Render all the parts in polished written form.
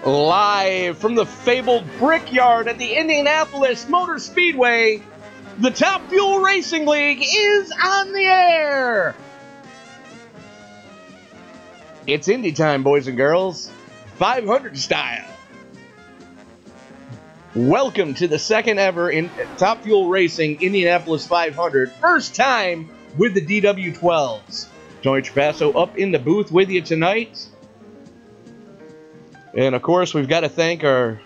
Live from the fabled Brickyard at the Indianapolis Motor Speedway, the Top Fuel Racing League is on the air! It's Indy time, boys and girls, 500 style. Welcome to the second ever in Top Fuel Racing Indianapolis 500, first time with the DW12s. Tony Trapasso up in the booth with you tonight. And of course, we've got to thank our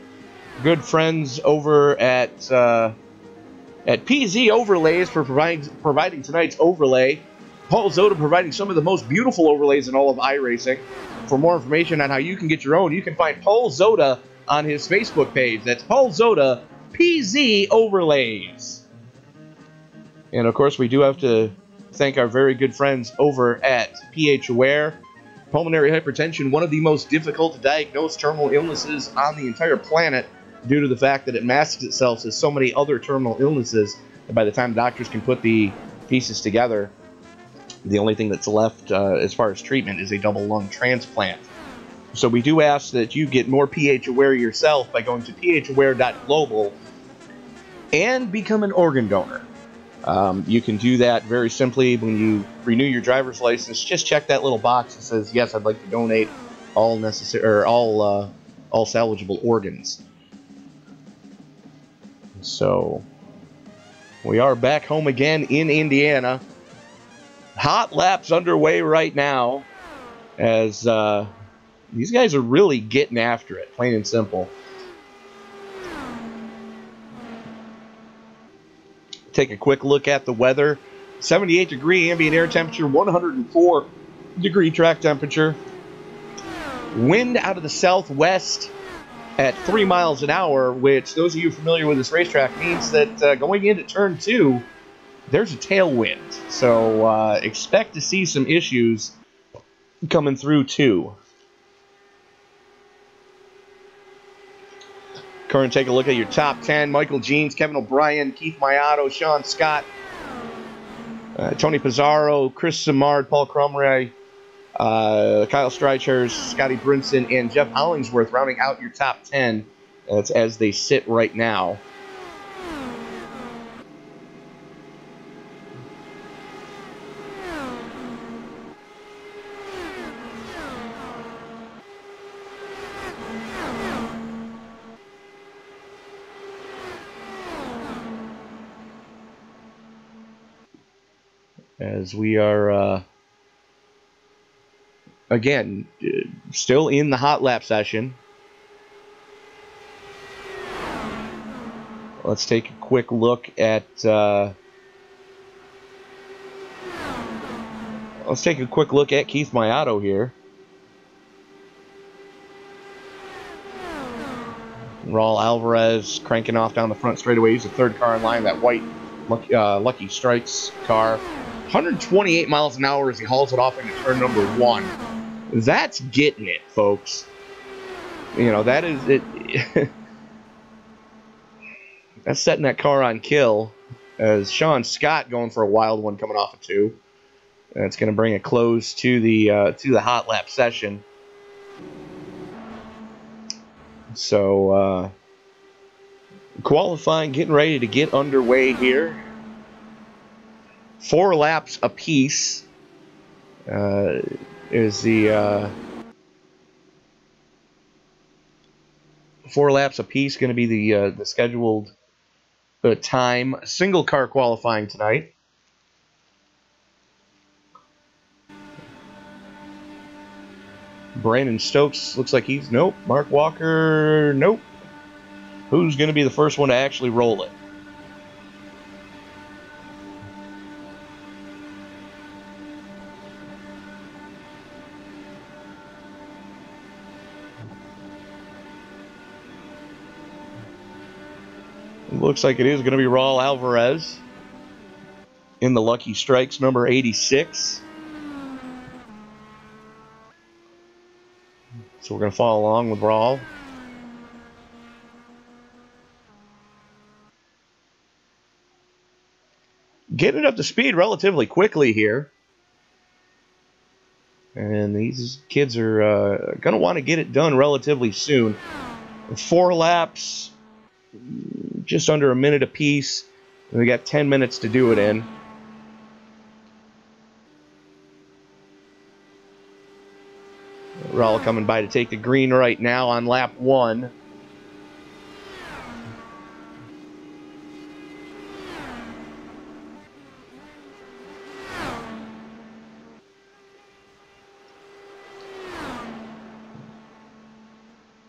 good friends over at PZ Overlays for providing tonight's overlay. Paul Zoda providing some of the most beautiful overlays in all of iRacing. For more information on how you can get your own, you can find Paul Zoda on his Facebook page. That's Paul Zoda PZ Overlays. And of course, we do have to thank our very good friends over at PH Aware. Pulmonary hypertension, one of the most difficult to diagnose terminal illnesses on the entire planet due to the fact that it masks itself as so many other terminal illnesses. And by the time doctors can put the pieces together, the only thing that's left as far as treatment is a double lung transplant. So we do ask that you get more pH aware yourself by going to phaware.global and become an organ donor. You can do that very simply when you renew your driver's license. Just check that little box that says, yes, I'd like to donate all necessary or all salvageable organs. So we are back home again in Indiana. Hot laps underway right now as these guys are really getting after it, plain and simple. Take a quick look at the weather. 78 degree ambient air temperature, 104 degree track temperature. Wind out of the southwest at 3 miles an hour, which those of you familiar with this racetrack means that going into turn 2, there's a tailwind. So expect to see some issues coming through too. Current, take a look at your top 10. Michael Jeans, Kevin O'Brien, Keith Maiato, Sean Scott, Tony Pizarro, Chris Simard, Paul Cromray, Kyle Streichers, Scotty Brinson, and Jeff Hollingsworth rounding out your top 10 as they sit right now. As we are, again, still in the hot lap session. Let's take a quick look at Keith Maiato here. Raul Alvarez cranking off down the front straightaway. He's the third car in line, that white Lucky Strikes car. 128 miles an hour as he hauls it off into turn number 1. That's getting it, folks. You know, that is it. That's setting that car on kill. As Sean Scott going for a wild one coming off of 2. That's going to bring a close to the hot lap session. So qualifying, getting ready to get underway here. 4 laps apiece is the 4 laps apiece going to be the scheduled time. Single car qualifying tonight. Brandon Stokes looks like he's nope. Mark Walker, nope. Who's going to be the first one to actually roll it? Looks like it is going to be Raul Alvarez in the Lucky Strikes number 86. So we're going to follow along with Raul. Getting up to speed relatively quickly here. And these kids are going to want to get it done relatively soon. 4 laps, just under a minute apiece. We got 10 minutes to do it in. Raul coming by to take the green right now on lap 1.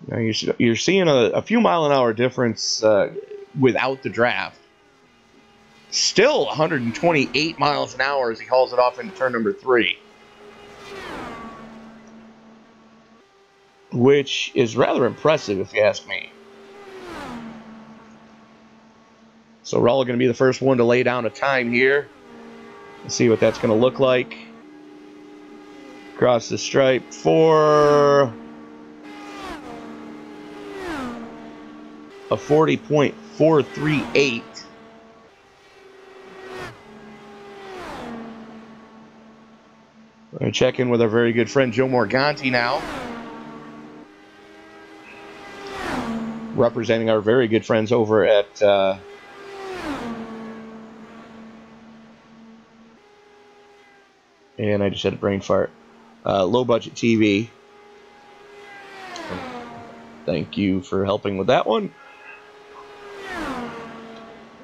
Now you're seeing a few mile-an-hour difference without the draft. Still 128 miles an hour as he hauls it off into turn number 3. Which is rather impressive, if you ask me. So Raul going to be the first one to lay down a time here. Let's see what that's going to look like. Across the stripe for a 40.438. We're going to check in with our very good friend Joe Morganti now. Representing our very good friends over at and I just had a brain fart. Low Budget TV. Thank you for helping with that one.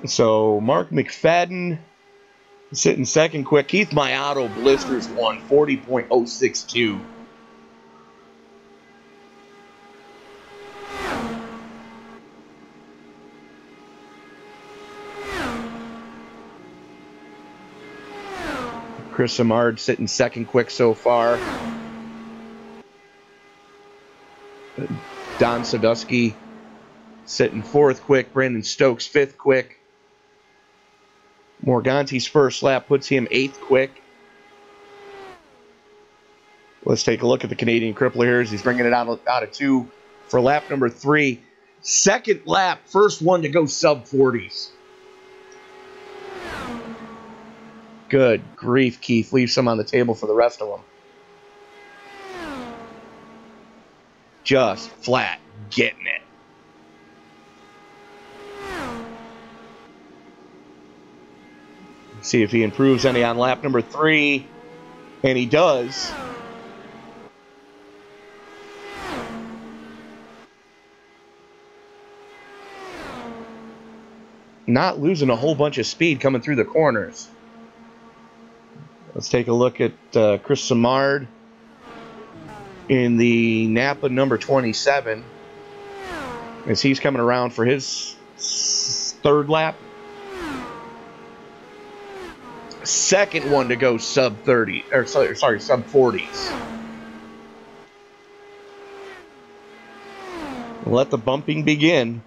So Mark McFadden sitting second quick. Keith Maiato blisters 40.062. Chris Samard sitting second quick so far. Don Sadusky sitting fourth quick. Brandon Stokes fifth quick. Morganti's first lap puts him eighth quick. Let's take a look at the Canadian Crippler here as he's bringing it out of 2 for lap number 3. Second lap, first one to go sub 40s. Good grief, Keith. Leave some on the table for the rest of them. Just flat getting it. See if he improves any on lap number 3. And he does. Not losing a whole bunch of speed coming through the corners. Let's take a look at Chris Samard in the Napa number 27 as he's coming around for his third lap. Second one to go sub 30, or sorry, sub 40s. Let the bumping begin.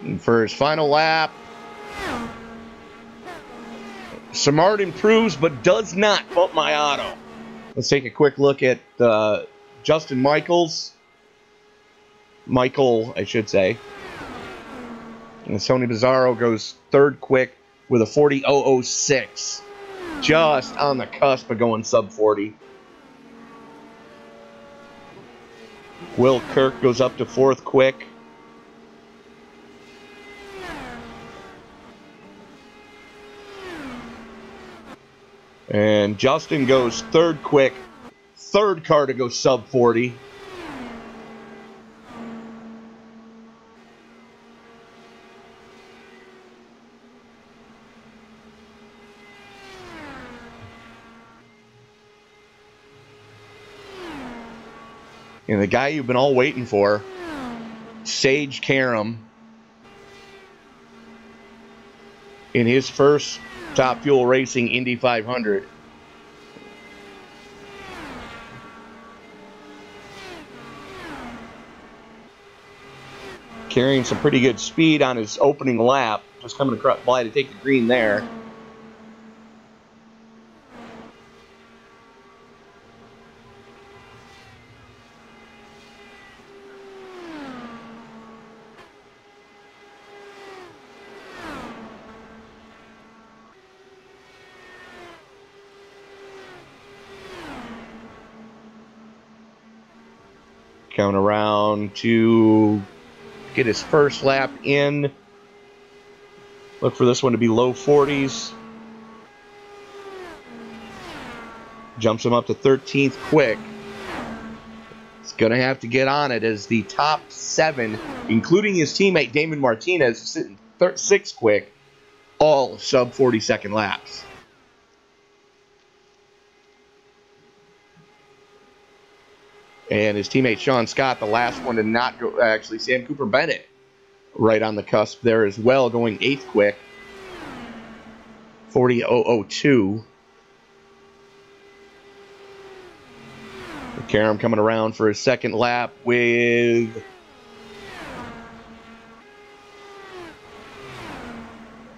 And for his final lap, Samard improves but does not bump Maiato. Let's take a quick look at Justin Michael, I should say. And Tony Bizzarro goes third quick with a 40.006. Just on the cusp of going sub 40. Will Kirk goes up to fourth quick. And Justin goes third quick. Third car to go sub 40. And the guy you've been all waiting for, Sage Karam, in his first Top Fuel Racing Indy 500. carrying some pretty good speed on his opening lap. Just coming across by to take the green there. Coming around to get his first lap in. Look for this one to be low 40s. Jumps him up to 13th quick. He's going to have to get on it as the top 7, including his teammate Damon Martinez, sitting 6th quick, all sub 40-second laps. And his teammate Sean Scott, the last one to not go, actually Sam Cooper Bennett, right on the cusp there as well, going 8th quick, 40.002. Karam coming around for his second lap with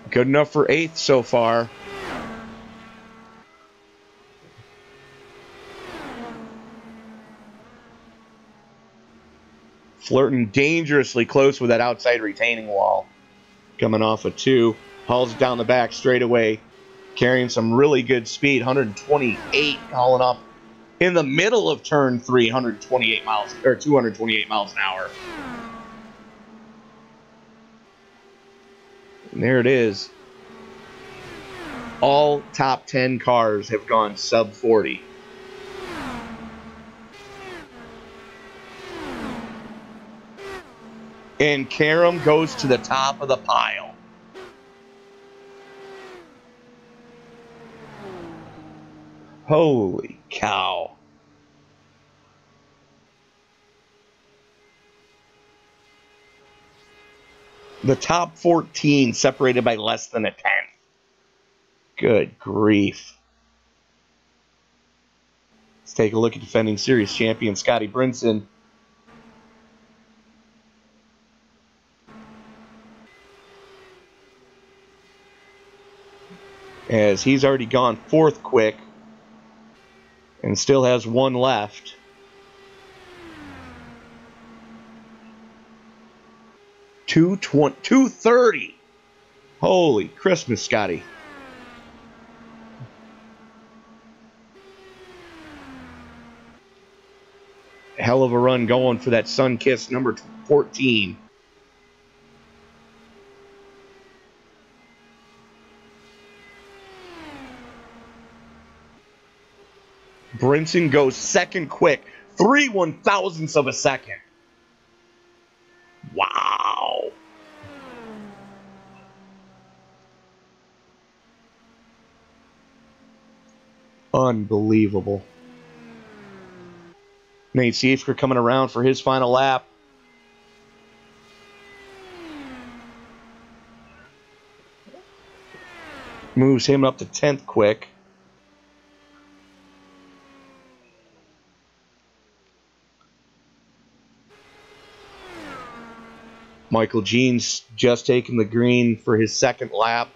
good enough for 8th so far. Flirting dangerously close with that outside retaining wall. Coming off of 2. Hauls it down the back straight away. Carrying some really good speed. 128 hauling up in the middle of turn 3. 228 miles an hour. And there it is. All top 10 cars have gone sub 40. And Karam goes to the top of the pile. Holy cow. The top 14 separated by less than a 10th. Good grief. Let's take a look at defending series champion Scotty Brinson. As he's already gone 4th quick and still has 1 left. $230. Holy Christmas, Scotty. Hell of a run going for that sun-kissed number 14. Brinson goes 2nd quick, 3/1000ths of a second. Wow. Unbelievable. Nate Siefker coming around for his final lap. Moves him up to 10th quick. Michael Jean's just taking the green for his 2nd lap.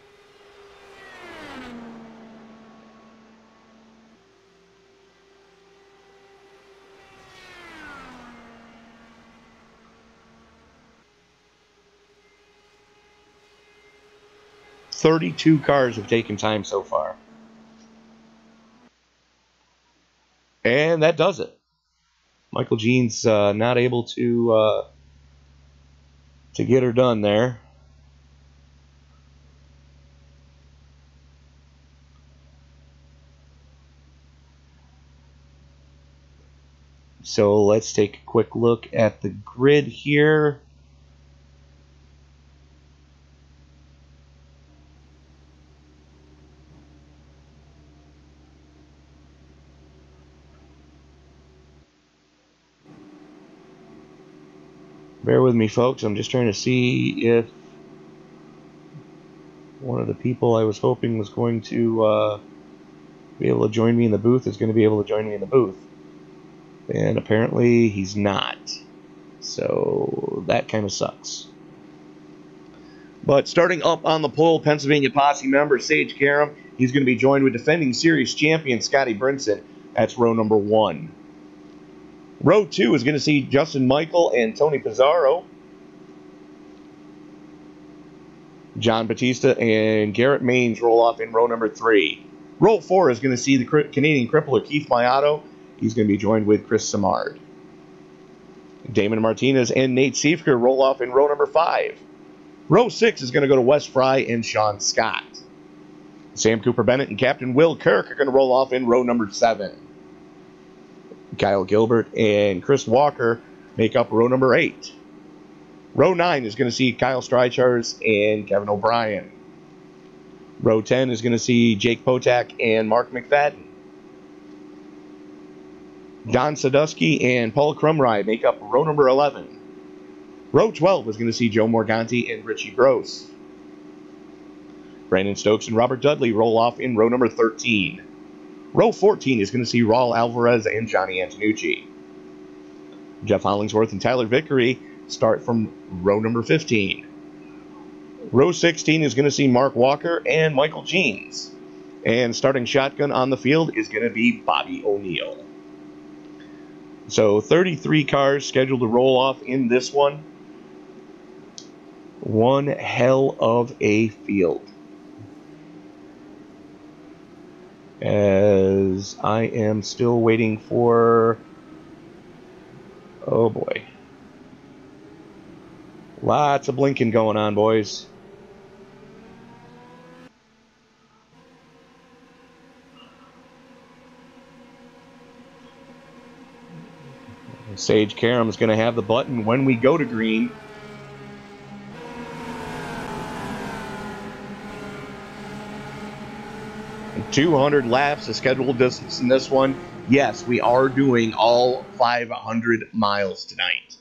"32 cars have taken time so far. And that does it. Michael Jean's not able to get her done there. So let's take a quick look at the grid here. Bear with me, folks. I'm just trying to see if one of the people I was hoping was going to be able to join me in the booth is going to be able to join me in the booth. And apparently he's not. So So that kind of sucks. But starting up on the pole, Pennsylvania Posse member Sage Karam. He's going to be joined with defending series champion Scotty Brinson. That's row number 1. Row 2 is going to see Justin Michael and Tony Pizarro. John Batista and Garrett Maines roll off in row number 3. Row 4 is going to see the Canadian crippler Keith Maiato. He's going to be joined with Chris Samard. Damon Martinez and Nate Siefker roll off in row number 5. Row 6 is going to go to Wes Fry and Sean Scott. Sam Cooper Bennett and Captain Will Kirk are going to roll off in row number 7. Kyle Gilbert and Chris Walker make up row number 8. Row 9 is going to see Kyle Streichars and Kevin O'Brien. Row 10 is going to see Jake Potak and Mark McFadden. Don Sadusky and Paul Crumrye make up row number 11. Row 12 is going to see Joe Morganti and Richie Gross. Brandon Stokes and Robert Dudley roll off in row number 13. Row 14 is going to see Raul Alvarez and Johnny Antonucci. Jeff Hollingsworth and Tyler Vickery start from row number 15. Row 16 is going to see Mark Walker and Michael Jeans. And starting shotgun on the field is going to be Bobby O'Neill. So 33 cars scheduled to roll off in this one. One hell of a field. As I am still waiting for... Oh boy. Lots of blinking going on, boys. Sage Karam is going to have the button when we go to green. And 200 laps, the scheduled distance in this one. Yes, we are doing all 500 miles tonight.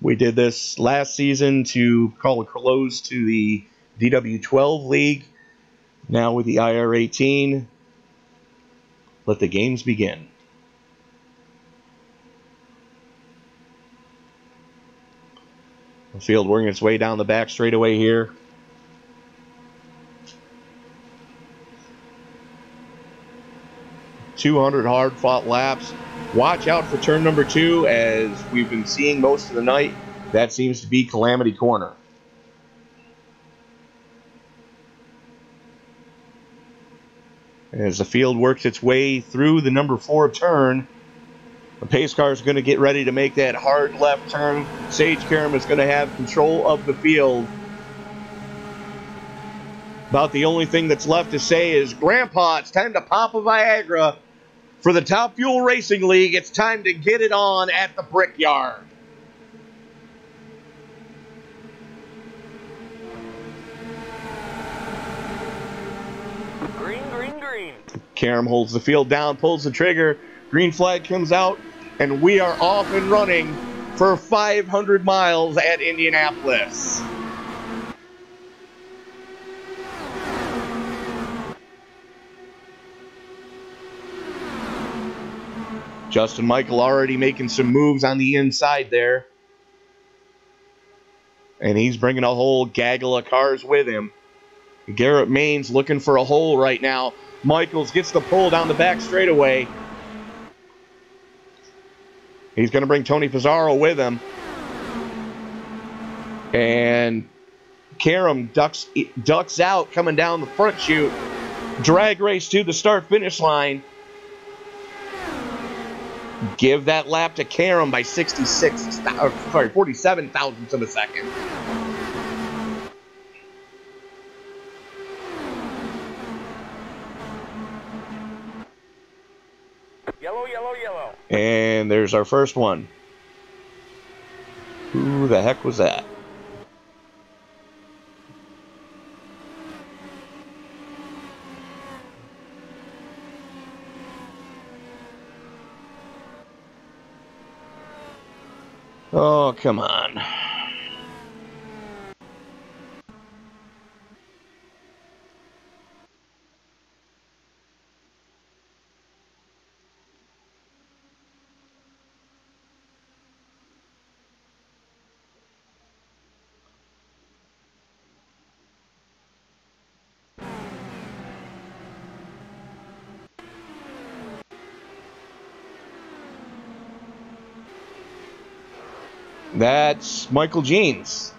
We did this last season to call a close to the DW12 League. Now with the IR18, let the games begin. The field working its way down the back straightaway here. .200 hard-fought laps. Watch out for turn number 2, as we've been seeing most of the night. That seems to be Calamity Corner. As the field works its way through the number 4 turn, the pace car is going to get ready to make that hard left turn. Sage Karam is going to have control of the field. About the only thing that's left to say is, Grandpa, it's time to pop a Viagra. For the Top Fuel Racing League, it's time to get it on at the Brickyard. Green, green, green. Karam holds the field down, pulls the trigger. Green flag comes out, and we are off and running for 500 miles at Indianapolis. Justin Michael already making some moves on the inside there. And he's bringing a whole gaggle of cars with him. Garrett Maines looking for a hole right now. Michaels gets the pull down the back straightaway. He's going to bring Tony Pizarro with him. And Karam ducks out coming down the front chute. Drag race to the start-finish line. Give that lap to Karam by 47 thousandths of a second. Yellow, yellow, yellow. And there's our first one. Who the heck was that? Oh, come on. That's Michael Jeans.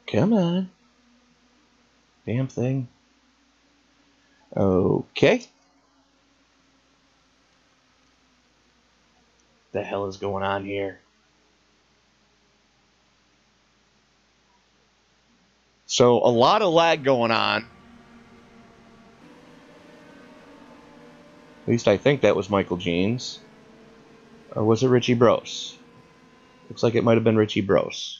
Come on. Damn thing. Okay. The hell is going on here? So, a lot of lag going on. At least I think that was Michael Jeans. Or was it Richie Brose? Looks like it might have been Richie Brose.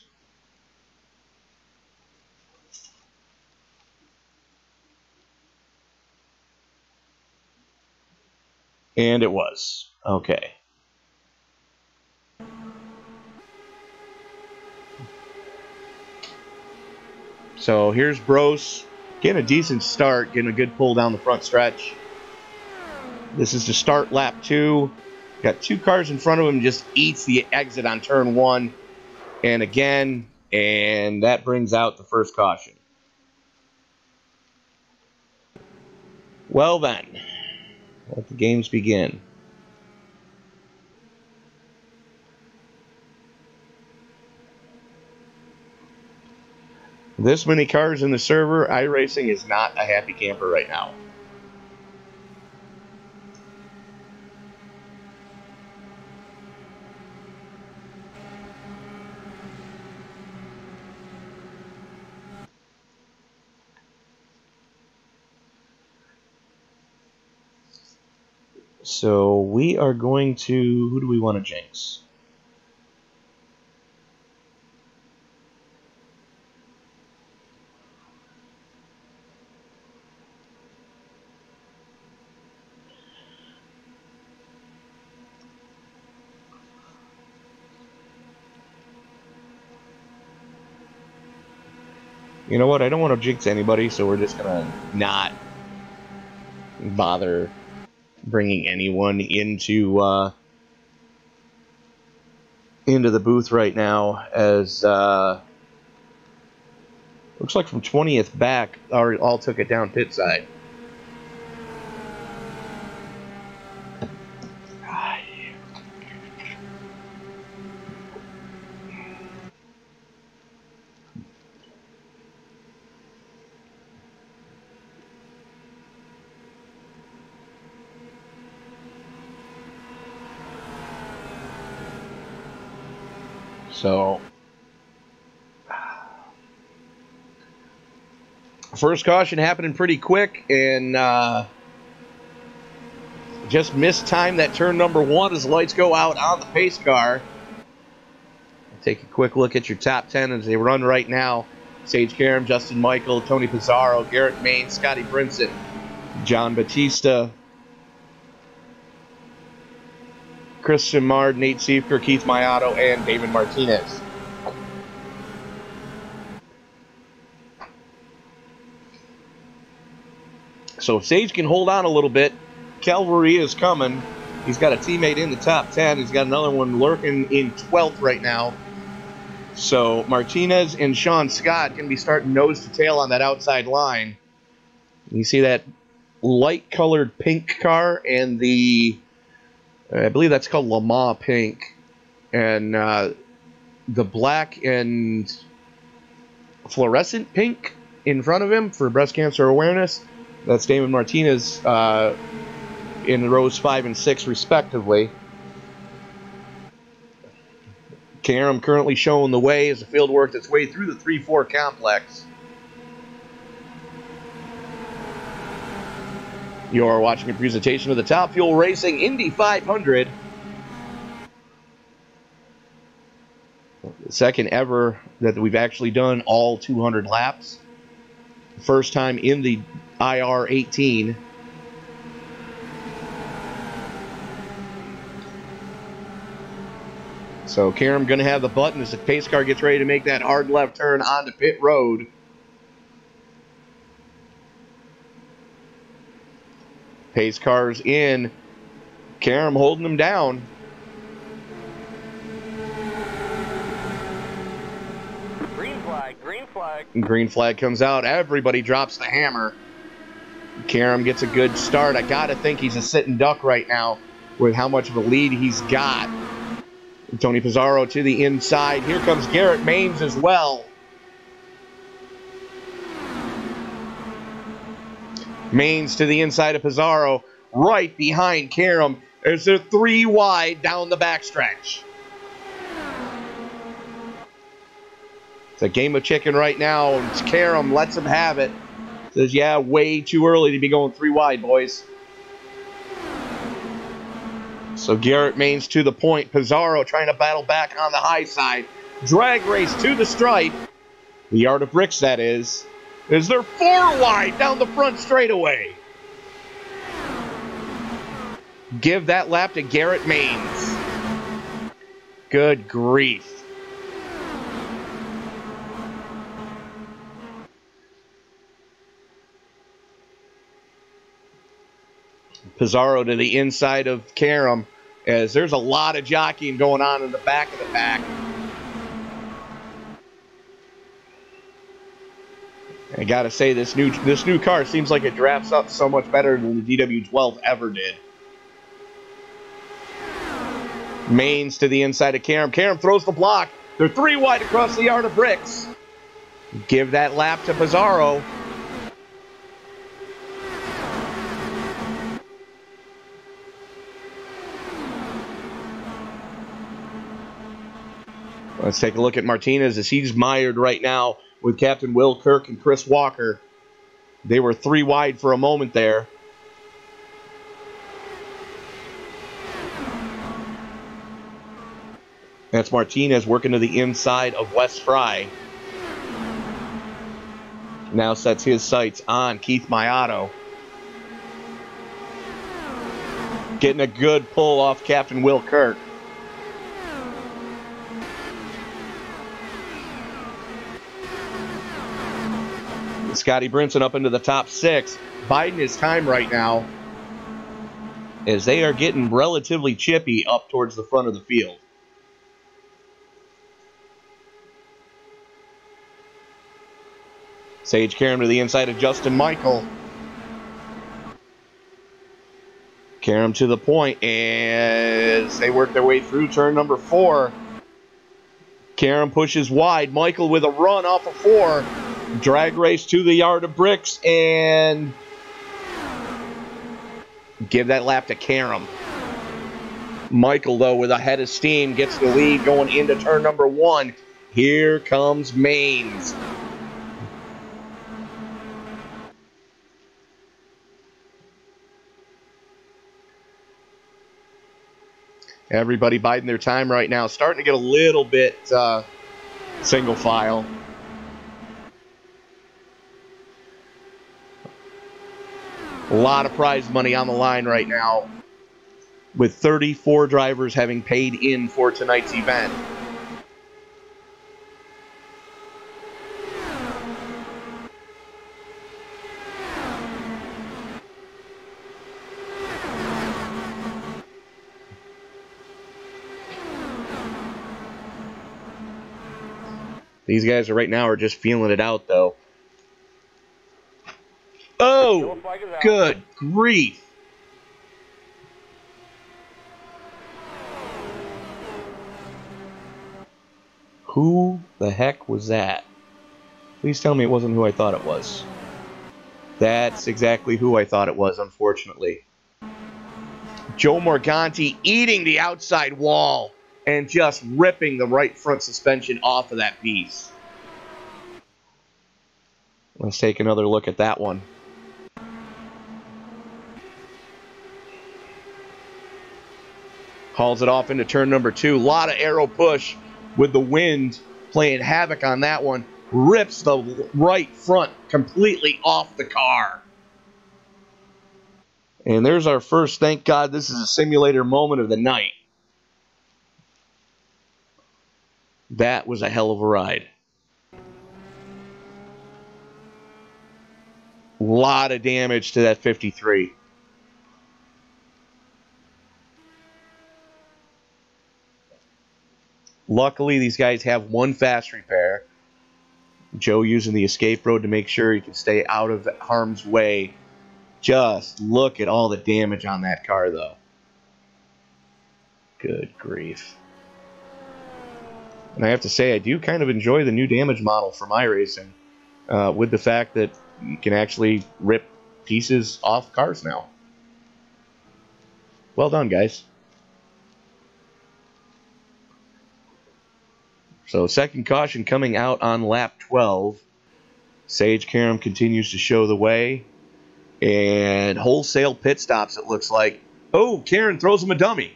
And it was. Okay. So here's Brose getting a decent start, getting a good pull down the front stretch. This is to start lap 2. Got 2 cars in front of him, just eats the exit on turn 1. And again, and that brings out the first caution. Well then, let the games begin. This many cars in the server, iRacing is not a happy camper right now. So we are going to, who do we want to jinx? You know what? I don't want to jinx anybody, so we're just going to not bother bringing anyone into the booth right now, as looks like from 20th back, all took it down pit side. So, first caution happening pretty quick, and just missed time that turn number 1 as the lights go out on the pace car. Take a quick look at your top 10 as they run right now. Sage Karam, Justin Michael, Tony Pizarro, Garrett Main, Scotty Brinson, John Batista, Christian Mard, Nate Seifker, Keith Maiato, and David Martinez. So if Sage can hold on a little bit, Cavalry is coming. He's got a teammate in the top 10. He's got another one lurking in 12th right now. So Martinez and Sean Scott can be starting nose to tail on that outside line. You see that light-colored pink car and the, I believe that's called Le Mans pink, and the black and fluorescent pink in front of him for breast cancer awareness. That's Damon Martinez in rows 5 and 6, respectively. Karam currently showing the way as the field works its way through the 3-4 complex. You're watching a presentation of the Top Fuel Racing Indy 500. The second ever that we've actually done all 200 laps. First time in the IR18. So Karam going to have the button as the pace car gets ready to make that hard left turn onto pit road. Pace cars in. Karam holding him down. Green flag, green flag. Green flag comes out. Everybody drops the hammer. Karam gets a good start. I got to think he's a sitting duck right now with how much of a lead he's got. Tony Pizarro to the inside. Here comes Garrett Maines as well. Maines to the inside of Pizarro. Right behind Karam. There's a 3 wide down the backstretch. It's a game of chicken right now. Karam lets him have it. Says, yeah, way too early to be going 3 wide, boys. So Garrett Maines to the point. Pizarro trying to battle back on the high side. Drag race to the stripe. The yard of bricks, that is. Is there 4 wide down the front straightaway? Give that lap to Garrett Maines. Good grief. Pizarro to the inside of Karam, as there's a lot of jockeying going on in the back of the pack. I gotta say, this new car seems like it drafts up so much better than the DW12 ever did. Maines to the inside of Karam. Karam throws the block. They're 3 wide across the yard of bricks. Give that lap to Pizarro. Let's take a look at Martinez as he's mired right now with Captain Will Kirk and Chris Walker. They were 3 wide for a moment there. That's Martinez working to the inside of Wes Fry. Now sets his sights on Keith Maiato. Getting a good pull off Captain Will Kirk. Scotty Brinson up into the top 6. Biding his time right now as they are getting relatively chippy up towards the front of the field. Sage Karam to the inside of Justin Michael. Karam to the point as they work their way through turn number 4. Karam pushes wide. Michael with a run off of 4. Drag race to the yard of bricks and give that lap to Karam. Michael, though, with a head of steam, gets the lead going into turn number 1. Here comes Maines. Everybody biding their time right now. Starting to get a little bit single file. A lot of prize money on the line right now, with 34 drivers having paid in for tonight's event. These guys right now are just feeling it out, though. Oh, good grief. Who the heck was that? Please tell me it wasn't who I thought it was. That's exactly who I thought it was, unfortunately. Joe Morganti eating the outside wall and just ripping the right front suspension off of that piece. Let's take another look at that one. Hauls it off into turn number 2. A lot of aero push with the wind playing havoc on that one. Rips the right front completely off the car. And there's our first, thank God this is a simulator moment of the night. That was a hell of a ride. A lot of damage to that 53. Luckily, these guys have one fast repair. Joe using the escape road to make sure he can stay out of harm's way. Just look at all the damage on that car, though. Good grief. And I have to say, I do kind of enjoy the new damage model from iRacing, with the fact that you can actually rip pieces off cars now. Well done, guys. So, second caution coming out on lap 12. Sage Karam continues to show the way. And wholesale pit stops, it looks like. Oh, Karen throws him a dummy.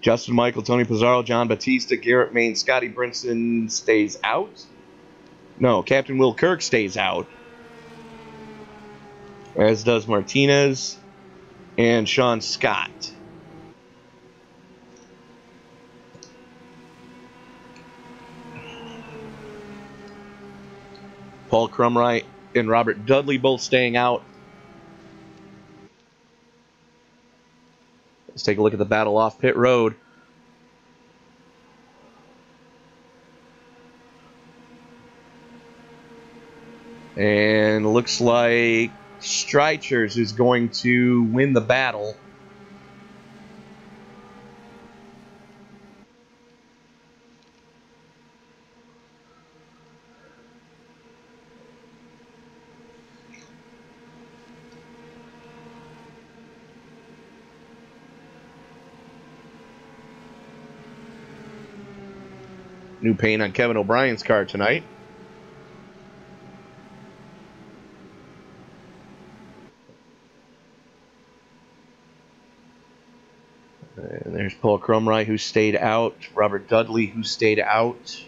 Justin Michael, Tony Pizarro, John Batista, Garrett Main, Scotty Brinson stays out. No, Captain Will Kirk stays out. As does Martinez and Sean Scott. Paul Crumright and Robert Dudley both staying out. Let's take a look at the battle off pit road. And looks like Streichers is going to win the battle. New paint on Kevin O'Brien's car tonight. And there's Paul Crumright, who stayed out. Robert Dudley, who stayed out.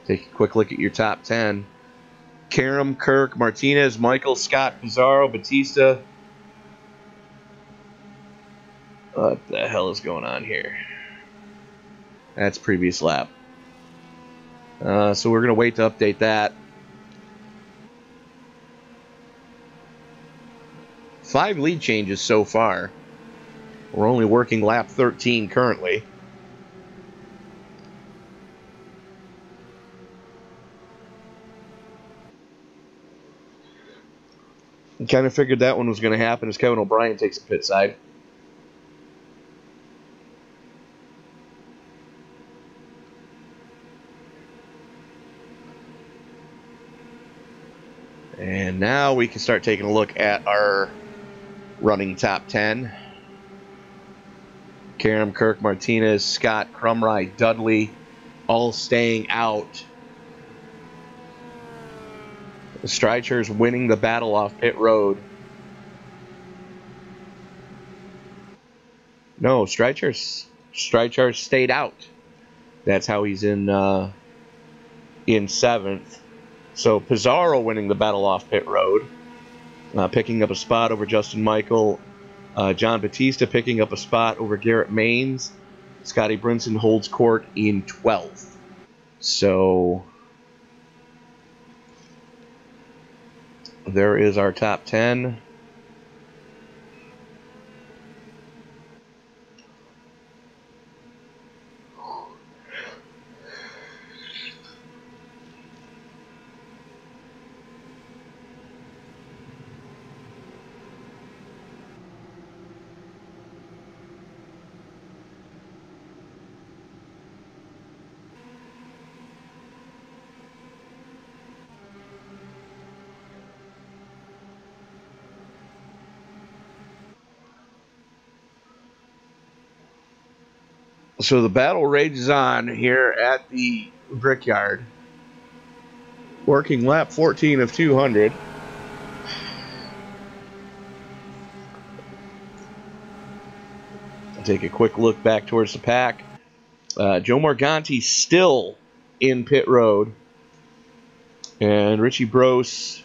Take a quick look at your top 10. Karam, Kirk, Martinez, Michael, Scott, Pizarro, Batista. What the hell is going on here? That's previous lap. So we're going to wait to update that. 5 lead changes so far. We're only working lap 13 currently. Kind of figured that one was going to happen as Kevin O'Brien takes a pit side. And now we can start taking a look at our running top 10. Karam, Kirk, Martinez, Scott, Crumright, Dudley, all staying out. The Streichers winning the battle off pit road. No, Streichers stayed out. That's how he's in 7th. So Pizarro winning the battle off pit road, picking up a spot over Justin Michael. John Batista picking up a spot over Garrett Maines. Scotty Brinson holds court in 12th. So there is our top 10. So the battle rages on here at the Brickyard. Working lap 14 of 200. Take a quick look back towards the pack. Joe Morganti still in pit road. And Richie Brose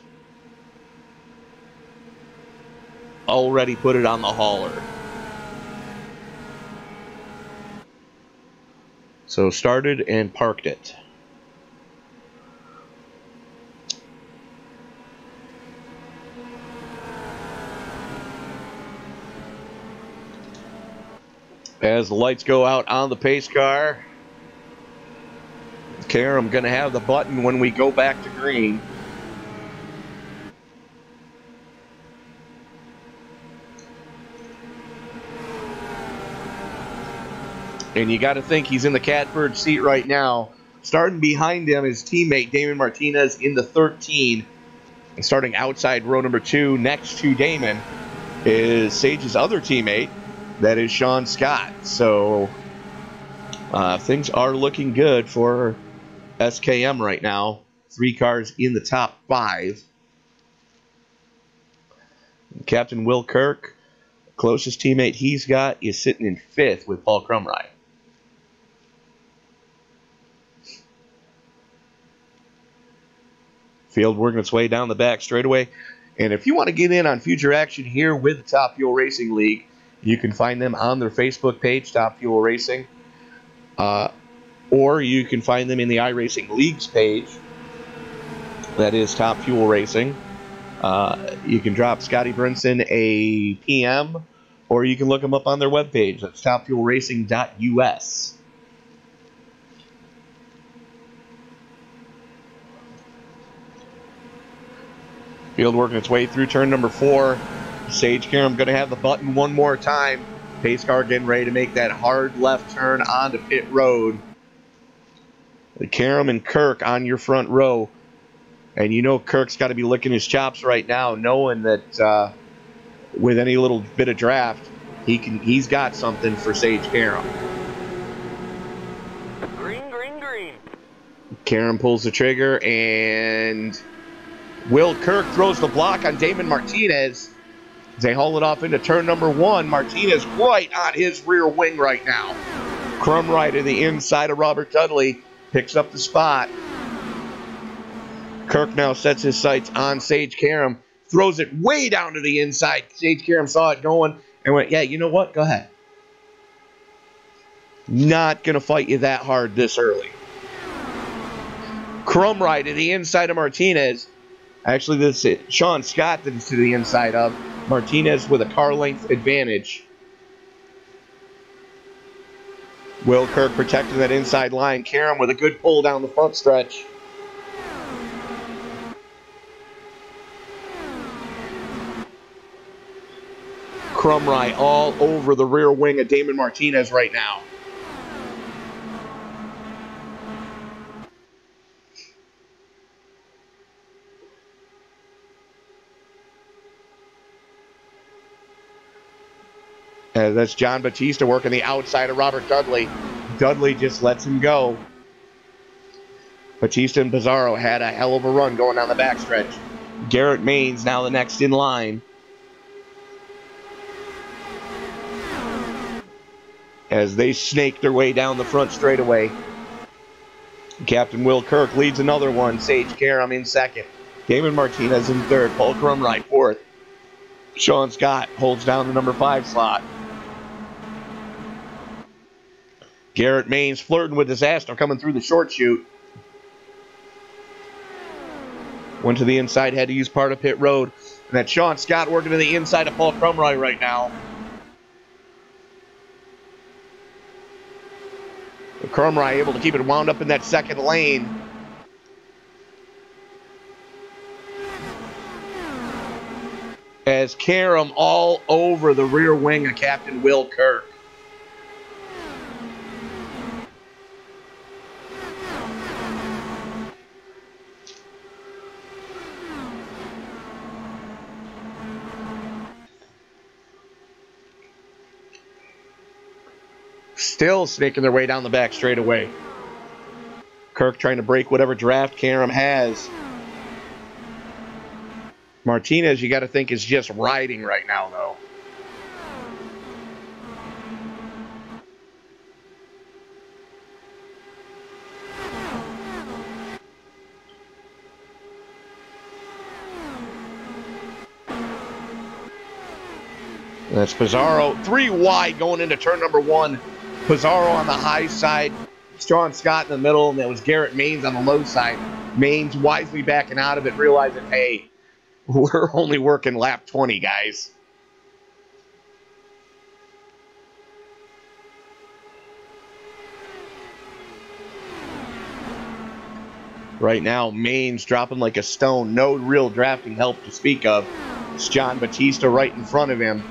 already put it on the hauler. So started and parked it. As the lights go out on the pace car, Karam going to have the button when we go back to green. And you got to think he's in the catbird seat right now. Starting behind him is teammate Damon Martinez in the 13. And starting outside row number 2 next to Damon is Sage's other teammate. That is Sean Scott. So things are looking good for SKM right now. 3 cars in the top 5. Captain Will Kirk, closest teammate he's got, is sitting in 5th with Paul Crumrye. Field working its way down the back straightaway. And if you want to get in on future action here with the Top Fuel Racing League, you can find them on their Facebook page, Top Fuel Racing. Or you can find them in the iRacing Leagues page. That is Top Fuel Racing. You can drop Scotty Brinson a PM, or you can look them up on their webpage. That's topfuelracing.us. Field working its way through turn number 4. Sage Karam going to have the button one more time. Pace car getting ready to make that hard left turn onto pit road. The Karam and Kirk on your front row. And you know Kirk's got to be licking his chops right now, knowing that with any little bit of draft, he's got something for Sage Karam. Green, green, green. Karam pulls the trigger, and Will Kirk throws the block on Damon Martinez. They haul it off into turn number 1. Martinez right on his rear wing right now. Crumrye to the inside of Robert Dudley. Picks up the spot. Kirk now sets his sights on Sage Karam. Throws it way down to the inside. Sage Karam saw it going and went, yeah, you know what? Go ahead. Not going to fight you that hard this early. Crumrye to the inside of Martinez. Actually, this is Sean Scott that is to the inside of Martinez with a car length advantage. Will Kirk protecting that inside line. Karam with a good pull down the front stretch. Crumrye all over the rear wing of Damon Martinez right now. That's John Batista working the outside of Robert Dudley. Dudley just lets him go. Batista and Pizarro had a hell of a run going down the backstretch. Garrett Maines now the next in line. As they snake their way down the front straightaway. Captain Will Kirk leads another one. Sage Karam in second. Damon Martinez in third. Paul Crumrye fourth. Sean Scott holds down the number 5 slot. Garrett Maines flirting with disaster coming through the short chute. Went to the inside, had to use part of pit road. And that's Sean Scott working to the inside of Paul Crumrye right now. Crumrye able to keep it wound up in that second lane. As Karam all over the rear wing of Captain Will Kirk. Still snaking their way down the back straightaway. Kirk trying to break whatever draft Karam has. Martinez, you got to think, is just riding right now, though. That's Pizarro. 3 wide going into turn number 1. Pizarro on the high side. Sean Scott in the middle, and that was Garrett Maines on the low side. Maines wisely backing out of it, realizing, hey, we're only working lap 20, guys. Right now, Maine's dropping like a stone. No real drafting help to speak of. It's John Batista right in front of him.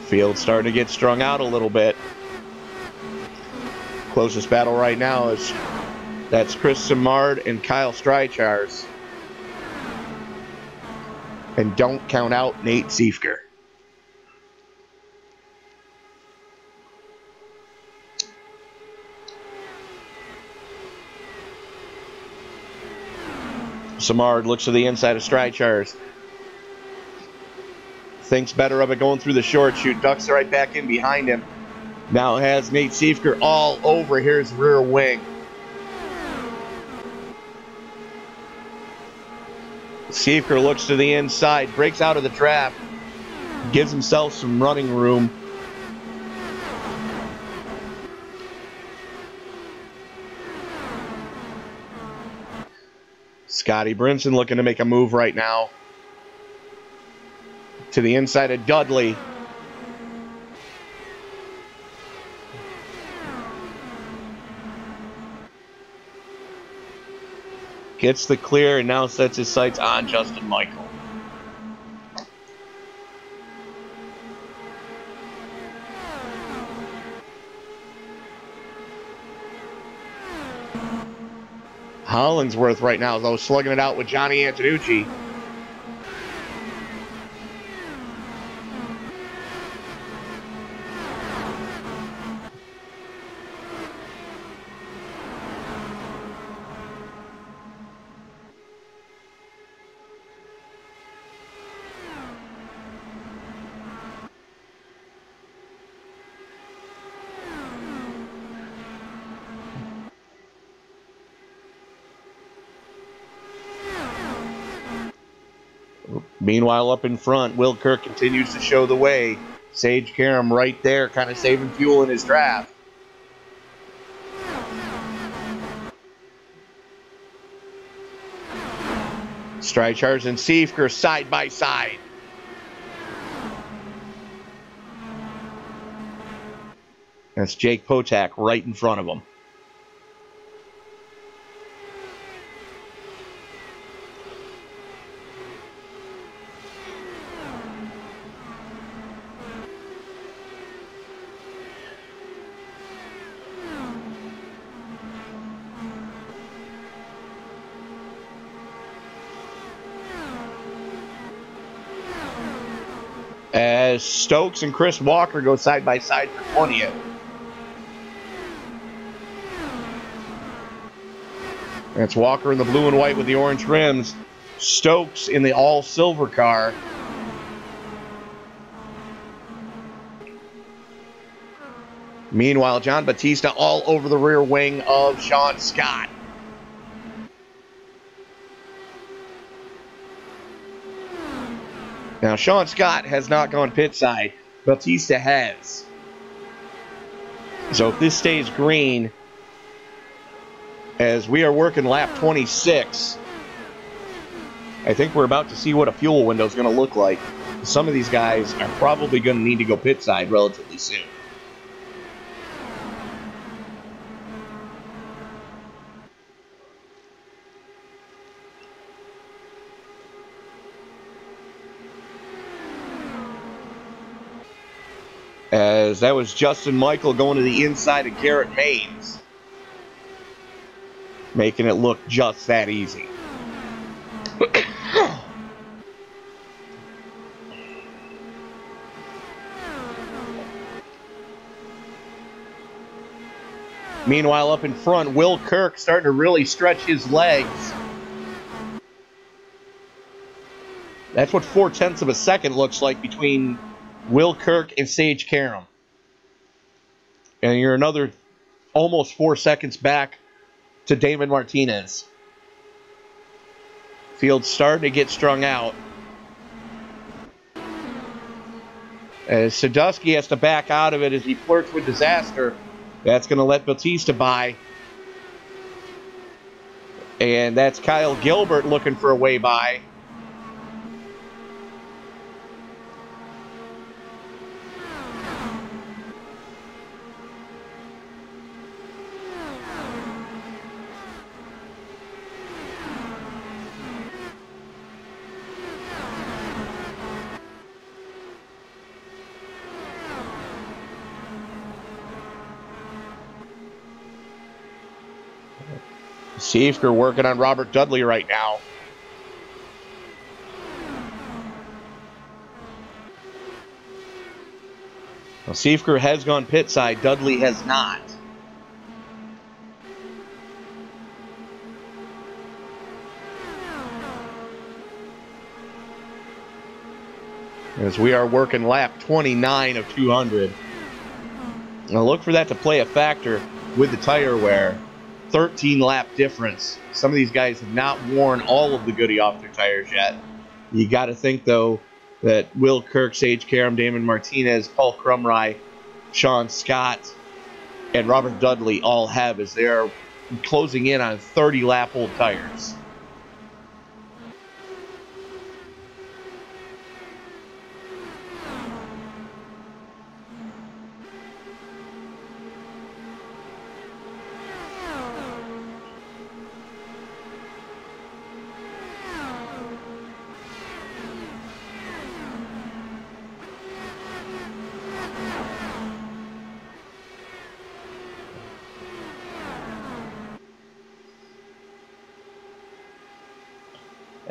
Field starting to get strung out a little bit. Closest battle right now is that's Chris Simard and Kyle Streichars. And don't count out Nate Siefker. Simard looks to the inside of Streichars. Thinks better of it going through the short chute. Ducks right back in behind him. Now has Nate Siefker all over his rear wing. Siefker looks to the inside, breaks out of the trap, gives himself some running room. Scotty Brinson looking to make a move right now. To the inside of Dudley. Gets the clear and now sets his sights on Justin Michael. Hollingsworth right now, though, slugging it out with Johnny Antonucci. Meanwhile, up in front, Will Kirk continues to show the way. Sage Karam right there, kind of saving fuel in his draft. Streichars and Siefker side by side. That's Jake Potak right in front of him. As Stokes and Chris Walker go side by side for 20th. That's Walker in the blue and white with the orange rims. Stokes in the all-silver car. Meanwhile, John Batista all over the rear wing of Sean Scott. Now, Sean Scott has not gone pit side. Batista has. So if this stays green, as we are working lap 26, I think we're about to see what a fuel window is going to look like. Some of these guys are probably going to need to go pit side relatively soon. As that was Justin Michael going to the inside of Garrett Maines. Making it look just that easy. Meanwhile, up in front, Will Kirk starting to really stretch his legs. That's what 0.4 of a second looks like between Will Kirk and Sage Karam. And you're another almost 4 seconds back to Damon Martinez. Field starting to get strung out. As Sadusky has to back out of it as he flirts with disaster. That's going to let Batista by. And that's Kyle Gilbert looking for a way by. Seifker working on Robert Dudley right now. Well, Seifker has gone pit side. Dudley has not. As we are working lap 29 of 200. Now look for that to play a factor with the tire wear. 13 lap difference. Some of these guys have not worn all of the goodie off their tires yet. You got to think, though, that Will Kirk, Sage Karam, Damon Martinez, Paul Crumry, Sean Scott, and Robert Dudley all have, as they are closing in on 30 lap old tires.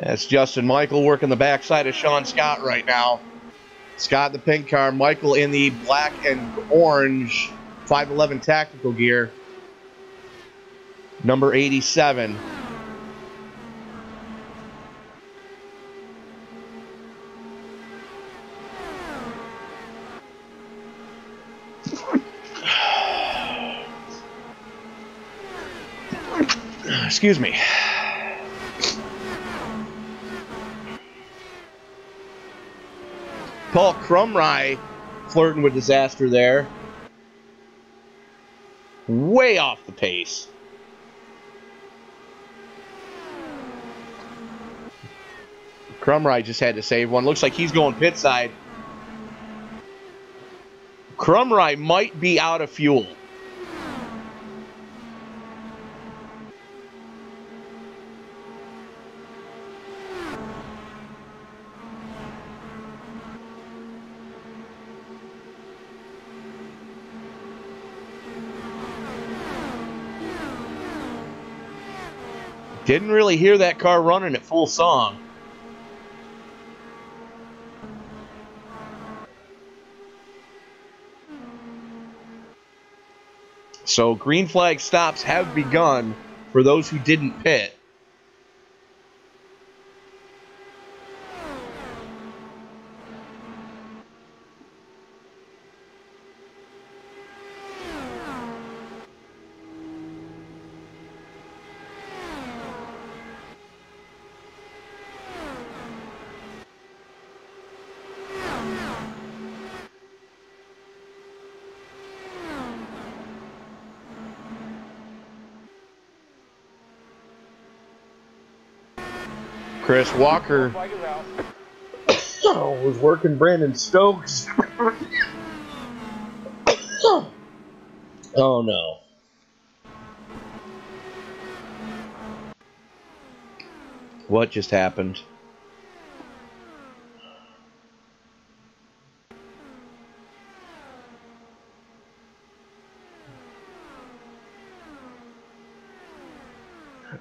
That's Justin Michael working the backside of Sean Scott right now. Scott in the pink car, Michael in the black and orange 511 tactical gear. Number 87. Excuse me. Paul Crumry flirting with disaster there. Way off the pace. Crumry just had to save one. Looks like he's going pit side. Crumry might be out of fuel. Didn't really hear that car running at full song. So green flag stops have begun for those who didn't pit. Chris Walker was working Brandon Stokes. Oh no. What just happened?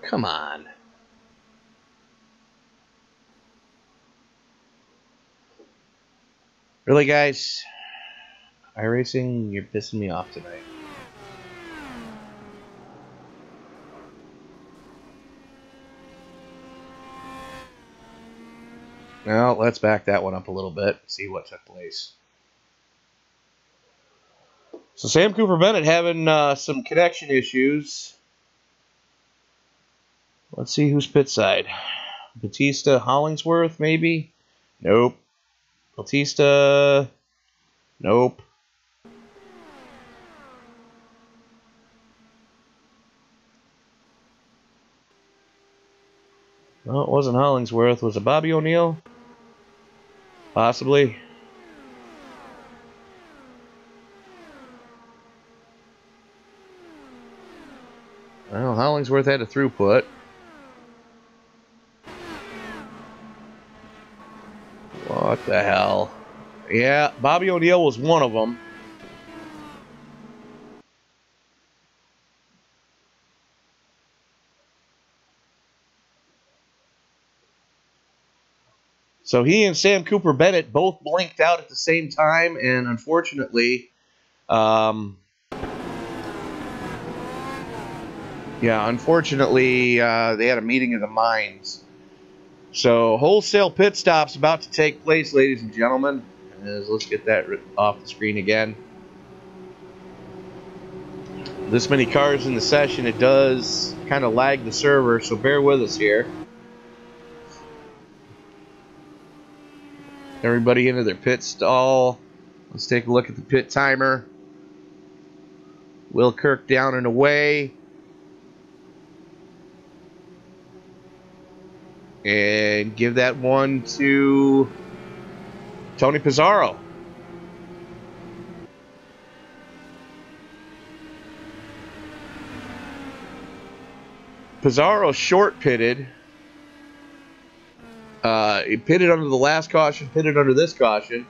Come on. Really, guys? iRacing, you're pissing me off tonight. Now, let's back that one up a little bit, see what took place. So Sam Cooper Bennett having some connection issues. Let's see who's pit side. Batista, Hollingsworth, maybe? Nope. Batista, nope. No, it wasn't Hollingsworth. Was it Bobby O'Neill? Possibly. Well, Hollingsworth had a throughput. What the hell? Yeah, Bobby O'Neill was one of them. So he and Sam Cooper Bennett both blinked out at the same time, and unfortunately, they had a meeting of the minds. So wholesale pit stops about to take place, ladies and gentlemen. Let's get that off the screen again. This many cars in the session, it does kind of lag the server, so bear with us here. Everybody into their pit stall. Let's take a look at the pit timer. Will Kirk down and away. And give that one to Tony Pizarro. Pizarro short pitted. He pitted under the last caution, pitted under this caution.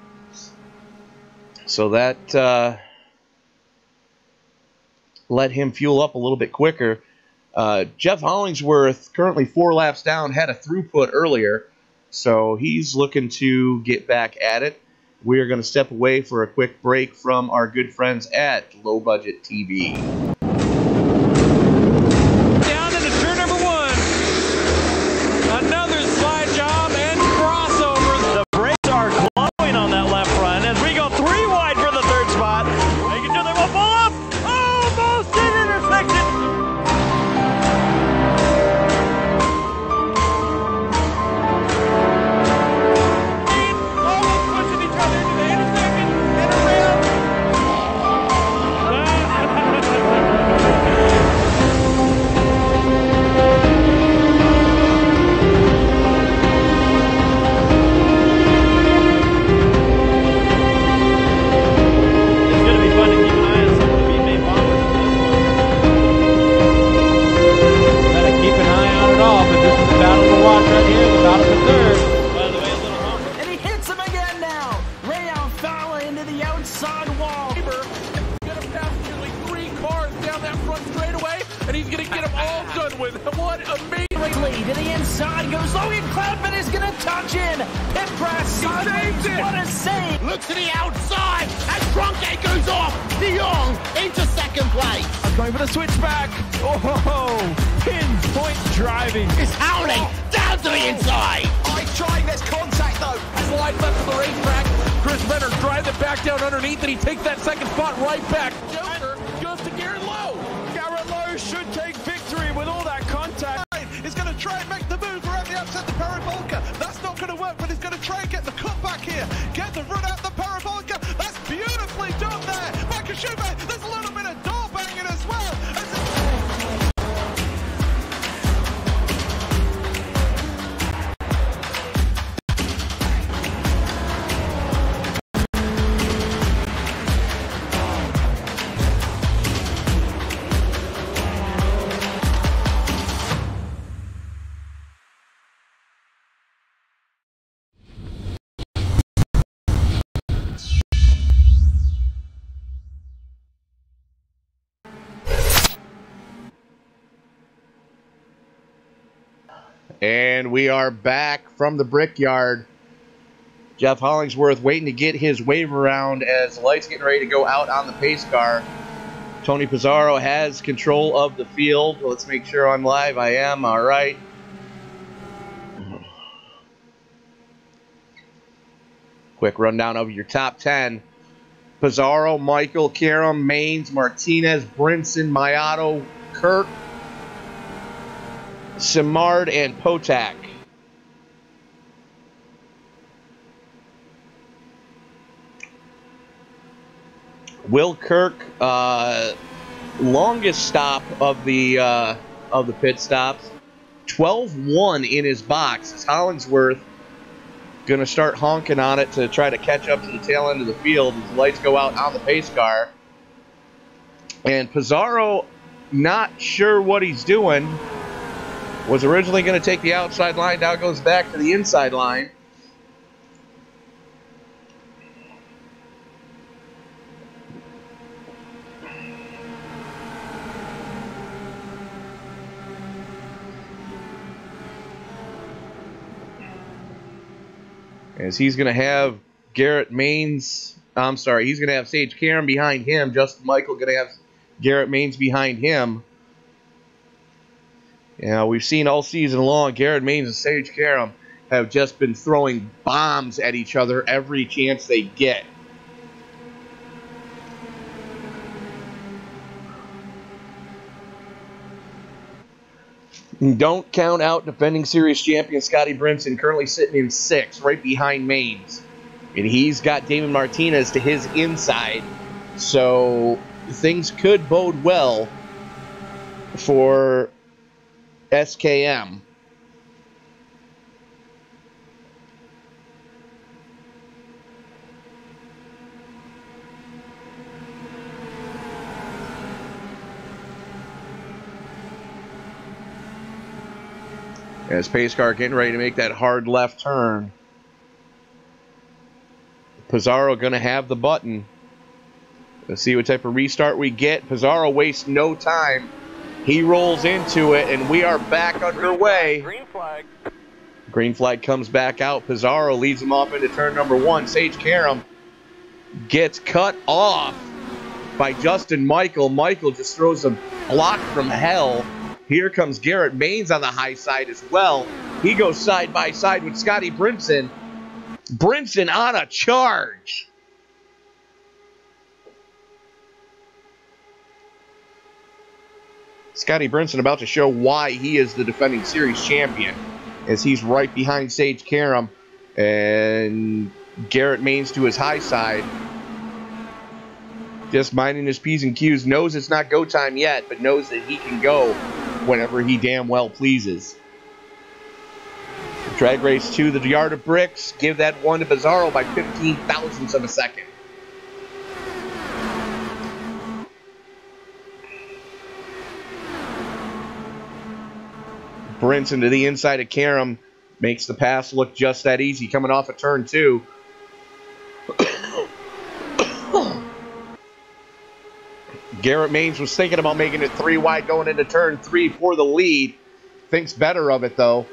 So that let him fuel up a little bit quicker. Jeff Hollingsworth, currently 4 laps down, had a throughput earlier. So he's looking to get back at it. We are going to step away for a quick break from our good friends at Low Budget TV. Down into turn number 1. Another slide job and crossover. The brakes are glowing on that left front as we go 3 wide for the 3rd spot. Making sure they won't pull up. Almost in intersection. Almost pushing each other into the intersection and around. It's going to be fun to keep an eye on some of the B-main bombers in this one. Gotta keep an eye on it all, but this is the battle to watch right here, the battle for 3rd. By the way, a little bumper. And he hits him again now. Rayon Fowler into the outside wall. Gonna pass nearly 3 cars down that front straightaway, and he's gonna get them all done with. What amazing! To the inside goes Logan Cloudman is going to touch in. Pit press sideways. saved it. What a save. Look to the outside as Trunkgate goes off. De Jong into 2nd place. I'm going for the switchback. Oh, pinpoint driving. It's howling down to the inside. Trying this contact though. Slide left to the racetrack. Chris Benner drives it back down underneath, and he takes that 2nd spot right back. Joker goes to Garrett Lowe. Garrett Lowe should take victory with all that contact. He's going to try and make the move around the upset the Parabolica. That's not going to work, but he's going to try and get the cutback here. Get the run out the Parabolica. That's beautifully done there. Makashube, there's a little bit of door banging as well. And we are back from the Brickyard. Jeff Hollingsworth waiting to get his wave around as the light's getting ready to go out on the pace car. Tony Pizarro has control of the field. Let's make sure I'm live. I am. All right. Quick rundown of your top 10. Pizarro, Michael, Karam, Maines, Martinez, Brinson, Maiato, Kirk, Simard, and Potak. Will Kirk, longest stop of the pit stops, 12-1 in his box. As Hollingsworth going to start honking on it to try to catch up to the tail end of the field as the lights go out on the pace car. And Pizarro, not sure what he's doing. Was originally going to take the outside line, now goes back to the inside line. As he's going to have Garrett Maines, he's going to have Sage Karam behind him. Justin Michael going to have Garrett Maines behind him. We've seen all season long, Garrett Maines and Sage Karam have just been throwing bombs at each other every chance they get. Don't count out defending series champion Scotty Brinson, currently sitting in 6th, right behind Maines. And he's got Damon Martinez to his inside. So things could bode well for SKM. As pace car getting ready to make that hard left turn. Pizarro going to have the button. Let's see what type of restart we get. Pizarro wastes no time. He rolls into it, and we are back underway. Green flag. Green flag comes back out. Pizarro leads him off into turn number 1. Sage Karam gets cut off by Justin Michael. Michael just throws a block from hell. Here comes Garrett Maines on the high side as well. He goes side by side with Scotty Brinson. Brinson on a charge. Scotty Brinson about to show why he is the defending series champion, as he's right behind Sage Karam and Garrett Maines to his high side. Just minding his P's and Q's, knows it's not go time yet, but knows that he can go whenever he damn well pleases. Drag race to the yard of bricks. Give that one to Pizarro by 15 thousandths of a second. Brinson to the inside of Karam. Makes the pass look just that easy coming off of turn 2. Garrett Maines was thinking about making it 3 wide going into turn 3 for the lead. Thinks better of it, though.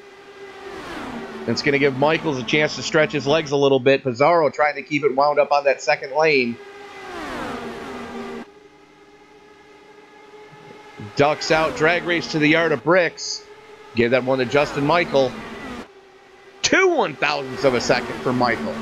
It's going to give Michaels a chance to stretch his legs a little bit. Pizarro trying to keep it wound up on that second lane. Ducks out, drag race to the yard of bricks. Give that one to Justin Michael. 2 1,000ths of a second for Michael.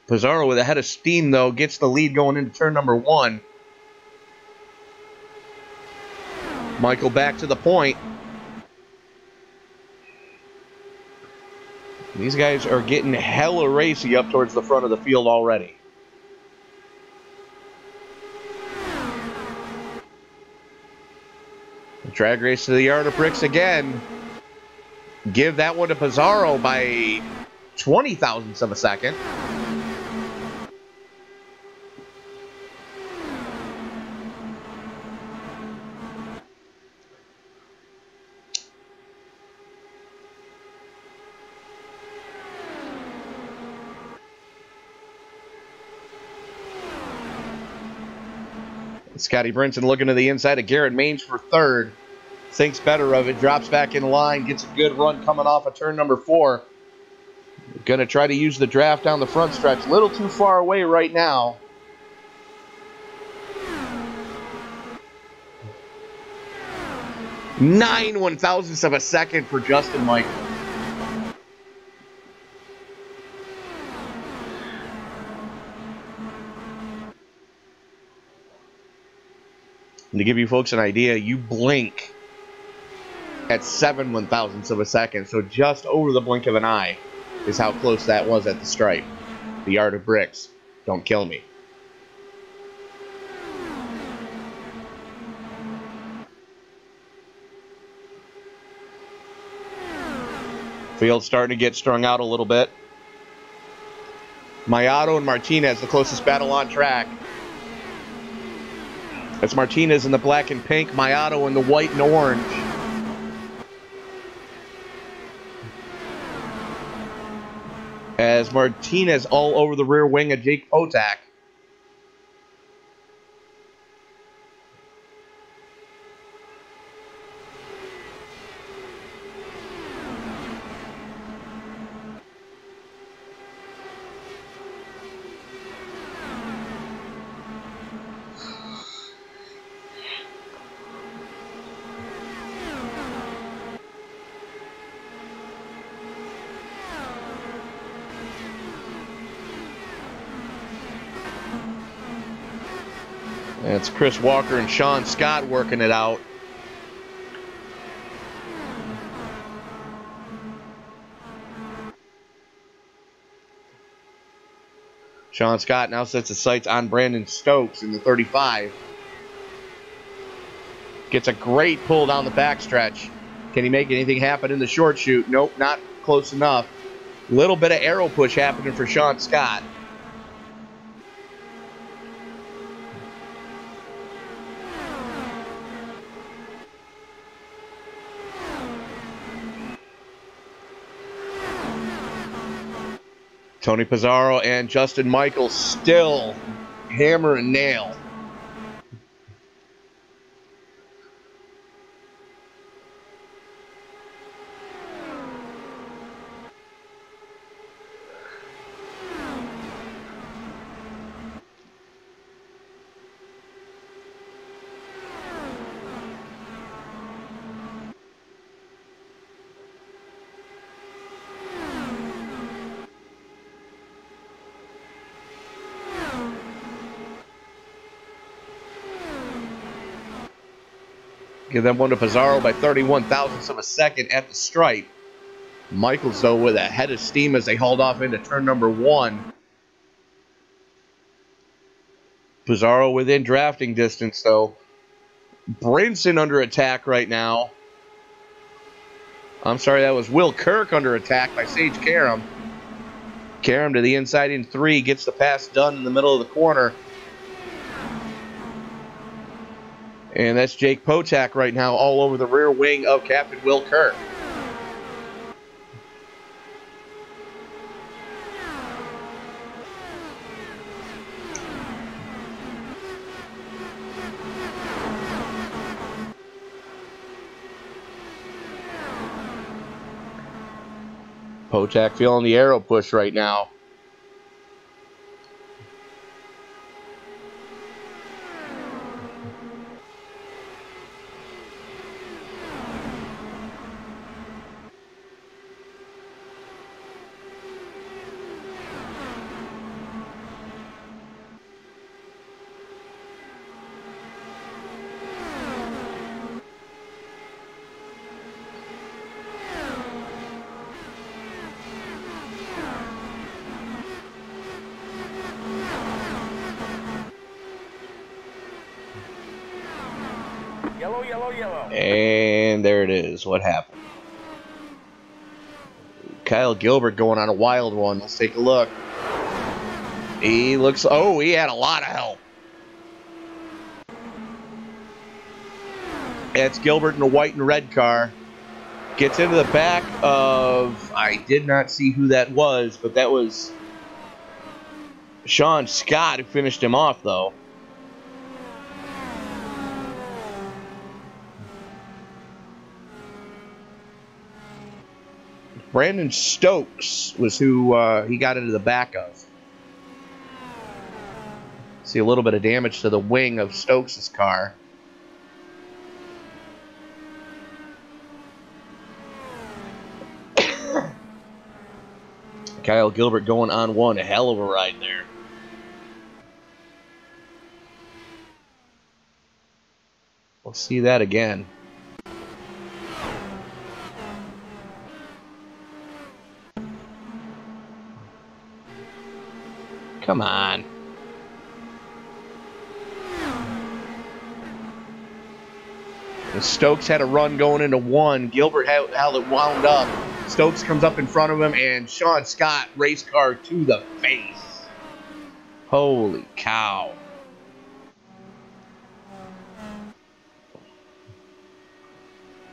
Pizarro with a head of steam, though, gets the lead going into turn number 1. Michael back to the point. These guys are getting hella racy up towards the front of the field already. Drag race to the yard of bricks again. Give that one to Pizarro by 20 thousandths of a second. Scotty Brinson looking to the inside of Garrett Maines for 3rd. Thinks better of it. Drops back in line. Gets a good run coming off of turn number 4. Going to try to use the draft down the front stretch. A little too far away right now. Nine 1,000ths of a second for Justin Michael. And to give you folks an idea, you blink at 7 1,000ths of a second. So just over the blink of an eye is how close that was at the stripe. The yard of bricks. Don't kill me. Field starting to get strung out a little bit. Maiato and Martinez, the closest battle on track. That's Martinez in the black and pink, Maiato in the white and orange. As Martinez all over the rear wing of Jake Potak. It's Chris Walker and Sean Scott working it out. Sean Scott now sets his sights on Brandon Stokes in the 35. Gets a great pull down the backstretch. Can he make anything happen in the short shoot? Nope, not close enough. Little bit of arrow push happening for Sean Scott. Tony Pizarro and Justin Michaels still hammer and nail. Give them one to Pizarro by 31 thousandths of a second at the stripe. Michaels, though, with a head of steam as they hauled off into turn number 1. Pizarro within drafting distance, though. Brinson under attack right now. I'm sorry, that was Will Kirk under attack by Sage Karam. Karam to the inside in 3, gets the pass done in the middle of the corner. And that's Jake Potak right now all over the rear wing of Captain Will Kirk. Potak feeling the arrow push right now. Yellow, yellow, yellow. And there it is. What happened? Kyle Gilbert going on a wild one. Let's take a look. He looks... Oh, he had a lot of help. It's Gilbert in a white and red car. Gets into the back of... I did not see who that was, but that was Sean Scott who finished him off, though. Brandon Stokes was who he got into the back of. See a little bit of damage to the wing of Stokes' car. Kyle Gilbert going on one. A hell of a ride there. We'll see that again. Come on. And Stokes had a run going into 1. Gilbert had it wound up. Stokes comes up in front of him, and Sean Scott race car to the face. Holy cow.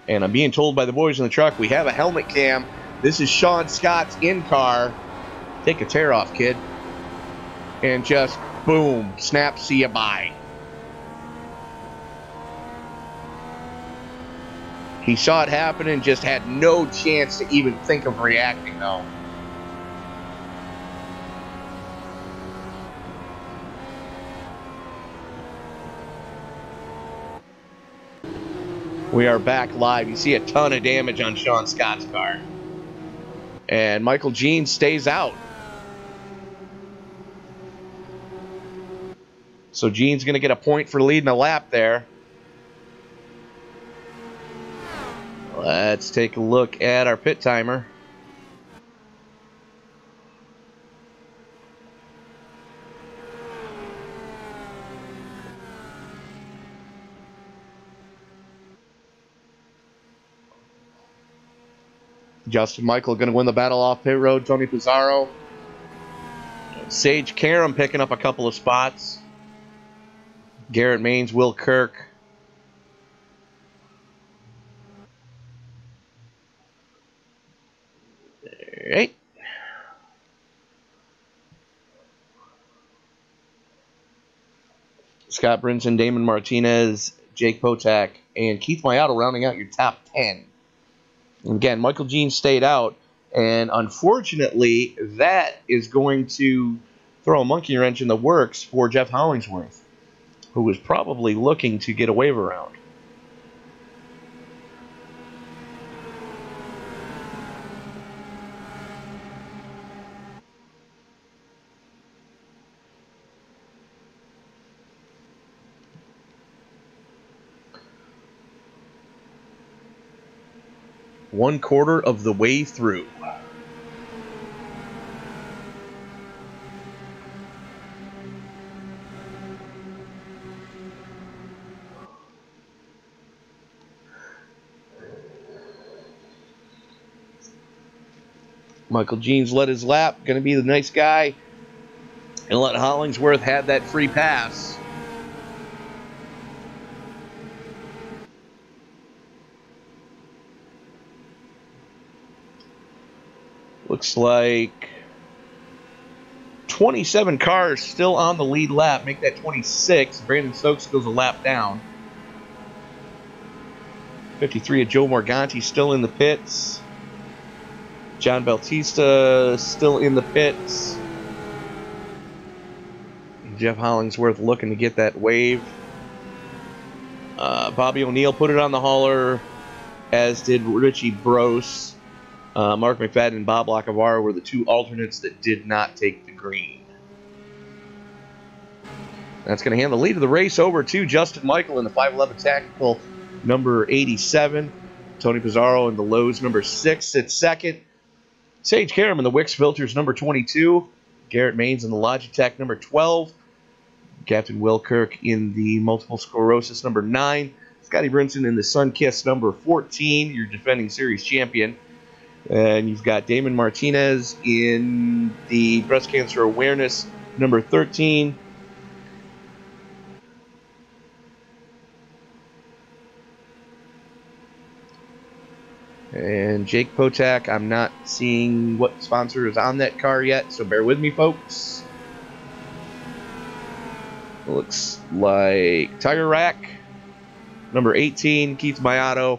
And I'm being told by the boys in the truck, we have a helmet cam. This is Sean Scott's in-car. Take a tear off, kid. And just, boom, snap, see ya, bye. He saw it happen and just had no chance to even think of reacting, though. We are back live. You see a ton of damage on Sean Scott's car. And Michael Jean stays out. So Gene's going to get a point for leading a lap there. Let's take a look at our pit timer. Justin Michael going to win the battle off pit road. Tony Pizarro. Sage Karam picking up a couple of spots. Garrett Maines, Will Kirk. All right. Scott Brinson, Damon Martinez, Jake Potak, and Keith Maiato rounding out your top 10. And again, Michael Jean stayed out, and unfortunately, that is going to throw a monkey wrench in the works for Jeff Hollingsworth, who was probably looking to get a wave around. One quarter of the way through. Michael Jeans led his lap. Going to be the nice guy and let Hollingsworth have that free pass. Looks like 27 cars still on the lead lap. Make that 26. Brandon Stokes goes a lap down. 53 of Joe Morganti still in the pits. John Bautista still in the pits. Jeff Hollingsworth looking to get that wave. Bobby O'Neill put it on the hauler, as did Richie Brose. Mark McFadden and Bob Lacavara were the two alternates that did not take the green. That's going to hand the lead of the race over to Justin Michael in the 511 Tactical number 87. Tony Pizarro in the Lowe's number 6 at second. Sage Karam in the Wix Filters number 22. Garrett Maines in the Logitech number 12. Captain Will Kirk in the Multiple Sclerosis number 9. Scotty Brinson in the Sunkiss number 14, your defending series champion. And you've got Damon Martinez in the Breast Cancer Awareness number 13. And Jake Potak, I'm not seeing what sponsor is on that car yet, so bear with me, folks. Looks like Tiger Rack, number 18, Keith Maiato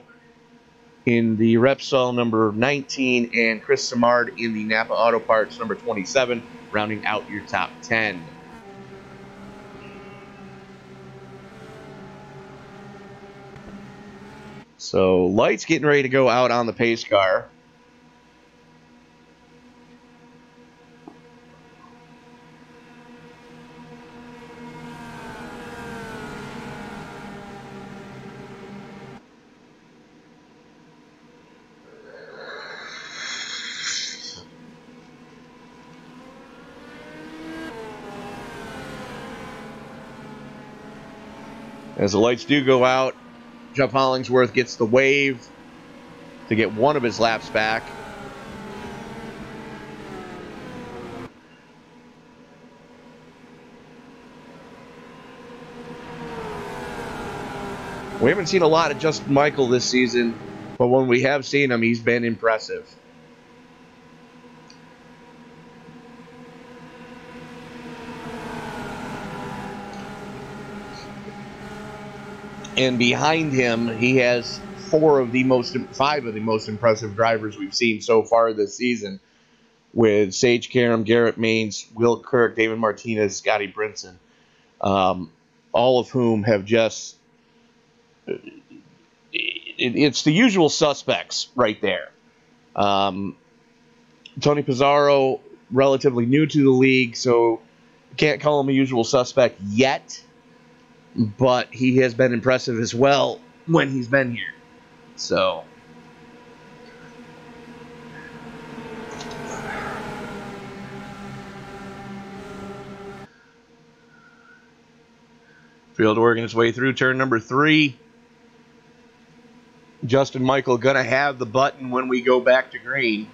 in the Repsol number 19, and Chris Samard in the Napa Auto Parts number 27, rounding out your top 10. So, lights getting ready to go out on the pace car. As the lights do go out, Jeff Hollingsworth gets the wave to get one of his laps back. We haven't seen a lot of Justin Michael this season, but when we have seen him, he's been impressive. And behind him, he has five of the most impressive drivers we've seen so far this season, with Sage Karam, Garrett Maines, Will Kirk, David Martinez, Scotty Brinson, all of whom have just... It's the usual suspects right there. Tony Pizarro, relatively new to the league, so can't call him a usual suspect yet. but he has been impressive as well when he's been here. So field working its way through turn number 3. Justin Michael gonna have the button when we go back to green.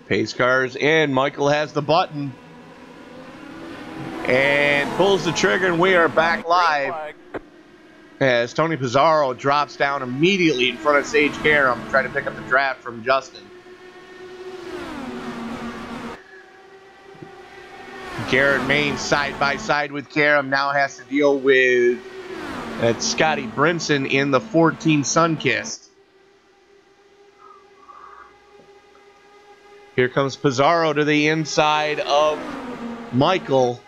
Pace cars in. Michael has the button and pulls the trigger, and we are back live as Tony Pizarro drops down immediately in front of Sage Karam, trying to pick up the draft from Justin. Garrett Maines side by side with Karam now has to deal with Scotty Brinson in the 14 Sunkissed. Here comes Pizarro to the inside of Michael.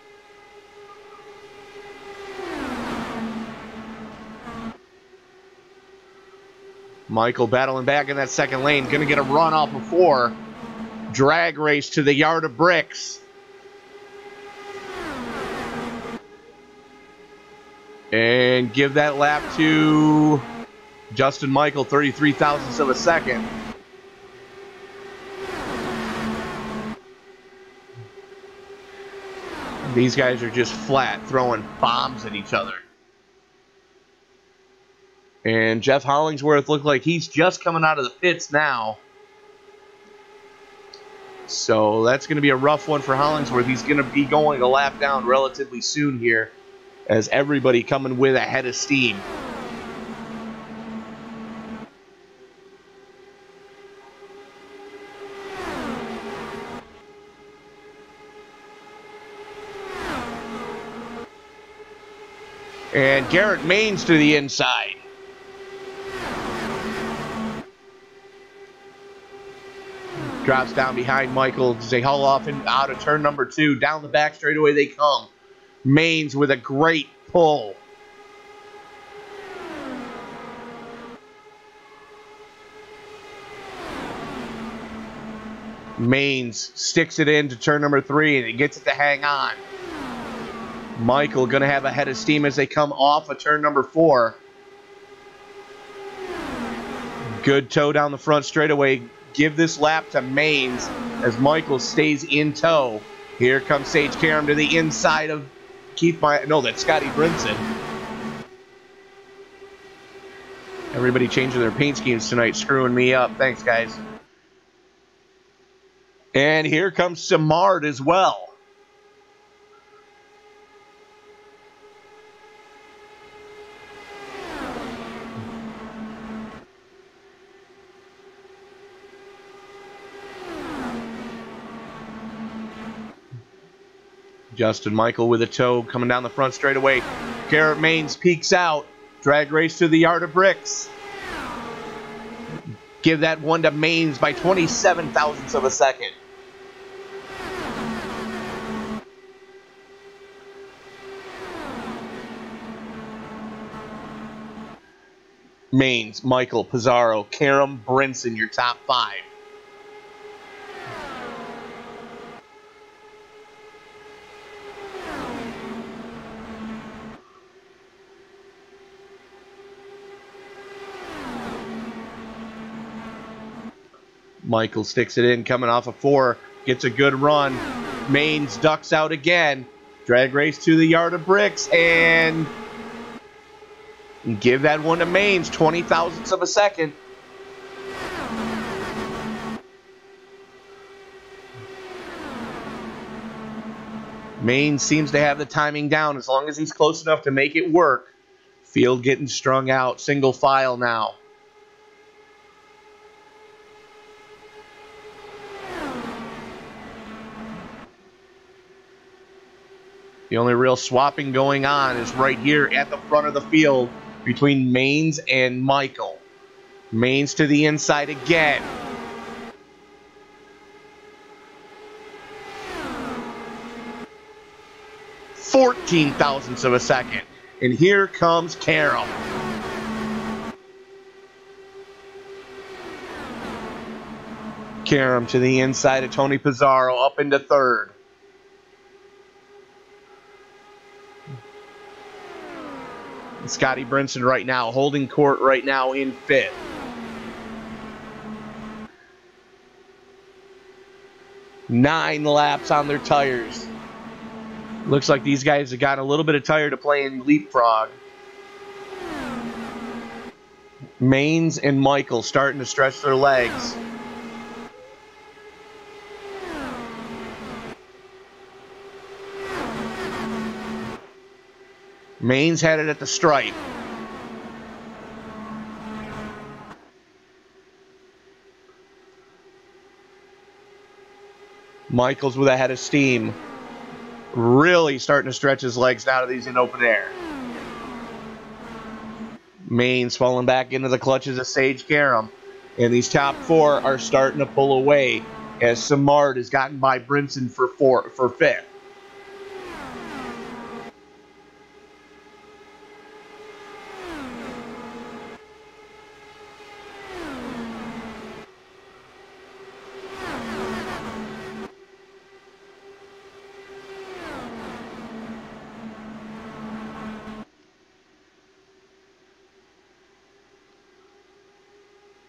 Michael battling back in that second lane. Going to get a run off of 4. Drag race to the yard of bricks. And give that lap to Justin Michael, 33 thousandths of a second. These guys are just flat, throwing bombs at each other. And Jeff Hollingsworth looked like he's just coming out of the pits now. So that's going to be a rough one for Hollingsworth. He's going to be going a lap down relatively soon here, as everybody coming with a head of steam. And Garrett Maines to the inside. Drops down behind Michael as they haul off and out of turn number 2. Down the back straightaway they come. Maines with a great pull. Maines sticks it into turn number 3 and he gets it to hang on. Michael going to have a head of steam as they come off of turn number 4. Good toe down the front straightaway. Give this lap to Maines as Michael stays in tow. Here comes Sage Karam to the inside of that's Scotty Brinson. Everybody changing their paint schemes tonight, screwing me up. Thanks, guys. And here comes Simard as well. Justin Michael with a toe coming down the front straightaway. Garrett Maines peeks out. Drag race to the yard of bricks. Give that one to Maines by 27 thousandths of a second. Maines, Michael, Pizarro, Karam, Brinson, your top 5. Michael sticks it in, coming off of 4. Gets a good run. Maines ducks out again. Drag race to the yard of bricks. And give that one to Maines. 20 thousandths of a second. Maines seems to have the timing down as long as he's close enough to make it work. Field getting strung out. Single file now. The only real swapping going on is right here at the front of the field between Maines and Michael. Maines to the inside again. 14 thousandths of a second. And here comes Karam. Karam to the inside of Tony Pizarro, up into third. Scotty Brinson right now, holding court right now in fifth. Nine laps on their tires. Looks like these guys have got a little bit of tired of playing leapfrog. Maines and Michael starting to stretch their legs. Maines had it at the stripe. Michaels with a head of steam. Really starting to stretch his legs now that he's in open air. Maines falling back into the clutches of Sage Karam. And these top four are starting to pull away as Samard has gotten by Brinson for fifth.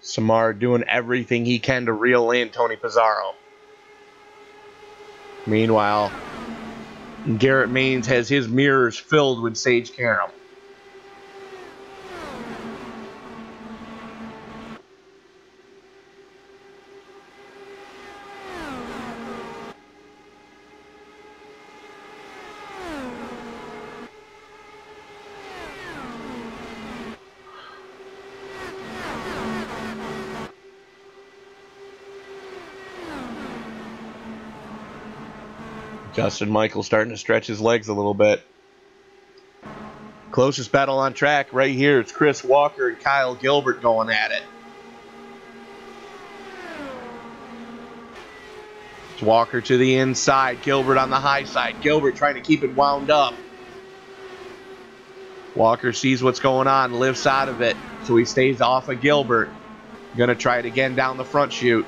Samard doing everything he can to reel in Tony Pizarro. Meanwhile, Garrett Maines has his mirrors filled with Sage Karam. Justin Michael starting to stretch his legs a little bit. Closest battle on track right here. It's Chris Walker and Kyle Gilbert going at it. It's Walker to the inside. Gilbert on the high side. Gilbert trying to keep it wound up. Walker sees what's going on, lifts out of it, so he stays off of Gilbert. Going to try it again down the front chute.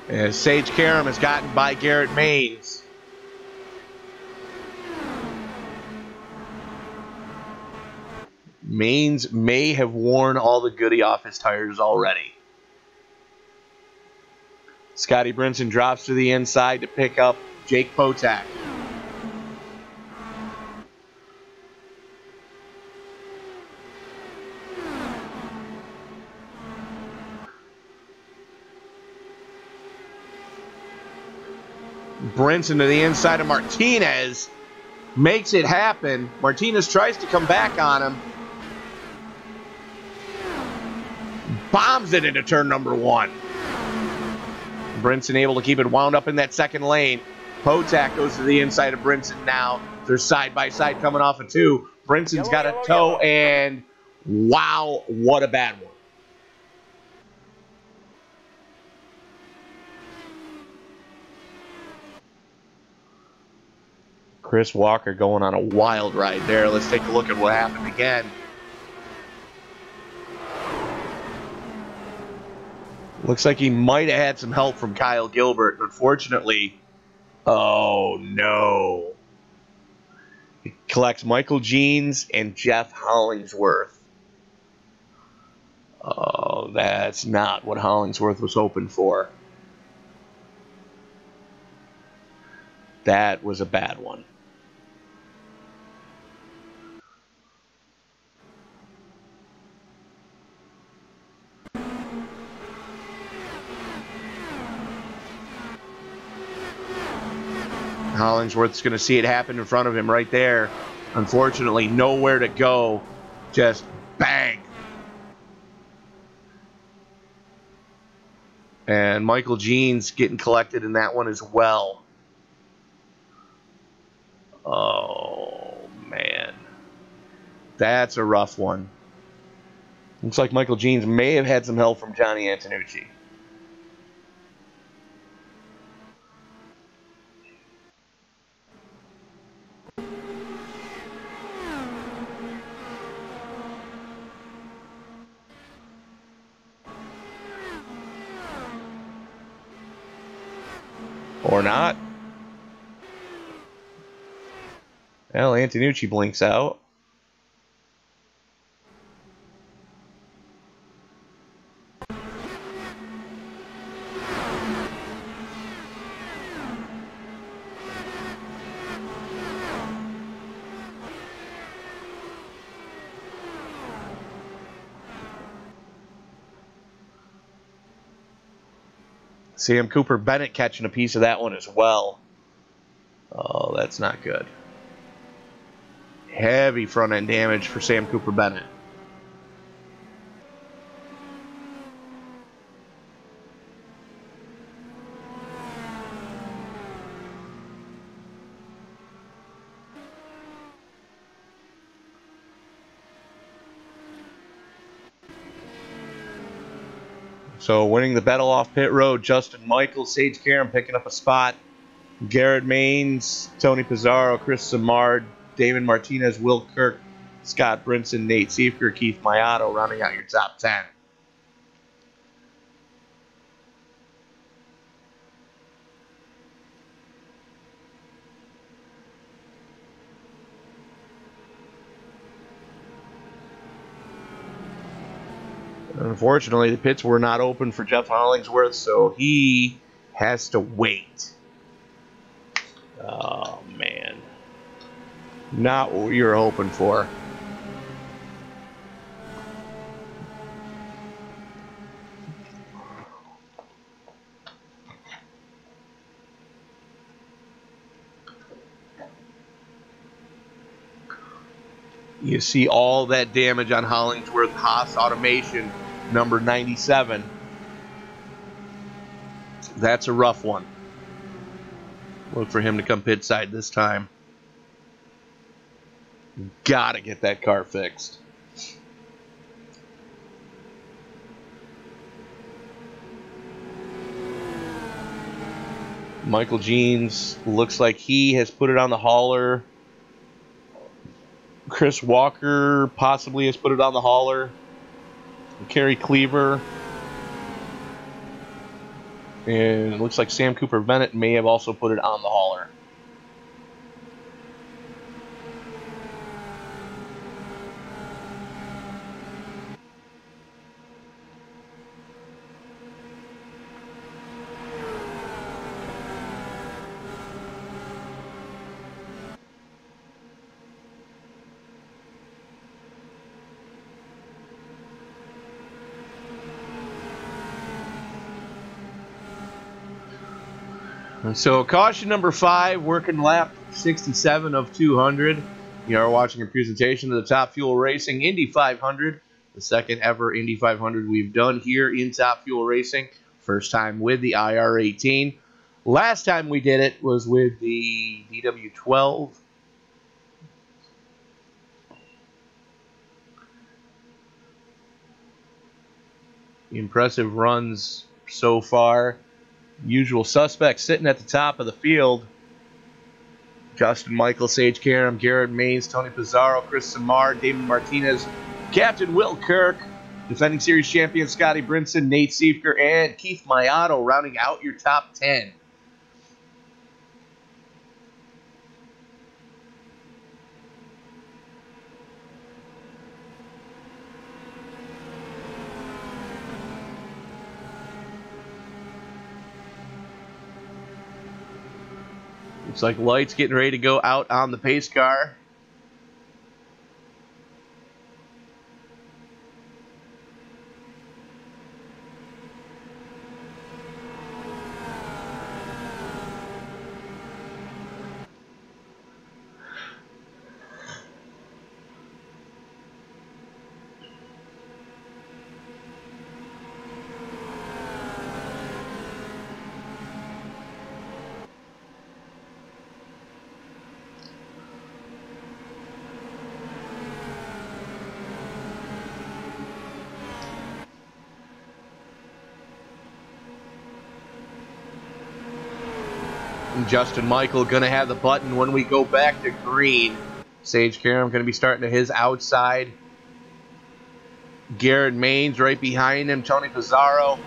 As Sage Karam has gotten by Garrett Maines. Maines may have worn all the goodie off his tires already. Scotty Brinson drops to the inside to pick up Jake Potak. Brinson to the inside of Martinez. Makes it happen. Martinez tries to come back on him. Bombs it into turn number one. Brinson able to keep it wound up in that second lane. Potak goes to the inside of Brinson now. They're side by side coming off of two. Brinson's got a toe, and wow, what a bad one. Chris Walker going on a wild ride there. Let's take a look at what happened again. Looks like he might have had some help from Kyle Gilbert. Unfortunately, oh no. He collects Michael Jeans and Jeff Hollingsworth. Oh, that's not what Hollingsworth was hoping for. That was a bad one. Hollingsworth's going to see it happen in front of him right there. Unfortunately, nowhere to go. Just bang. And Michael Jeans getting collected in that one as well. Oh, man. That's a rough one. Looks like Michael Jeans may have had some help from Johnny Antonucci. Or not. Well, Antonucci blinks out. Sam Cooper Bennett catching a piece of that one as well. Oh, that's not good. Heavy front end damage for Sam Cooper Bennett. So winning the battle off pit road, Justin Michaels, Sage Karam picking up a spot. Garrett Maines, Tony Pizarro, Chris Samard, Damon Martinez, Will Kirk, Scott Brinson, Nate Seifker, Keith Maiato rounding out your top 10. Unfortunately, the pits were not open for Jeff Hollingsworth, so he has to wait. Oh, man. Not what you were hoping for. You see all that damage on Hollingsworth, Haas Automation, number 97. That's a rough one. Look for him to come pit side this time. Gotta get that car fixed. Michael Jeans looks like he has put it on the hauler. Chris Walker possibly has put it on the hauler. Kerry Cleaver. And it looks like Sam Cooper Bennett may have also put it on the hauler. So caution number 5, working lap 67 of 200. You are watching a presentation of the Top Fuel Racing Indy 500, the second ever Indy 500 we've done here in Top Fuel Racing. First time with the IR18. Last time we did it was with the DW12. Impressive runs so far. Usual suspects sitting at the top of the field. Justin Michael, Sage Karam, Garrett Maines, Tony Pizarro, Chris Samard, Damon Martinez, Captain Will Kirk, defending series champion Scotty Brinson, Nate Seifker, and Keith Maiato rounding out your top 10. Looks like lights getting ready to go out on the pace car. Justin Michael going to have the button when we go back to green. Sage Karam going to be starting to his outside. Garrett Maines right behind him. Tony Pizarro.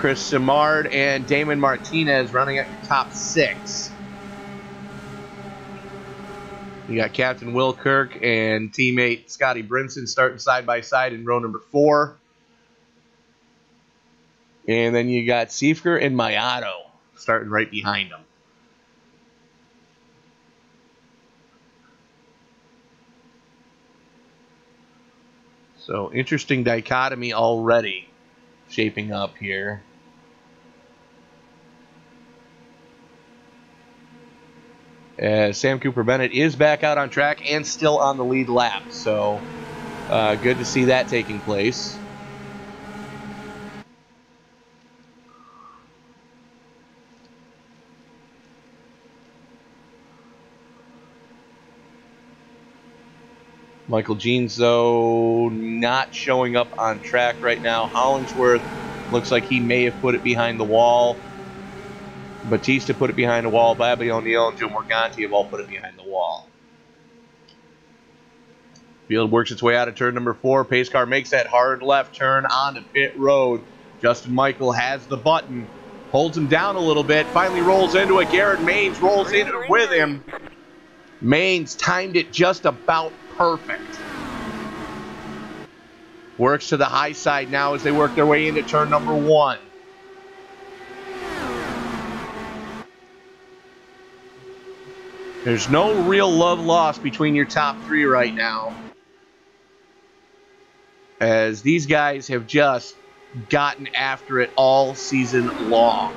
Chris Simard and Damon Martinez running at the top 6. You got Captain Will Kirk and teammate Scotty Brinson starting side by side in row number 4. And then you got Siefker and Maiato starting right behind them. So interesting dichotomy already shaping up here. Sam Cooper Bennett is back out on track and still on the lead lap. So good to see that taking place. Michael Jeans, though, not showing up on track right now. Hollingsworth looks like he may have put it behind the wall. Batista put it behind the wall. Bobby O'Neill and Joe Morganti have all put it behind the wall. Field works its way out of turn number 4. Pace car makes that hard left turn onto pit road. Justin Michael has the button. Holds him down a little bit. Finally rolls into it. Garrett Maines rolls in with him. Maines timed it just about perfect. Works to the high side now as they work their way into turn number 1. There's no real love lost between your top 3 right now, as these guys have just gotten after it all season long.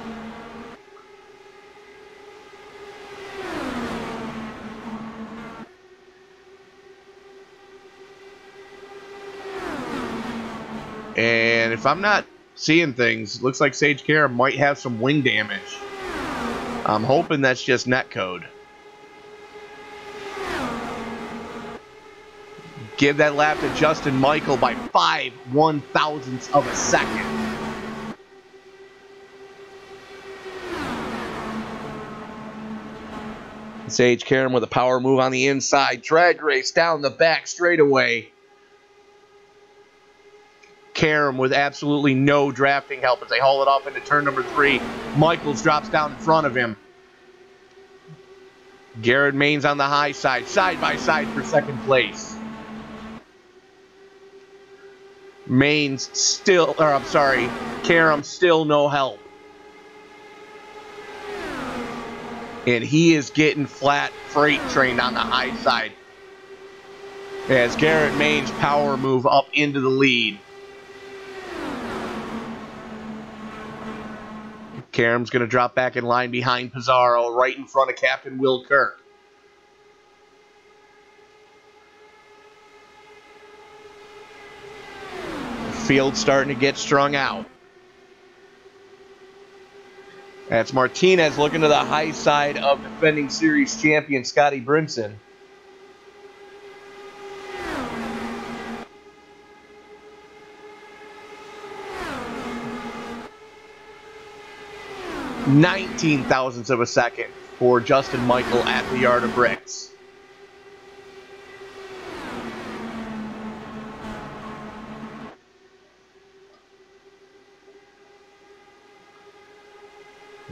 And if I'm not seeing things, looks like Sage Karam might have some wing damage. I'm hoping that's just netcode. Give that lap to Justin Michael by 5/1000ths of a second. Sage Karam with a power move on the inside. Drag race down the back straightaway. Karam with absolutely no drafting help as they haul it off into turn number 3. Michaels drops down in front of him. Garrett Maines on the high side by side for second place. Maines still, or I'm sorry, Karam still no help. And he is getting flat freight trained on the high side as Garrett Maines power move up into the lead. Karam's going to drop back in line behind Pizarro, right in front of Captain Will Kirk. Field starting to get strung out. That's Martinez looking to the high side of defending series champion Scotty Brinson. $19,000ths of a second for Justin Michael at the Yard of Bricks.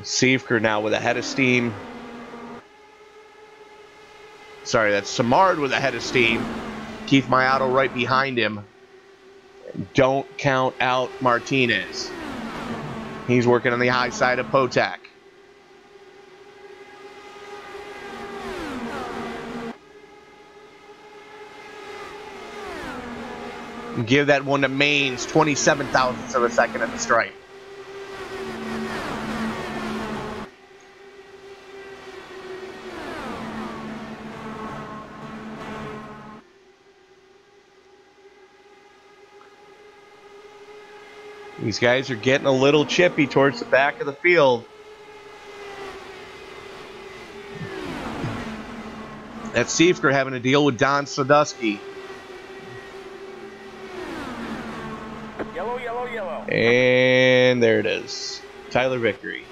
Siefker now with a head of steam. Sorry, that's Simard with a head of steam. Keith Maiato right behind him. Don't count out Martinez. He's working on the high side of Potak. Give that one to Maines, 27,000ths of a second at the stripe. These guys are getting a little chippy towards the back of the field. That's Siefker having to deal with Don Sadusky. Yellow, yellow, yellow. And there it is. Tyler Vickery.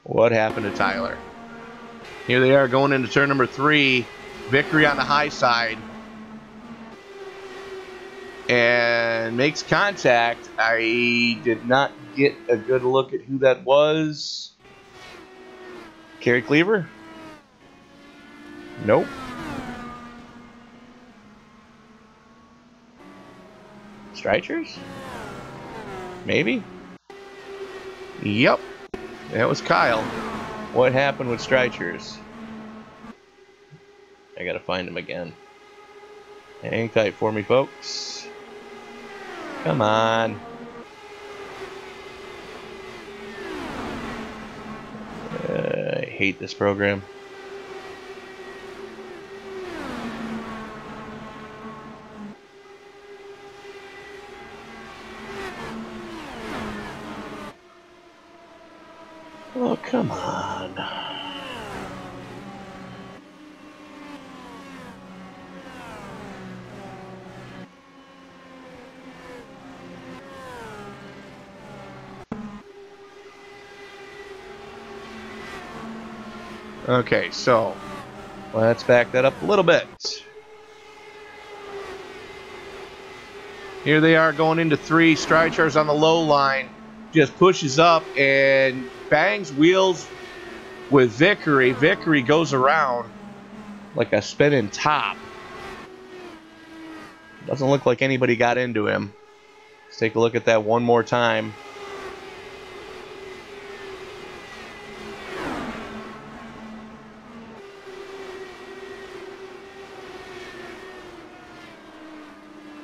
What happened to Tyler? Here they are going into turn number 3. Vickery on the high side. and makes contact. I did not get a good look at who that was. Kerry Cleaver? Nope. Streichers? Maybe? Yep. That was Kyle. What happened with Streichers? I gotta find him again. Hang tight for me, folks. Come on. I hate this program. Oh, come on. Okay, so let's back that up a little bit. Here they are going into 3. Streichers on the low line. Just pushes up and bangs wheels with Vickery. Vickery goes around like a spinning top. Doesn't look like anybody got into him. Let's take a look at that one more time.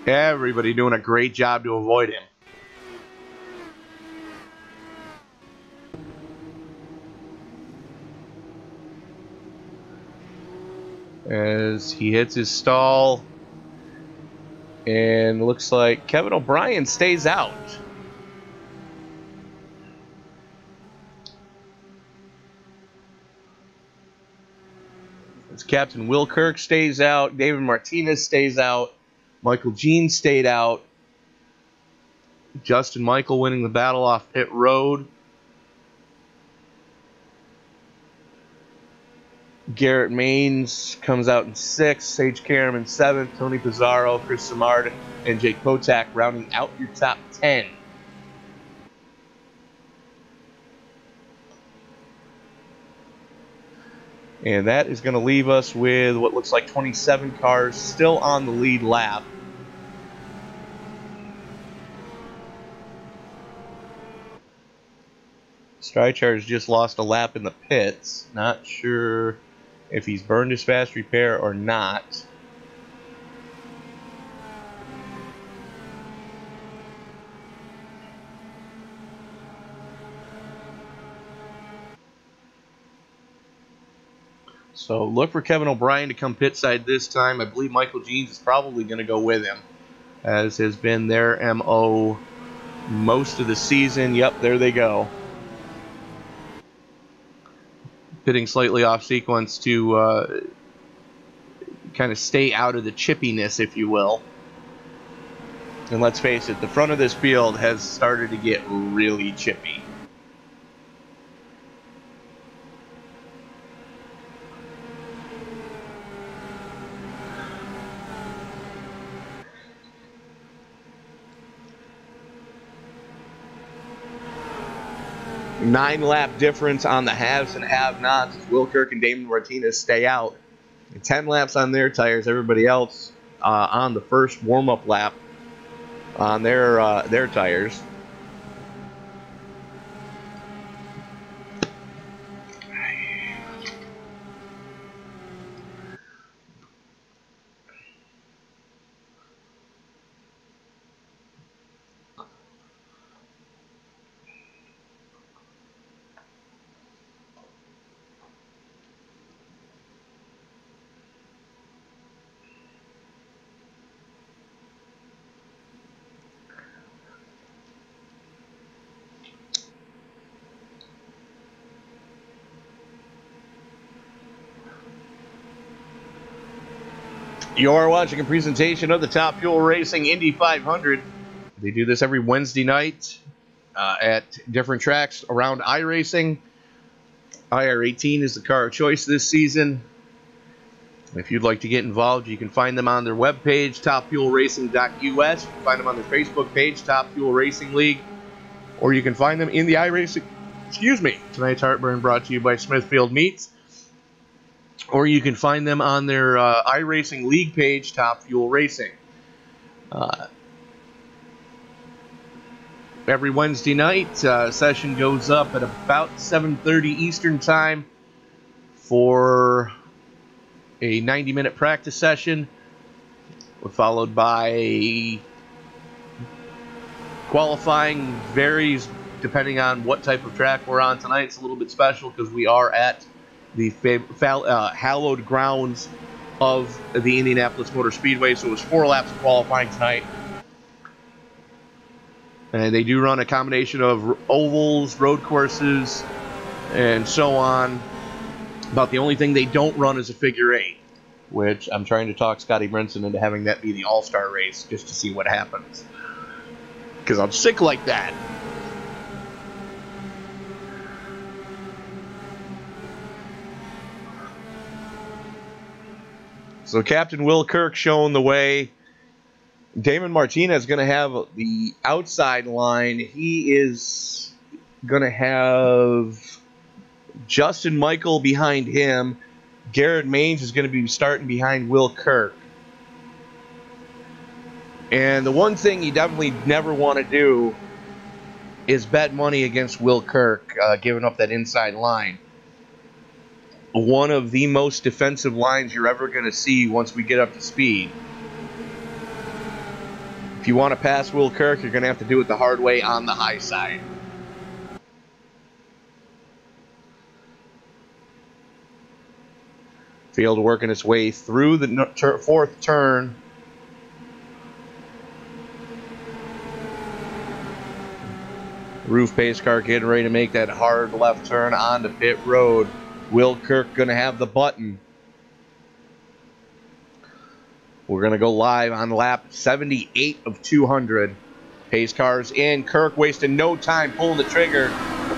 Everybody doing a great job to avoid him. As he hits his stall, and looks like Kevin O'Brien stays out. As Captain Will Kirk stays out, David Martinez stays out, Michael Jean stayed out, Justin Michael winning the battle off pit road. Garrett Maines comes out in 6th, Sage Karam in 7th, Tony Pizarro, Chris Samard, and Jake Potak rounding out your top 10. And that is going to leave us with what looks like 27 cars still on the lead lap. Streichers just lost a lap in the pits. Not sure if he's burned his fast repair or not. So look for Kevin O'Brien to come pit side this time. I believe Michael Jeans is probably going to go with him, as has been their MO most of the season. Yep, there they go. Pitting slightly off sequence to kind of stay out of the chippiness, if you will. And let's face it, the front of this field has started to get really chippy. Nine-lap difference on the haves and have-nots. Will Kirk and Damon Martinez stay out. And 10 laps on their tires. Everybody else on the first warm-up lap on their tires. You are watching a presentation of the Top Fuel Racing Indy 500. They do this every Wednesday night at different tracks around iRacing. IR18 is the car of choice this season. If you'd like to get involved, you can find them on their webpage, topfuelracing.us. You can find them on their Facebook page, Top Fuel Racing League. Or you can find them in the iRacing. Tonight's Heartburn brought to you by Smithfield Meats. Or you can find them on their iRacing League page, Top Fuel Racing. Every Wednesday night, session goes up at about 7:30 Eastern Time for a 90-minute practice session, followed by qualifying. Varies depending on what type of track we're on. Tonight it's a little bit special because we are at the hallowed grounds of the Indianapolis Motor Speedway, so it was 4 laps of qualifying tonight. And they do run a combination of ovals, road courses, and so on. About the only thing they don't run is a figure 8, which I'm trying to talk Scotty Brinson into having that be the all-star race just to see what happens. Because I'm sick like that. So Captain Will Kirk showing the way. Damon Martinez is going to have the outside line. He is going to have Justin Michael behind him. Garrett Maines is going to be starting behind Will Kirk. And the one thing you definitely never want to do is bet money against Will Kirk, giving up that inside line. One of the most defensive lines you're ever going to see once we get up to speed. If you want to pass Will Kirk, you're going to have to do it the hard way on the high side. Field working its way through the fourth turn. Roof pace car getting ready to make that hard left turn onto pit road. Will Kirk going to have the button. We're going to go live on lap 78 of 200. Pace cars in. Kirk wasting no time pulling the trigger.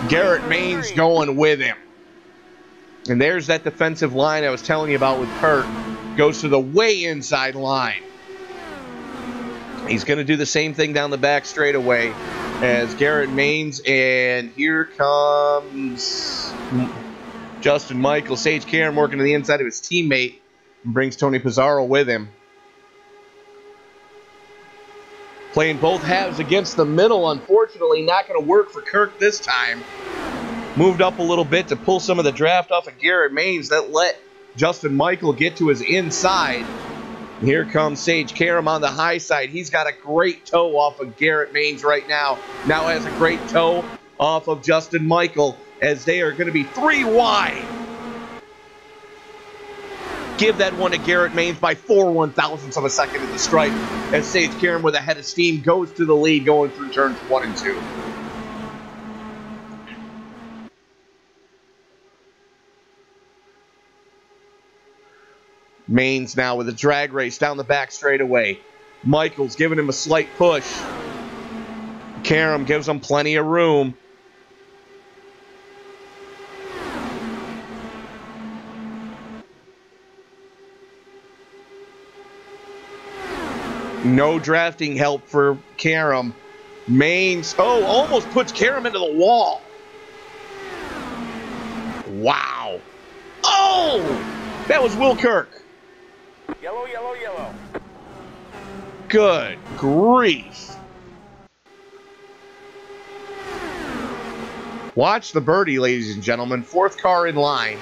Garrett Maines going with him. And there's that defensive line I was telling you about with Kirk. Goes to the way inside line. He's going to do the same thing down the back straightaway as Garrett Maines. And here comes Justin Michael. Sage Karam working to the inside of his teammate. And brings Tony Pizarro with him. Playing both halves against the middle. Unfortunately, not going to work for Kirk this time. Moved up a little bit to pull some of the draft off of Garrett Maines. That let Justin Michael get to his inside. Here comes Sage Karam on the high side. He's got a great toe off of Garrett Maines right now. Now has a great toe off of Justin Michael as they are going to be 3 wide. Give that one to Garrett Maines by 4 1/1000ths of a second in the stripe as Sage Karam with a head of steam goes to the lead going through turns 1 and 2. Maines now with a drag race down the back straightaway. Michael's giving him a slight push. Karam gives him plenty of room. No drafting help for Karam. Maines, almost puts Karam into the wall. Wow. Oh, that was Will Kirk. Yellow, yellow, yellow. Good grief. Watch the birdie, ladies and gentlemen. 4th car in line.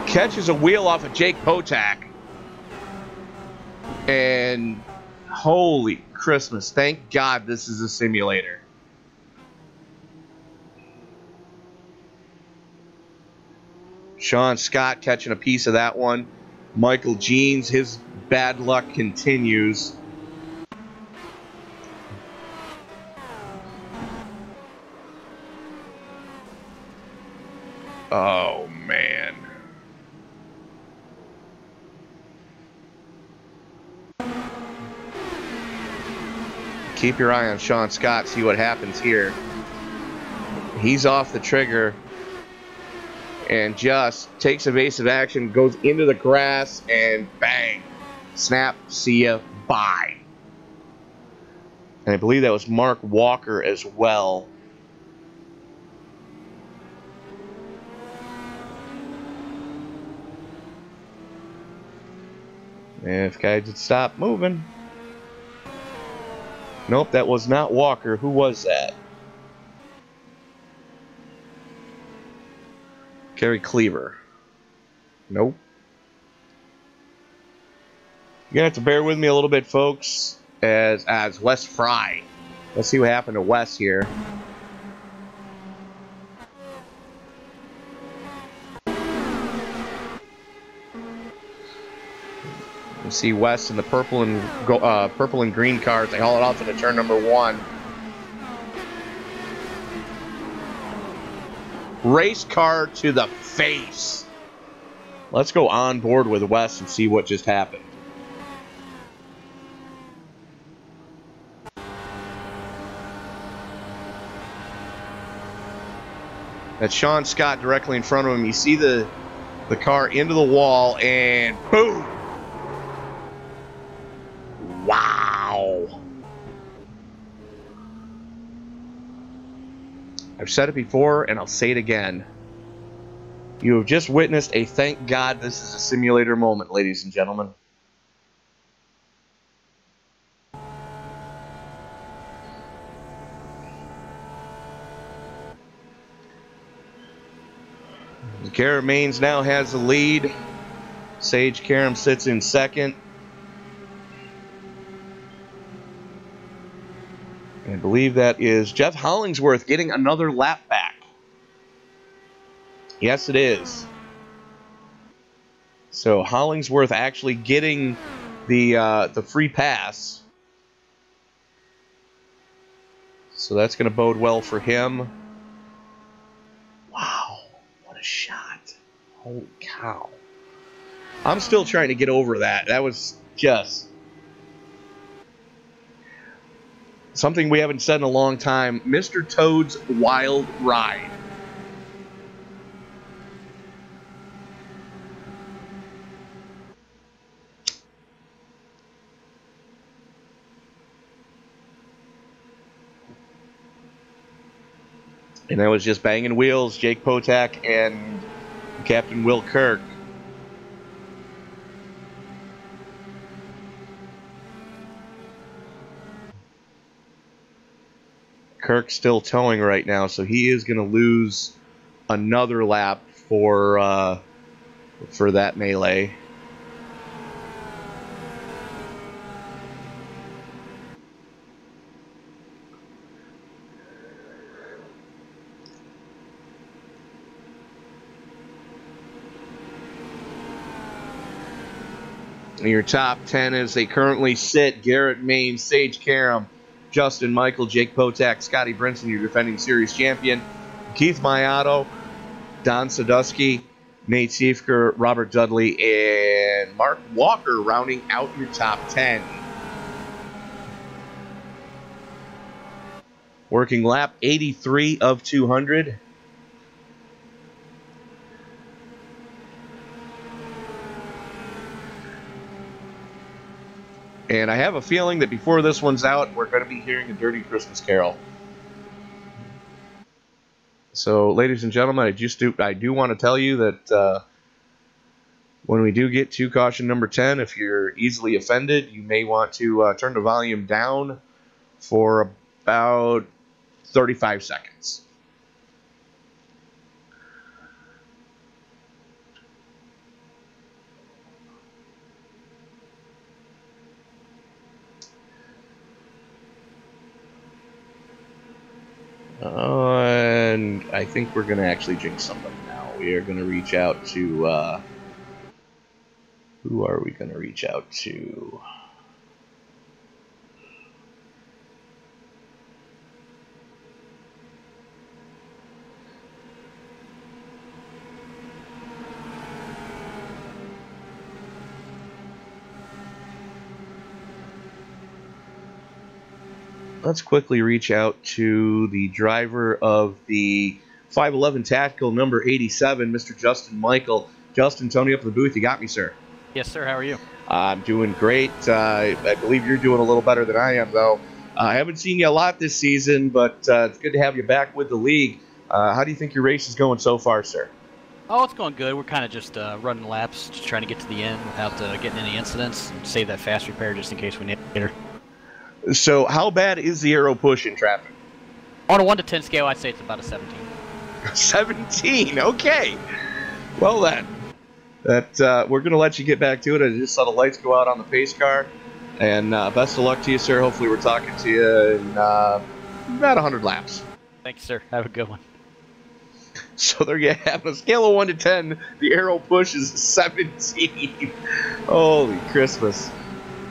Catches a wheel off of Jake Potak. And holy Christmas, thank God this is a simulator. Sean Scott catching a piece of that one. Michael Jeans, his bad luck continues. Oh, man. Keep your eye on Sean Scott, see what happens here. He's off the trigger and just takes evasive action, goes into the grass, and bang. Snap, see ya, bye. And I believe that was Mark Walker as well. And if guys would stop moving. Nope, that was not Walker. Who was that? Gary Cleaver. Nope. You're going to have to bear with me a little bit, folks, as Wes Fry. Let's see what happened to Wes here. You see Wes in the purple and green cars. They haul it off into turn number 1. Race car to the face. Let's go on board with Wes and see what just happened. That's Sean Scott directly in front of him. You see the car into the wall, and boom! Wow! I've said it before, and I'll say it again. You have just witnessed a thank God this is a simulator moment, ladies and gentlemen. Garrett Maines now has the lead. Sage Karam sits in second. I believe that is Jeff Hollingsworth getting another lap back. Yes, it is. So Hollingsworth actually getting the free pass. So that's going to bode well for him. Wow, what a shot. Holy cow. I'm still trying to get over that. That was just something we haven't said in a long time. Mr. Toad's Wild Ride. And that was just banging wheels, Jake Potak and Captain Will Kirk. Kirk's still towing right now, so he is going to lose another lap for that melee. Your top 10 as they currently sit: Garrett Maines, Sage Karam, Justin Michael, Jake Potak, Scotty Brinson, your defending series champion, Keith Maiato, Don Sadusky, Nate Siefker, Robert Dudley, and Mark Walker rounding out your top 10. Working lap 83 of 200. And I have a feeling that before this one's out, we're going to be hearing a Dirty Christmas Carol. So, ladies and gentlemen, I do want to tell you that when we do get to caution number 10, if you're easily offended, you may want to turn the volume down for about 35 seconds. And I think we're going to actually jinx somebody now. We are going to reach out to... who are we going to reach out to? let's quickly reach out to the driver of the 511 Tactical number 87, Mr. Justin Michael. Justin, Tony up in the booth. You got me, sir. Yes, sir. How are you? I'm doing great. I believe you're doing a little better than I am, though. I haven't seen you a lot this season, but it's good to have you back with the league. How do you think your race is going so far, sir? Oh, it's going good. We're kind of just running laps, just trying to get to the end without getting any incidents. Save that fast repair just in case we need it later. So how bad is the aero push in traffic? On a 1 to 10 scale, I'd say it's about a 17. 17, okay. Well then, we're going to let you get back to it. I just saw the lights go out on the pace car. And best of luck to you, sir. Hopefully we're talking to you in about 100 laps. Thank you, sir. Have a good one. So there you have it. On a scale of 1 to 10, the aero push is 17. Holy Christmas.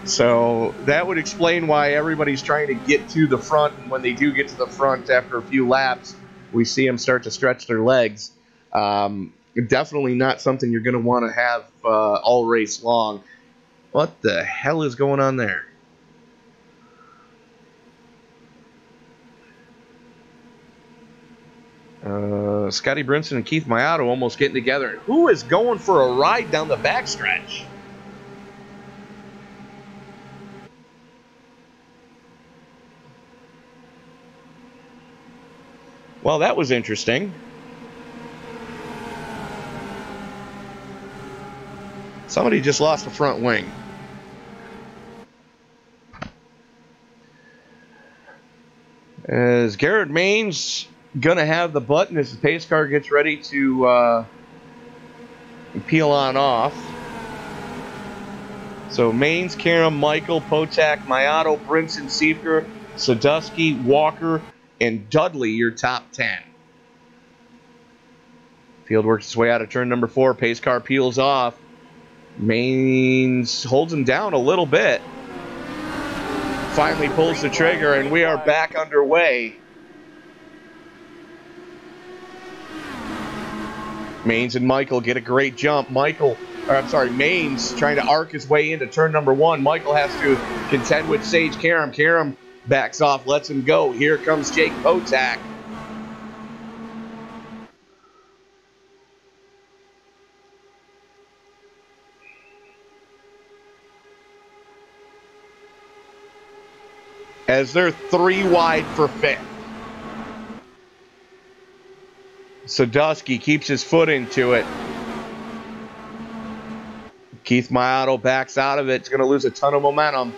So that would explain why everybody's trying to get to the front. And when they do get to the front after a few laps, we see them start to stretch their legs. Definitely not something you're going to want to have all race long. What the hell is going on there? Scotty Brinson and Keith Maiato almost getting together. Who is going for a ride down the backstretch? Well, that was interesting. Somebody just lost a front wing. As Garrett Main's going to have the button as the pace car gets ready to peel on off. So Maines, Karam, Michael, Potak, Maiato, Brinson, Seifker, Sadusky, Walker, and Dudley, your top 10. Field works its way out of turn number 4. Pace car peels off. Maines holds him down a little bit. Finally pulls the trigger, and we are back underway. Maines and Michael get a great jump. Maines trying to arc his way into turn number 1. Michael has to contend with Sage Karam. Karam backs off, lets him go. Here comes Jake Potak. As they're 3 wide for 5th. Sadusky keeps his foot into it. Keith Maiato backs out of it. It's going to lose a ton of momentum.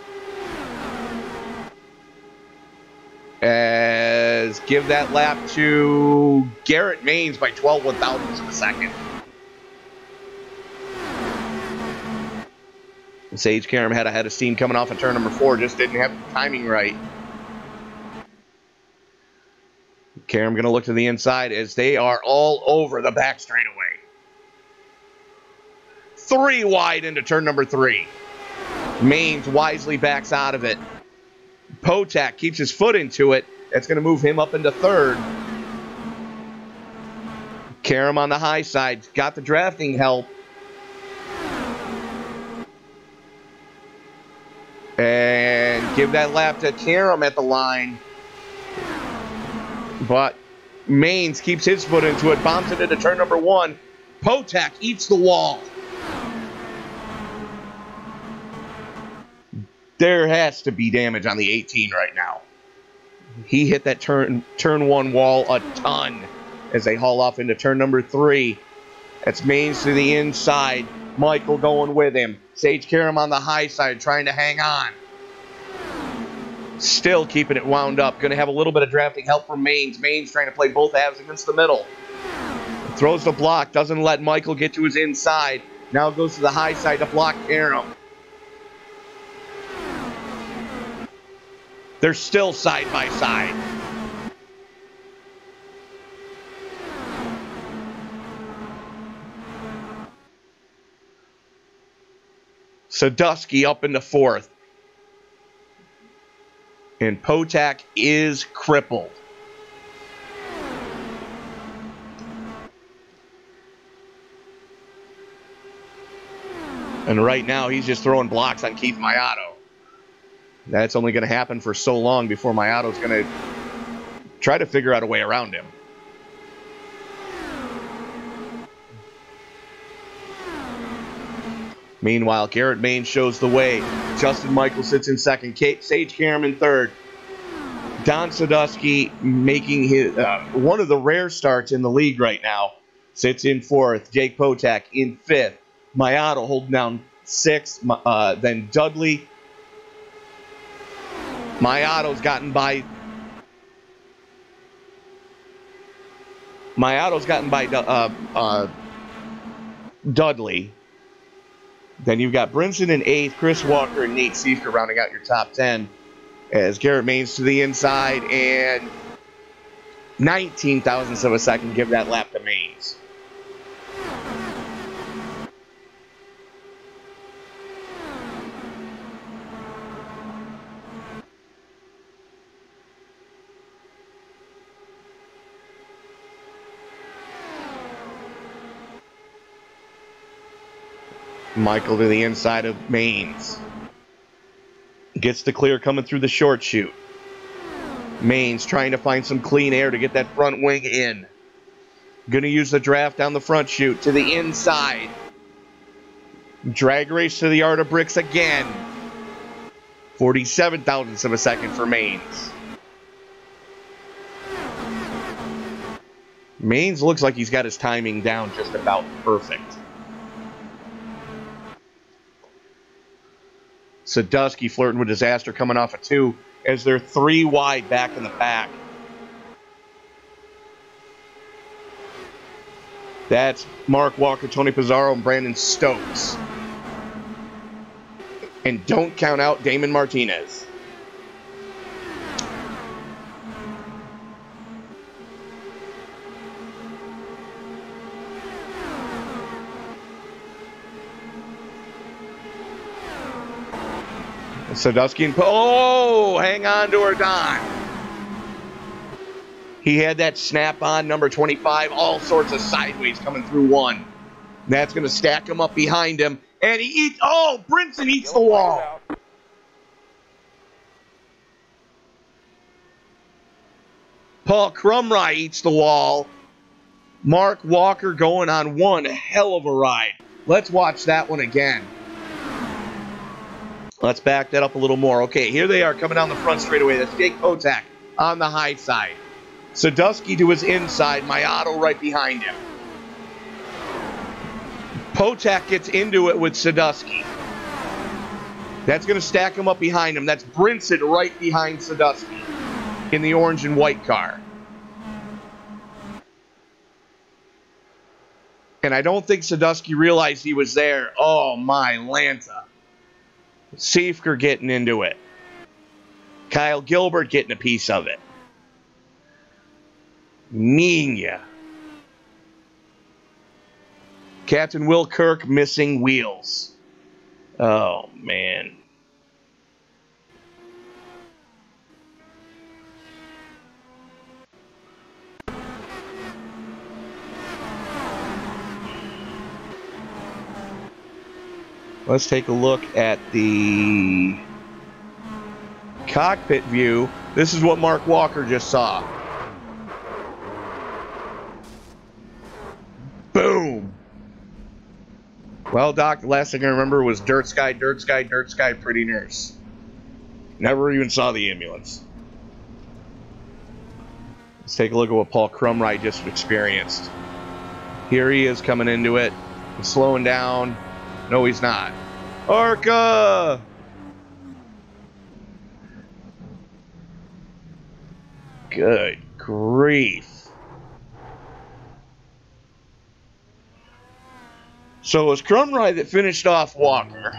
As give that lap to Garrett Maines by 12 1/1000ths of a second. Sage Karam had a head of steam coming off of turn number 4, just didn't have the timing right. Karam going to look to the inside as they are all over the back straightaway. 3 wide into turn number 3. Maines wisely backs out of it. Potak keeps his foot into it. That's going to move him up into 3rd. Karam on the high side. Got the drafting help. And give that lap to Karam at the line. But Maines keeps his foot into it. Bombs it into turn number 1. Potak eats the wall. There has to be damage on the 18 right now. He hit that turn 1 wall a ton as they haul off into turn number 3. That's Maines to the inside. Michael going with him. Sage Karam on the high side trying to hang on. Still keeping it wound up. Going to have a little bit of drafting help from Maines. Maines trying to play both halves against the middle. Throws the block. Doesn't let Michael get to his inside. Now goes to the high side to block Karam. They're still side by side. Sadusky up into 4th. And Potak is crippled. And right now he's just throwing blocks on Keith Maiato. That's only going to happen for so long before Maiato's going to try to figure out a way around him. Meanwhile, Garrett Maines shows the way. Justin Michael sits in second. Sage Karam in third. Don Sadusky making his one of the rare starts in the league right now. Sits in fourth. Jake Potak in fifth. Maiato holding down sixth. Then Dudley. Maiato's gotten by Dudley. Then you've got Brinson in eighth, Chris Walker and Nate Siefker rounding out your top 10. As Garrett Maines to the inside, and 19 thousandths of a second give that lap to Maines. Michael to the inside of Maines. Gets the clear coming through the short chute. Maines trying to find some clean air to get that front wing in. Going to use the draft down the front chute to the inside. Drag race to the yard of bricks again. 47 thousandths of a second for Maines. Maines looks like he's got his timing down just about perfect. Sadusky flirting with disaster coming off a 2 as they're 3 wide back in the pack. That's Mark Walker, Tony Pizarro, and Brandon Stokes. And don't count out Damon Martinez. Sadusky and hang on to her, Don. He had that snap on number 25, all sorts of sideways coming through one. That's going to stack him up behind him. And he eats, Brinson eats the wall. Paul Crumry eats the wall. Mark Walker going on one hell of a ride. Let's watch that one again. Let's back that up a little more. Okay, here they are coming down the front straightaway. That's Jake Potak on the high side. Sadusky to his inside. Maiato right behind him. Potak gets into it with Sadusky. That's going to stack him up behind him. That's Brinson right behind Sadusky in the orange and white car. And I don't think Sadusky realized he was there. Oh, my Lanta. Siefker getting into it. Kyle Gilbert getting a piece of it. Nina. Captain Will Kirk missing wheels. Oh, man. Let's take a look at the cockpit view. This is what Mark Walker just saw. Boom. Well, Doc, the last thing I remember was dirt sky, dirt sky, dirt sky, pretty nurse. Never even saw the ambulance. Let's take a look at what Paul Crumry just experienced. Here he is coming into it. He's slowing down. No, he's not. Arca! Good grief. So it was Crumry that finished off Walker.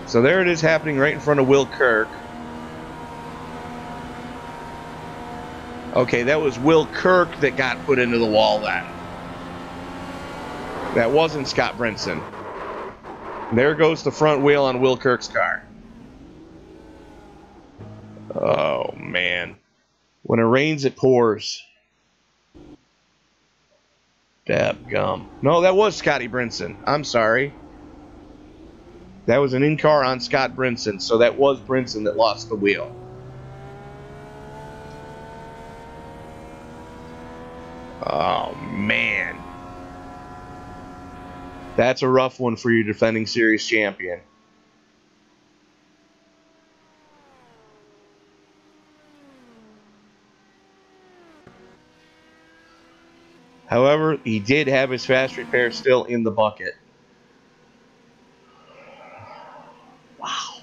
So there it is happening right in front of Will Kirk. Okay, that was Will Kirk that got put into the wall then. That wasn't Scott Brinson. There goes the front wheel on Will Kirk's car. Oh, man. When it rains, it pours. Gum. No, that was Scotty Brinson. I'm sorry. That was an in-car on Scott Brinson, so that was Brinson that lost the wheel. Oh, man. That's a rough one for your defending series champion. However, he did have his fast repair still in the bucket. Wow.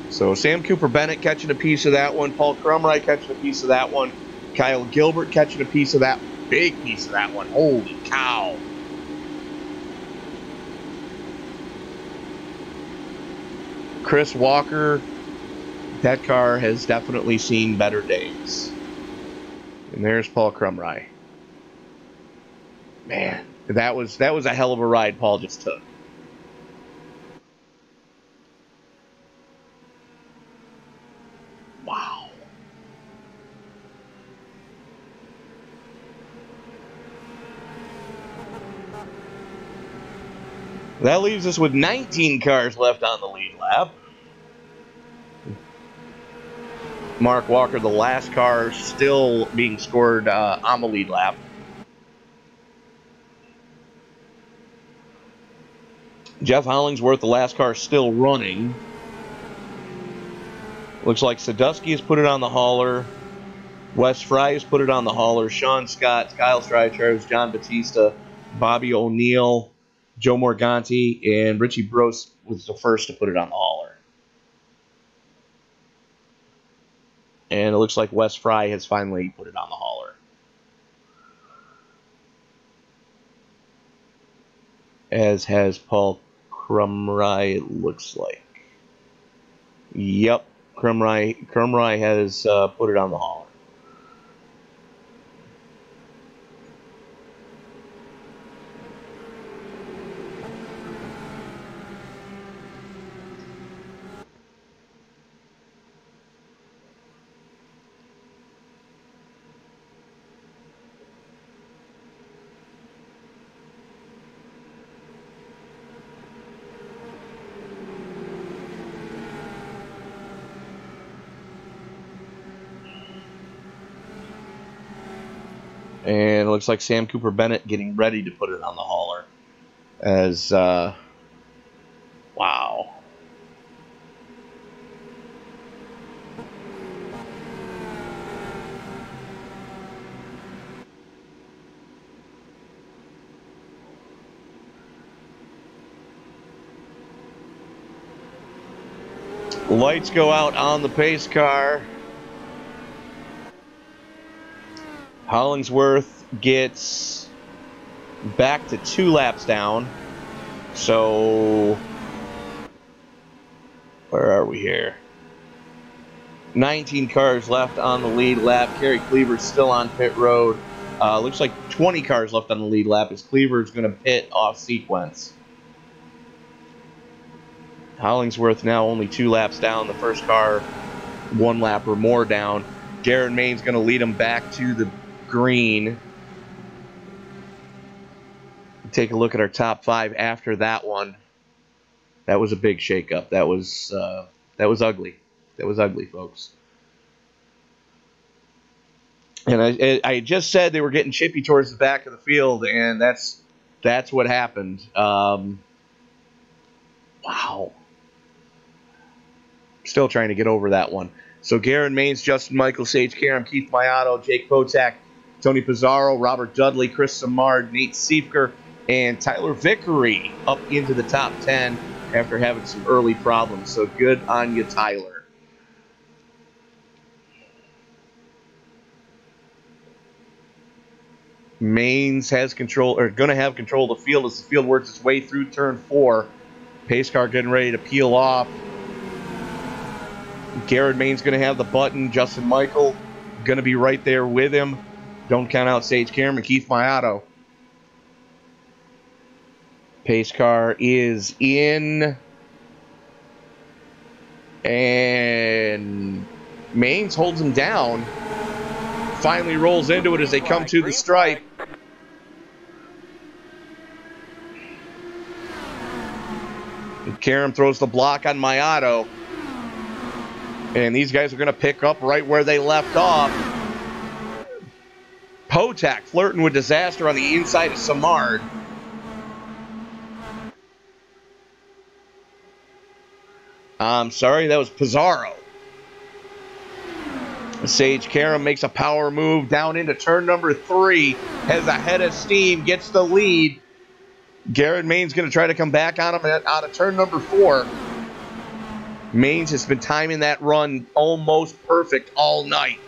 So Sam Cooper Bennett catching a piece of that one. Paul Crumry catching a piece of that one. Kyle Gilbert catching a piece of that. Big piece of that one. Holy cow. Chris Walker, that car has definitely seen better days. And there's Paul Crumry. Man, that was a hell of a ride Paul just took. Wow. That leaves us with 19 cars left on the lead lap. Mark Walker, the last car, still being scored on the lead lap. Jeff Hollingsworth, the last car, still running. Looks like Sadusky has put it on the hauler. Wes Fry has put it on the hauler. Sean Scott, Kyle Strychards, John Batista, Bobby O'Neill, Joe Morganti, and Richie Brose was the first to put it on the hauler. And it looks like Wes Fry has finally put it on the hauler. As has Paul Crumry, it looks like. Yep, Crumry has put it on the hauler. And it looks like Sam Cooper Bennett getting ready to put it on the hauler. As, wow. Lights go out on the pace car. Hollingsworth gets back to 2 laps down. So, where are we here? 19 cars left on the lead lap. Kerry Cleaver's still on pit road. Looks like 20 cars left on the lead lap as Cleaver's going to pit off sequence. Hollingsworth now only 2 laps down. The first car 1 lap or more down. Darren Main's going to lead him back to the green. Take a look at our top 5 after that one. That was a big shakeup. That was ugly. That was ugly, folks. And I just said they were getting chippy towards the back of the field, and that's what happened. Wow. Still trying to get over that one. So Garen Maines, Justin Michael, Sage Karam, Keith Maiato, Jake Potak, Tony Pizarro, Robert Dudley, Chris Samard, Nate Siefker, and Tyler Vickery up into the top 10 after having some early problems. So good on you, Tyler. Maines has control, or going to have control of the field as the field works its way through turn 4. Pace car getting ready to peel off. Garrett Main's going to have the button. Justin Michael going to be right there with him. Don't count out Sage Karam and Keith Maiato. Pace car is in. And Maines holds him down. Finally rolls into it as they come to the stripe. Karam throws the block on Maiato. And these guys are going to pick up right where they left off. Potak flirting with disaster on the inside of Samard. I'm sorry, that was Pizarro. Sage Karam makes a power move down into turn number 3. Has a head of steam, gets the lead. Garrett Main's going to try to come back on him out of turn number 4. Maines has been timing that run almost perfect all night.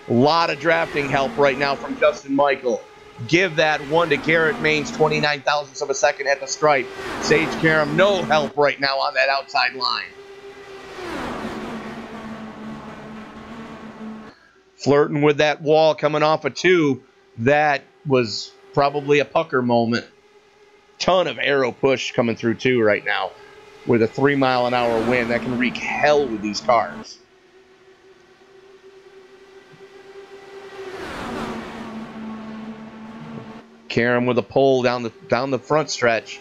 A lot of drafting help right now from Justin Michael. Give that one to Garrett Maines, 29 thousandths of a second at the stripe. Sage Karam, no help right now on that outside line. Flirting with that wall coming off a 2. That was probably a pucker moment. Ton of aero push coming through 2 right now. With a 3-mile-an-hour wind, that can wreak hell with these cars. Karam with a pull down the front stretch.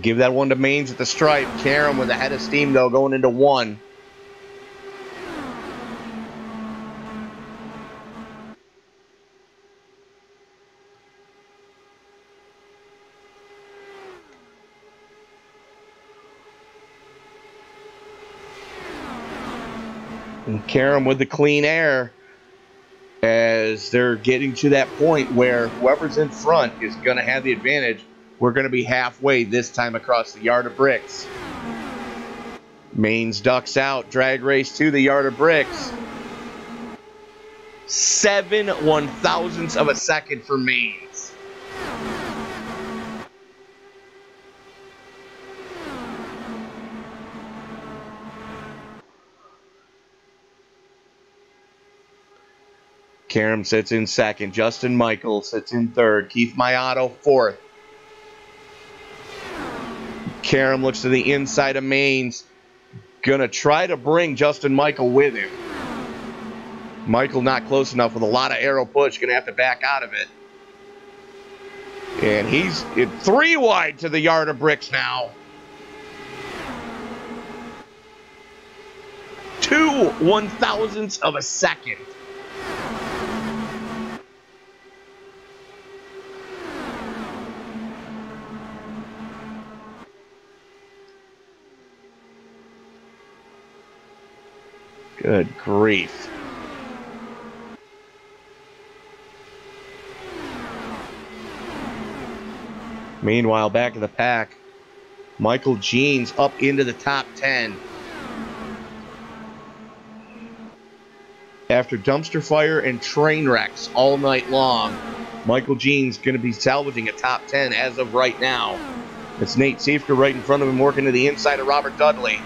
Give that one to Maines at the stripe. Karam with a head of steam, though, going into 1. And Karam with the clean air as they're getting to that point where whoever's in front is going to have the advantage. We're going to be halfway this time across the yard of bricks. Maines ducks out. Drag race to the yard of bricks. 7 1/1000ths of a second for Maines. Karam sits in second. Justin Michael sits in third. Keith Maiato fourth. Karam looks to the inside of Maines. Gonna try to bring Justin Michael with him. Michael not close enough with a lot of aero push. Gonna have to back out of it. And he's 3 wide to the yard of bricks now. 2 1/1000ths of a second. Good grief. Meanwhile, back in the pack, Michael Jeans up into the top 10. After dumpster fire and train wrecks all night long, Michael Jeans going to be salvaging a top 10 as of right now. It's Nate Siefker right in front of him, working to the inside of Robert Dudley.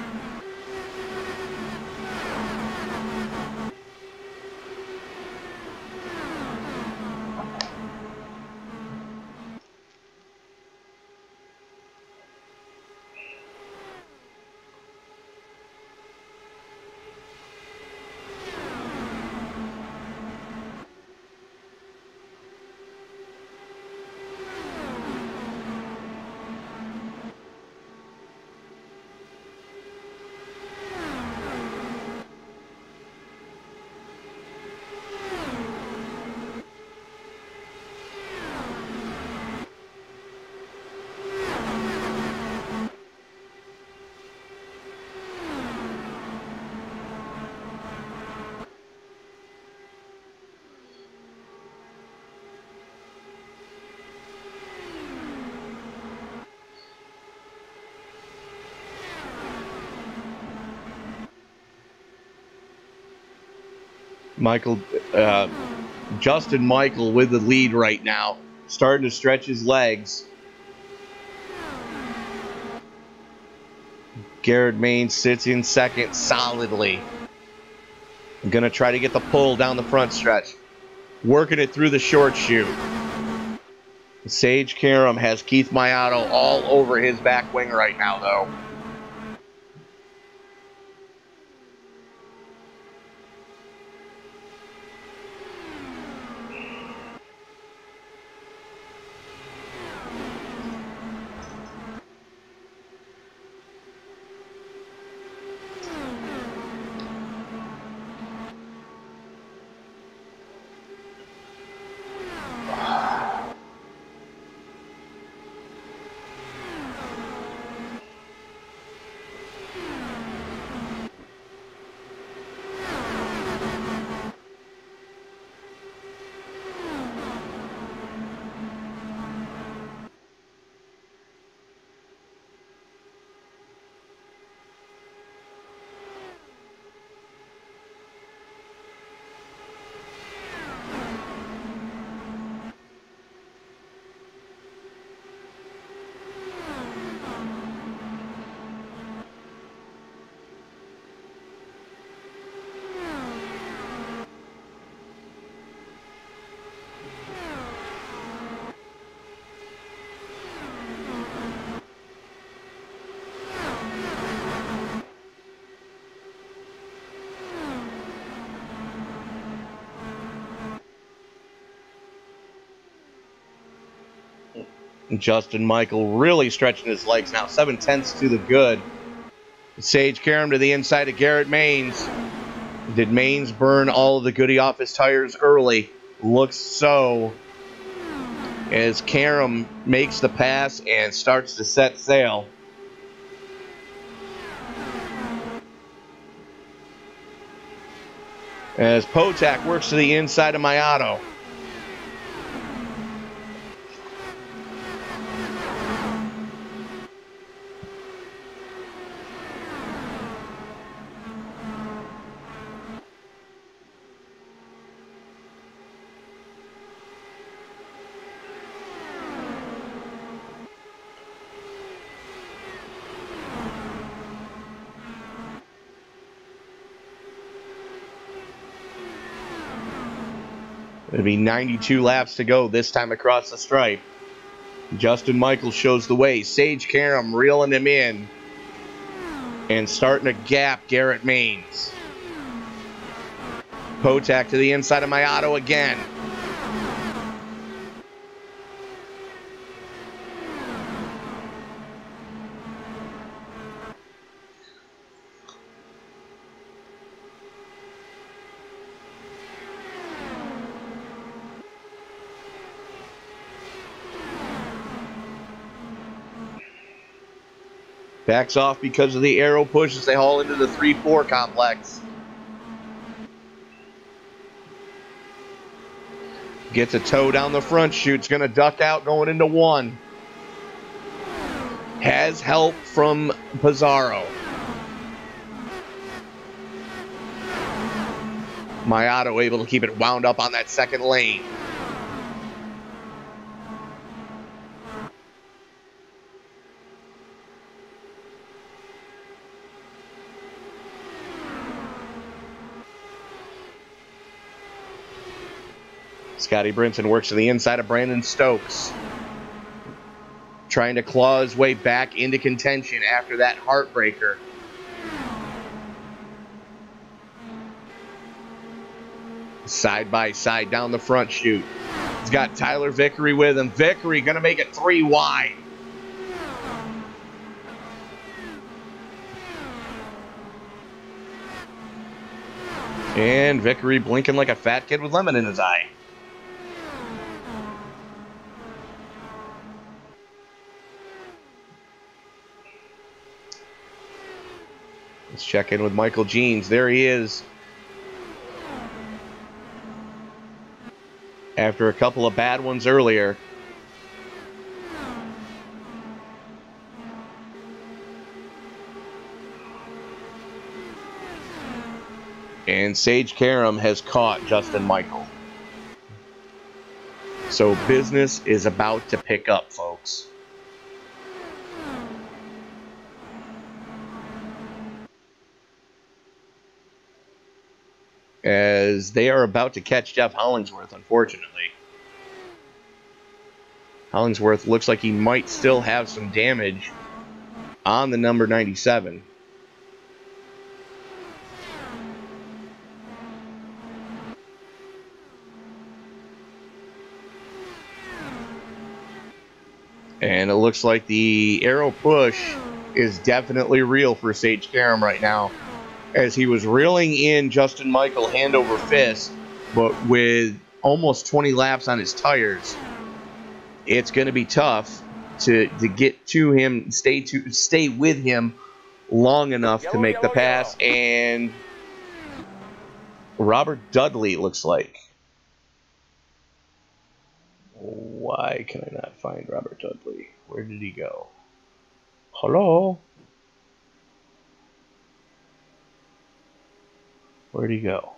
Justin Michael with the lead right now, starting to stretch his legs. Garrett Maines sits in second solidly. I'm going to try to get the pull down the front stretch. Working it through the short chute. Sage Karam has Keith Maiato all over his back wing right now, though. Justin Michael really stretching his legs now. 7/10 to the good. Sage Karam to the inside of Garrett Maines. Did Maines burn all of the goodie off his tires early? Looks so. As Karam makes the pass and starts to set sail. As Potak works to the inside of Maiato. It'll be 92 laps to go this time across the stripe. Justin Michael shows the way. Sage Karam reeling him in and starting to gap Garrett Maines. Potak to the inside of Maiato again. Backs off because of the arrow push as they haul into the 3-4 complex. Gets a toe down the front chute. It's going to duck out going into 1. Has help from Pizarro. Maiato able to keep it wound up on that second lane. Scotty Brinson works to the inside of Brandon Stokes. Trying to claw his way back into contention after that heartbreaker. Side by side down the front chute. He's got Tyler Vickery with him. Vickery going to make it 3 wide. And Vickery blinking like a fat kid with lemon in his eye. Let's check in with Michael Jeans. There he is. After a couple of bad ones earlier. And Sage Karam has caught Justin Michael. So business is about to pick up, folks. As they are about to catch Jeff Hollingsworth, unfortunately. Hollingsworth looks like he might still have some damage on the number 97. And it looks like the arrow push is definitely real for Sage Karam right now, as he was reeling in Justin Michael hand over fist, but with almost 20 laps on his tires, it's going to be tough to get to him, stay with him long enough to make the pass. And Robert Dudley looks like. Why can I not find Robert Dudley? Where did he go? Hello? Where'd he go?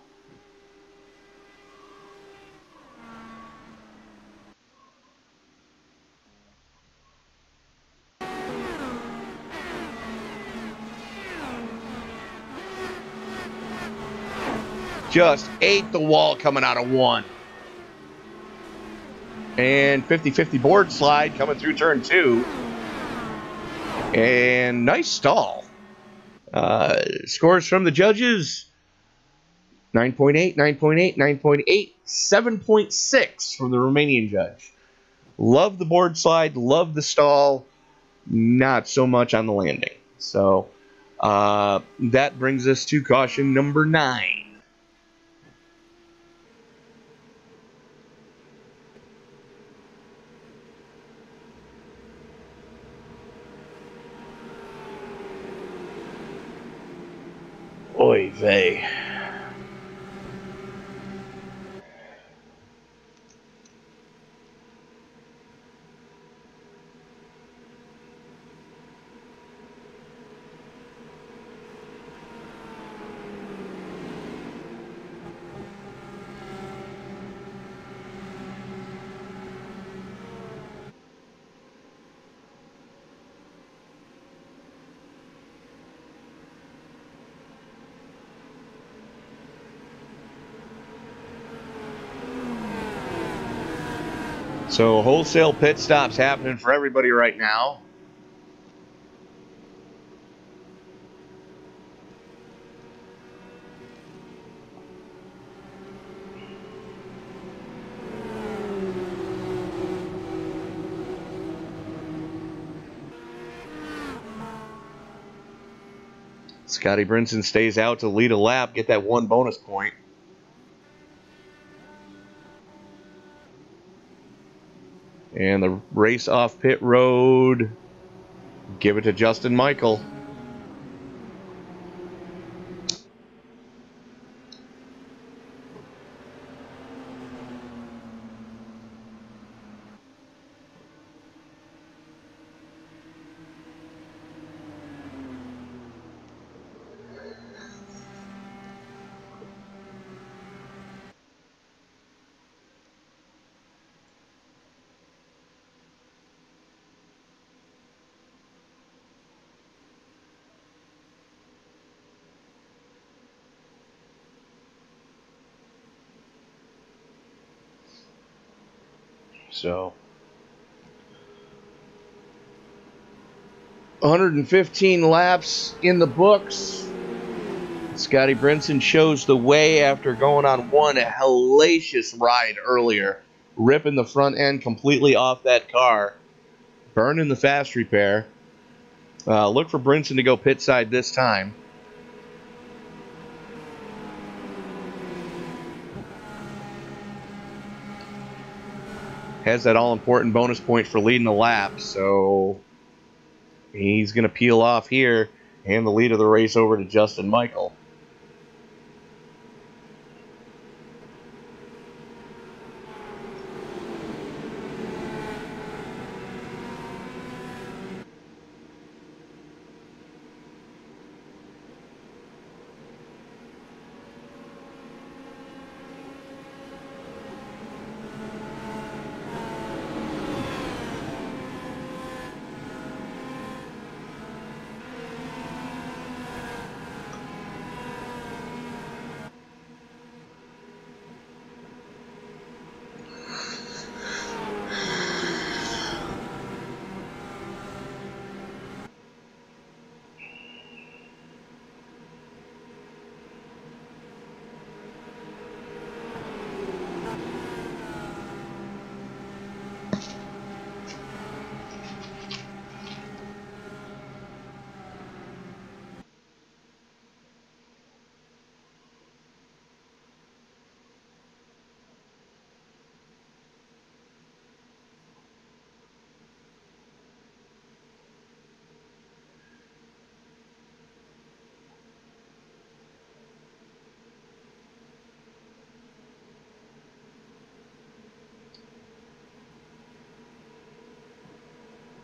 Just ate the wall coming out of one. And 50-50 board slide coming through turn 2. And nice stall. Scores from the judges. 9.8, 9.8, 9.8, 7.6 from the Romanian judge. Love the board slide, love the stall, not so much on the landing. So that brings us to caution number 9. Oy vey. So wholesale pit stops happening for everybody right now. Scotty Brinson stays out to lead a lap, get that 1 bonus point. And the race off pit road, give it to Justin Michael. So 115 laps in the books. Scotty Brinson shows the way after going on one hellacious ride earlier, ripping the front end completely off that car, burning the fast repair. Look for Brinson to go pit side this time. Has that all-important bonus point for leading the lap, so he's going to peel off here, hand the lead of the race over to Justin Michael.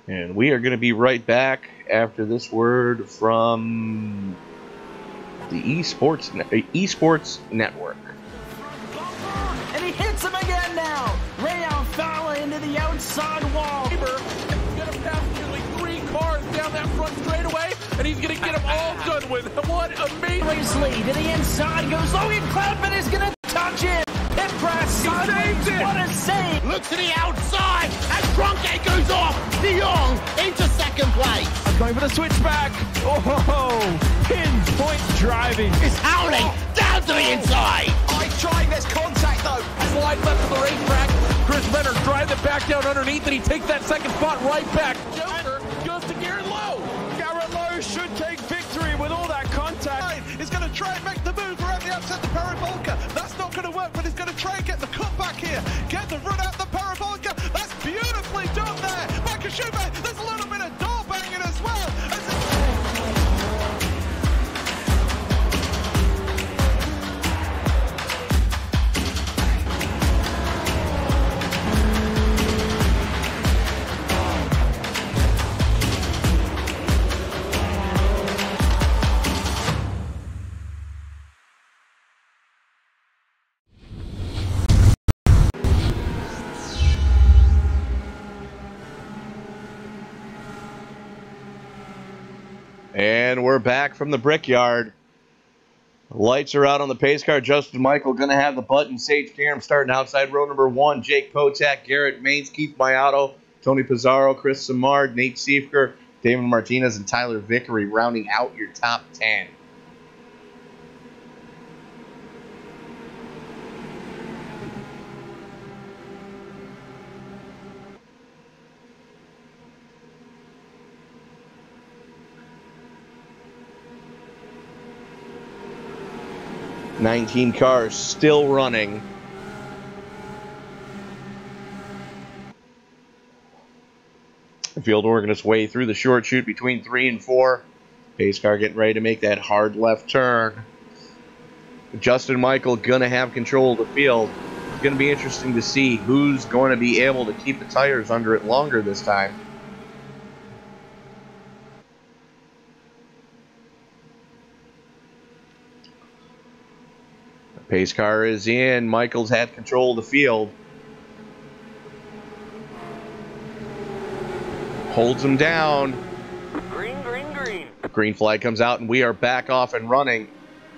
And we are going to be right back after this word from the Esports Network. And he hits him again now. Ray Alfala into the outside wall. He's going to pass nearly 3 cars down that front straightaway, and he's going to get them all done with. What amazing. Lead to the inside goes Logan Cloudman is going to touch it. Pit press sideways. What a save. Look to the outside as Cronkite goes off. De Jong into second place. Going for the switchback. Oh, pinpoint driving. It's howling down to the inside. I tried, there's contact though. That's wide left of the racetrack. Chris Benner drives it back down underneath, and he takes that second spot right back. Joker goes to Garrett Lowe. Garrett Lowe should take victory with all that contact. He's going to try and make the move around the outside the parabolica. That's not going to work, but he's going to try and get the cutback here. Get the run out the parabolica. That's beautifully done there. Micah Schubert, there's a little bit of door banging as well. And we're back from the Brickyard. Lights are out on the pace car. Justin Michael going to have the button. Sage Karam starting outside row number 1. Jake Potak, Garrett Maines, Keith Maiato, Tony Pizarro, Chris Samard, Nate Siefker, David Martinez, and Tyler Vickery rounding out your top 10. $19 cars still running. The field working its way through the short chute between 3 and 4. Pace car getting ready to make that hard left turn. Justin Michael gonna have control of the field. It's gonna be interesting to see who's going to be able to keep the tires under it longer this time. Pace car is in. Michael's had control of the field. Holds him down. Green, green, green. Green flag comes out, and we are back off and running.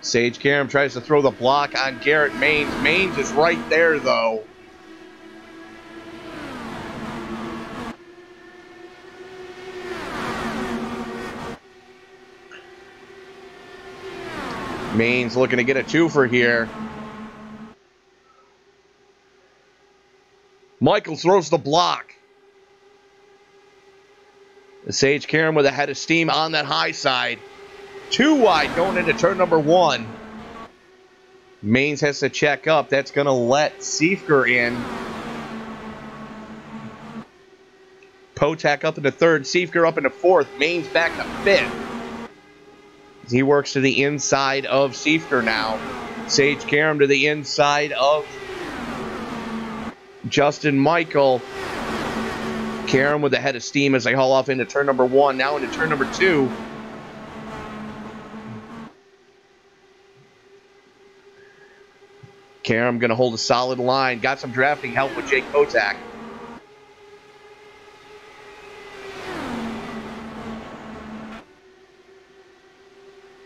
Sage Karam tries to throw the block on Garrett Maines. Maines is right there, though. Maines looking to get a twofer here. Michael throws the block. Sage Karam with a head of steam on that high side. 2 wide going into turn number 1. Maines has to check up. That's going to let Siefker in. Potak up into 3rd. Siefker up into 4th. Maines back to 5th. He works to the inside of Siefker now. Sage Karam to the inside of Justin Michael. Karam with a head of steam as they haul off into turn number 1. Now into turn number 2. Karam going to hold a solid line. Got some drafting help with Jake Potak.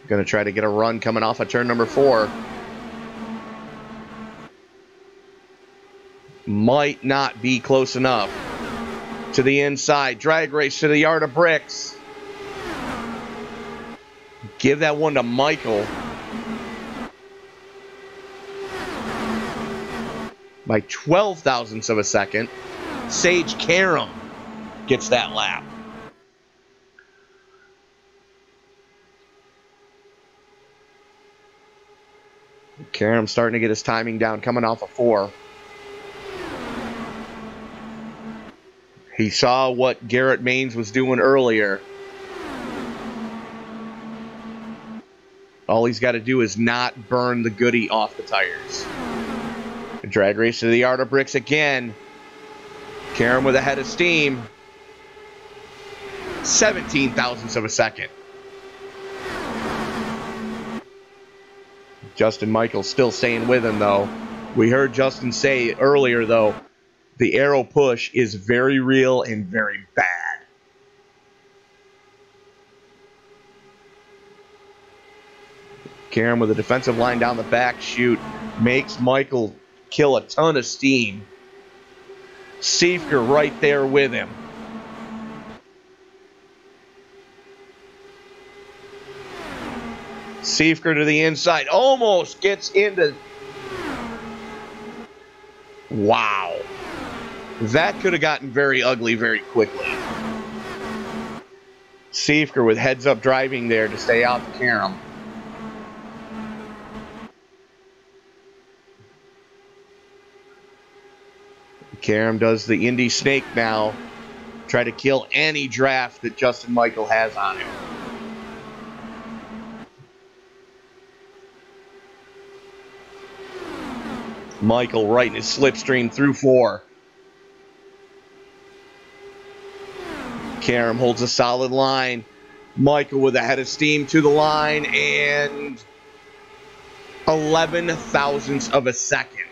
Going to try to get a run coming off of turn number 4. Might not be close enough. To the inside. Drag race to the yard of bricks. Give that one to Michael. By 12 thousandths of a second. Sage Karam gets that lap. Karam starting to get his timing down, coming off of 4. He saw what Garrett Maines was doing earlier. All he's got to do is not burn the goodie off the tires. Drag race to the yard of bricks again. Karam with a head of steam. 17 thousandths of a second. Justin Michael still staying with him, though. We heard Justin say earlier, though, the aero push is very real and very bad. Karam with a defensive line down the back chute makes Michael kill a ton of steam. Siefker right there with him. Siefker to the inside. Almost gets into... Wow. That could have gotten very ugly very quickly. Siefker with heads-up driving there to stay out to Karam. Karam does the Indy snake now. Try to kill any draft that Justin Michael has on him. Michael right in his slipstream through 4. Karam holds a solid line. Michael with a head of steam to the line and 11 thousandths of a second.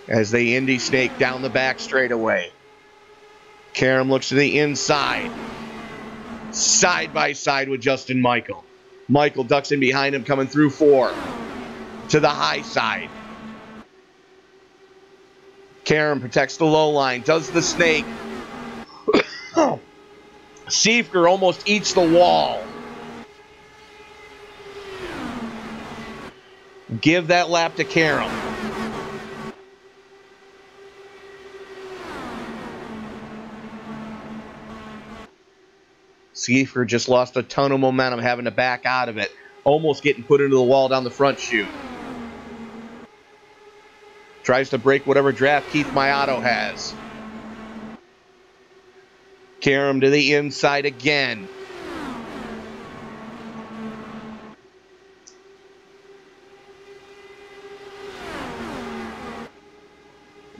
As they Indy snake down the back straightaway. Karam looks to the inside. Side by side with Justin Michael. Michael ducks in behind him, coming through 4. To the high side. Karam protects the low line, does the snake. Siefker almost eats the wall. Give that lap to Karam. Siefker just lost a ton of momentum having to back out of it. Almost getting put into the wall down the front chute. Tries to break whatever draft Keith Maiato has. Karam to the inside again.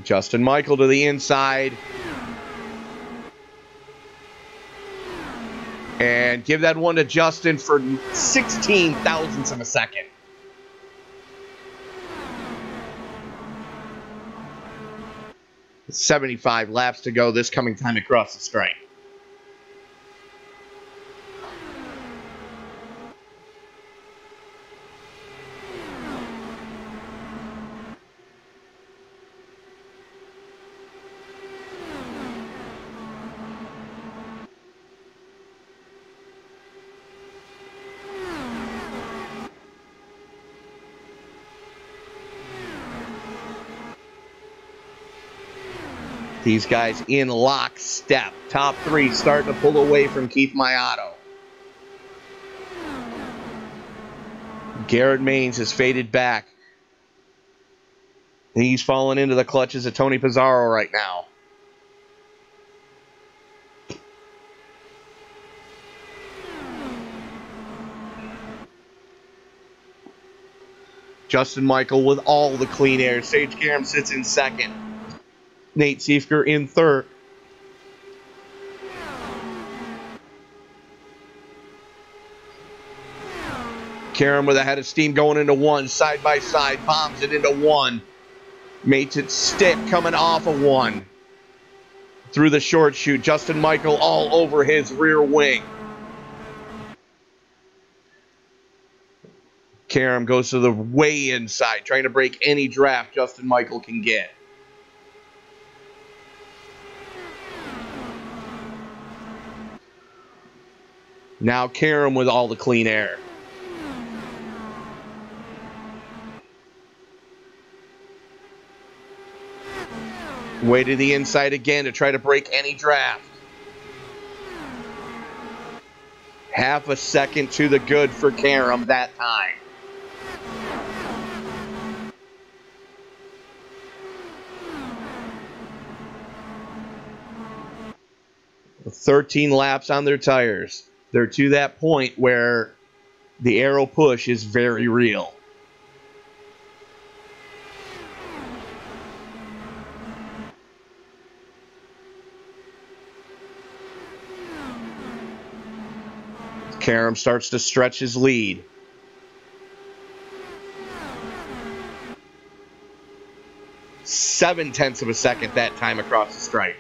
Justin Michael to the inside. And give that one to Justin for 16 thousandths of a second. .75 laps to go this coming time across the strike. These guys in lockstep. Top 3 starting to pull away from Keith Maiato. Garrett Maines has faded back. He's fallen into the clutches of Tony Pizarro right now. Justin Michael with all the clean air. Sage Karam sits in second. Nate Siefker in third. Karam with a head of steam going into 1. Side by side. Bombs it into 1. Makes it stick coming off of 1. Through the short chute. Justin Michael all over his rear wing. Karam goes to the way inside. Trying to break any draft Justin Michael can get. Now Karam with all the clean air. Way to the inside again to try to break any draft. Half a second to the good for Karam that time. With 13 laps on their tires. They're to that point where the aero push is very real. Karam starts to stretch his lead. Seven-tenths of a second that time across the stripe.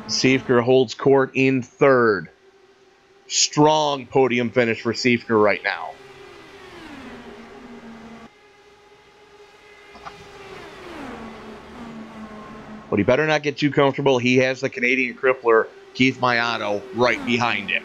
Siefker holds court in third. Strong podium finish for Siefker right now. But he better not get too comfortable. He has the Canadian crippler, Keith Maiato, right behind him.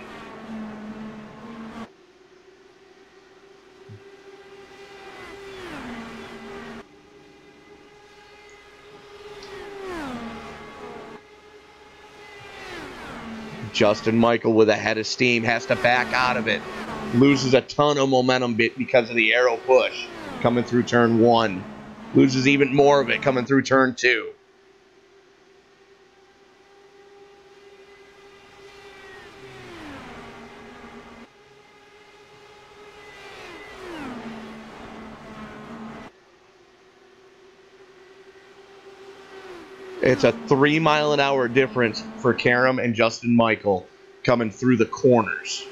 Justin Michael with a head of steam has to back out of it. Loses a ton of momentum because of the aero push coming through turn 1. Loses even more of it coming through turn 2. It's a 3-mile-an-hour difference for Karam and Justin Michael coming through the corners.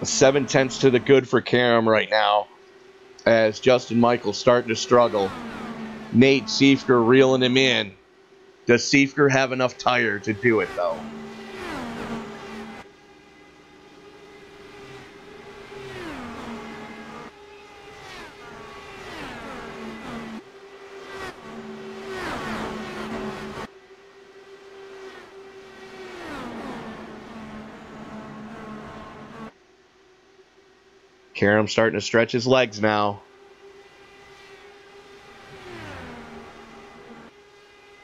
Seven-tenths to the good for Karam right now as Justin Michael's starting to struggle. Nate Siefker reeling him in. Does Siefker have enough tire to do it, though? Karam starting to stretch his legs now.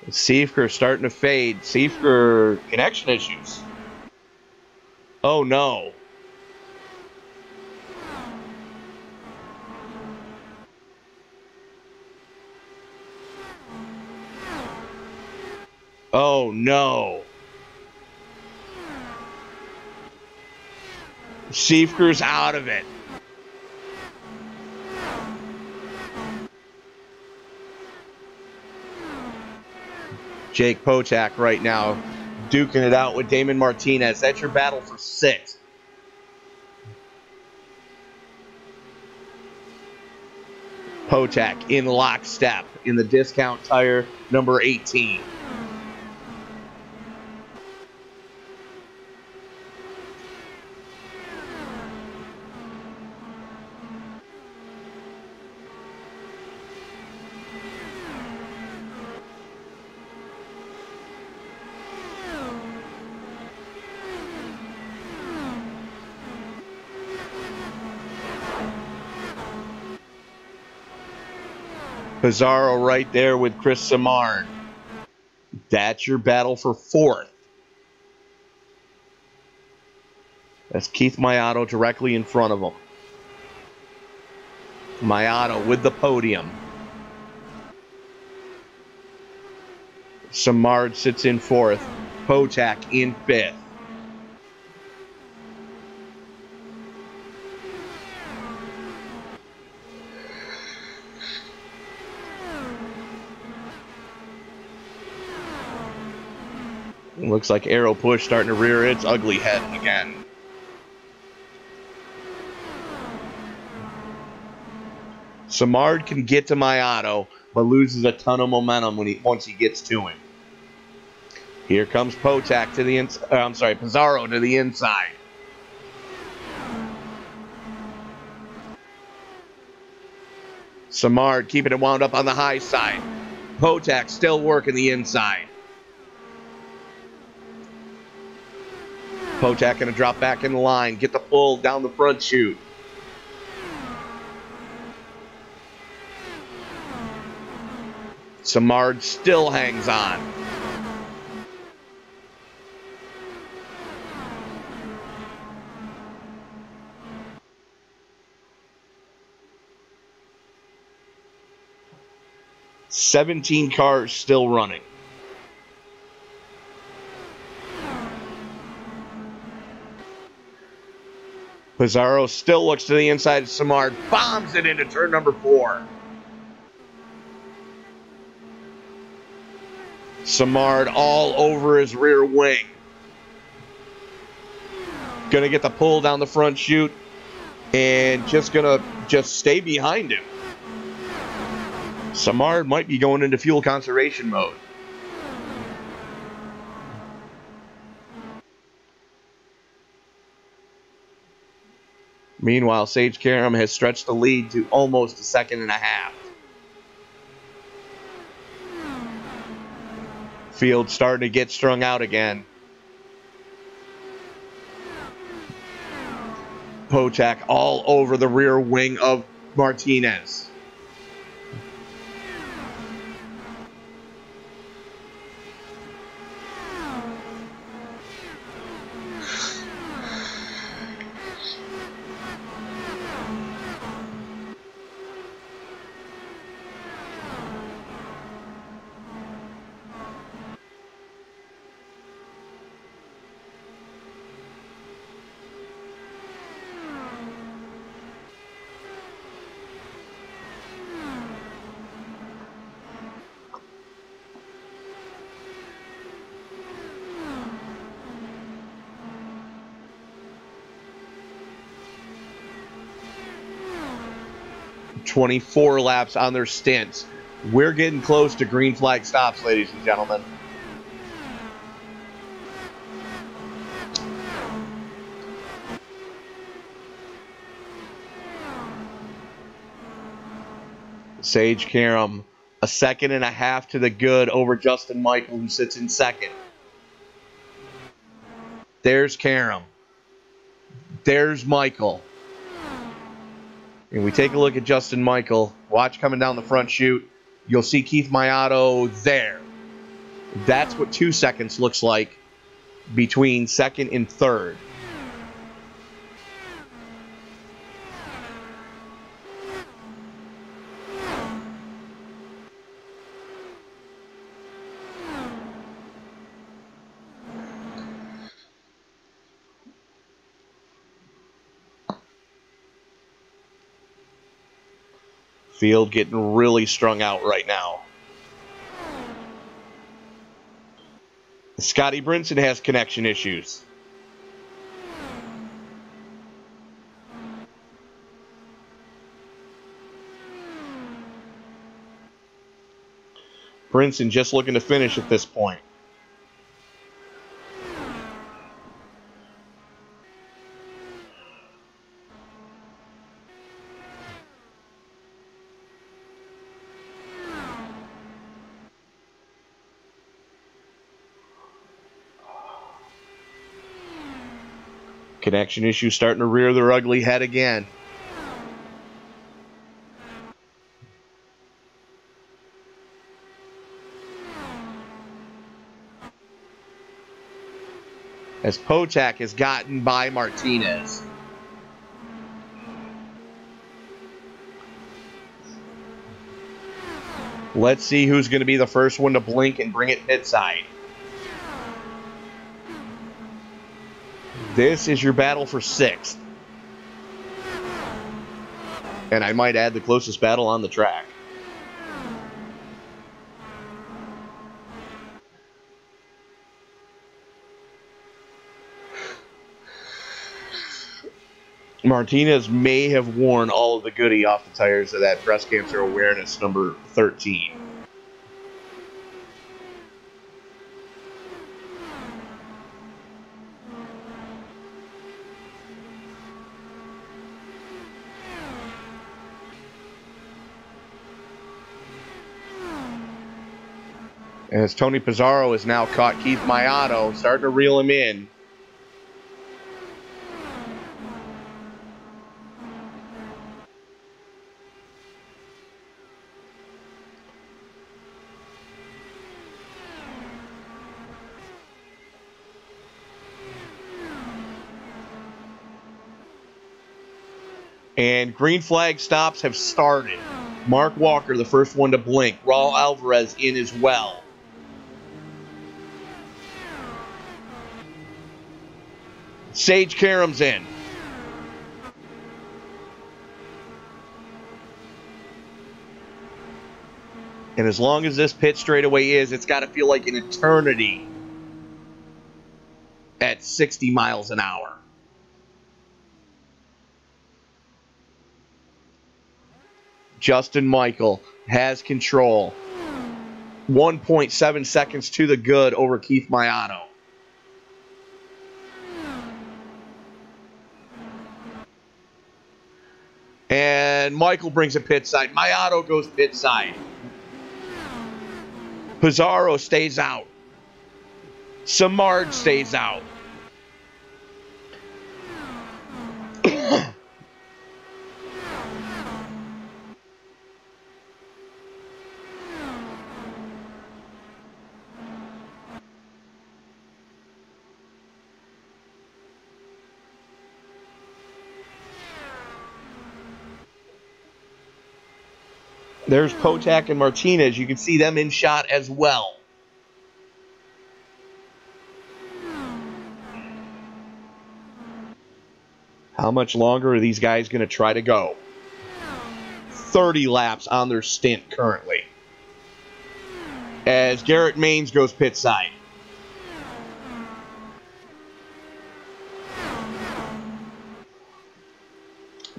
Siefker starting to fade. Siefker connection issues. Oh no. Oh no. Siefker's out of it. Jake Pochak right now duking it out with Damon Martinez. That's your battle for 6th. Pochak in lockstep in the discount tire number 18. Pizarro right there with Chris Simard. That's your battle for 4th. That's Keith Maiato directly in front of him. Maiato with the podium. Simard sits in 4th. Pochak in 5th. Looks like Aero Push starting to rear its ugly head again. Simard can get to Maiato, but loses a ton of momentum once he gets to him. Here comes Pochak to the inside. Pizarro to the inside. Samard keeping it wound up on the high side. Potak still working the inside. Potak going to drop back in the line, get the pull down the front chute. Samard still hangs on. "17 cars still running." Pizarro still looks to the inside of Samard, bombs it into turn number 4. Samard all over his rear wing. Gonna get the pull down the front chute and gonna stay behind him. Samard might be going into fuel conservation mode. Meanwhile, Sage Karam has stretched the lead to almost a second and a half. Field starting to get strung out again. Potak all over the rear wing of Martinez. "24 laps on their stints." We're getting close to green flag stops, ladies and gentlemen. Sage Karam, a second and a half to the good over Justin Michael, who sits in second. There's Karam. There's Michael. And we take a look at Justin Michael. Watch coming down the front chute. You'll see Keith Maiato there. That's what 2 seconds looks like between second and third. Field getting really strung out right now. Scotty Brinson has connection issues. Brinson just looking to finish at this point. Connection issues starting to rear their ugly head again. As Potak has gotten by Martinez. Let's see who's going to be the first one to blink and bring it pit side. This is your battle for 6th. And I might add the closest battle on the track. Martinez may have worn all of the goodie off the tires of that breast cancer awareness number 13. As Tony Pizarro has now caught Keith Maiato, starting to reel him in. And green flag stops have started. Mark Walker, the first one to blink. Raul Alvarez in as well. Sage Karam's in. And as long as this pit straightaway is, it's got to feel like an eternity at 60 miles an hour. Justin Michael has control. 1.7 seconds to the good over Keith Maiato. And Michael brings it pit side. Maiato goes pit side. Pizarro stays out. Samard stays out. There's Potak and Martinez. You can see them in shot as well. How much longer are these guys going to try to go? 30 laps on their stint currently. As Garrett Maines goes pit side.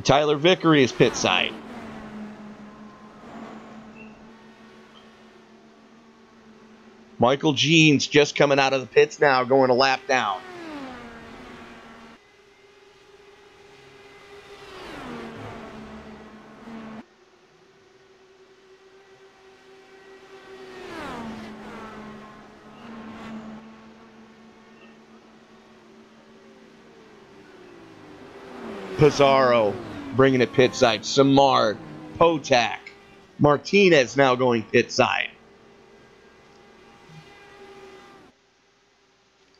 Tyler Vickery is pit side. Michael Jeans just coming out of the pits now, going a lap down. Pizarro bringing it pit side. Samard, Potak, Martinez now going pit side.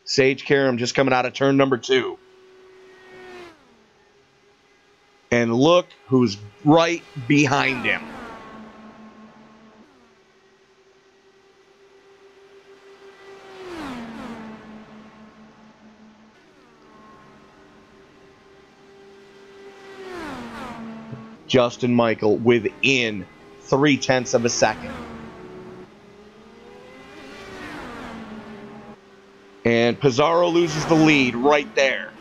Sage Karam just coming out of turn number 2. And look who's right behind him. Justin Michael within 0.3 of a second. And Pizarro loses the lead right there.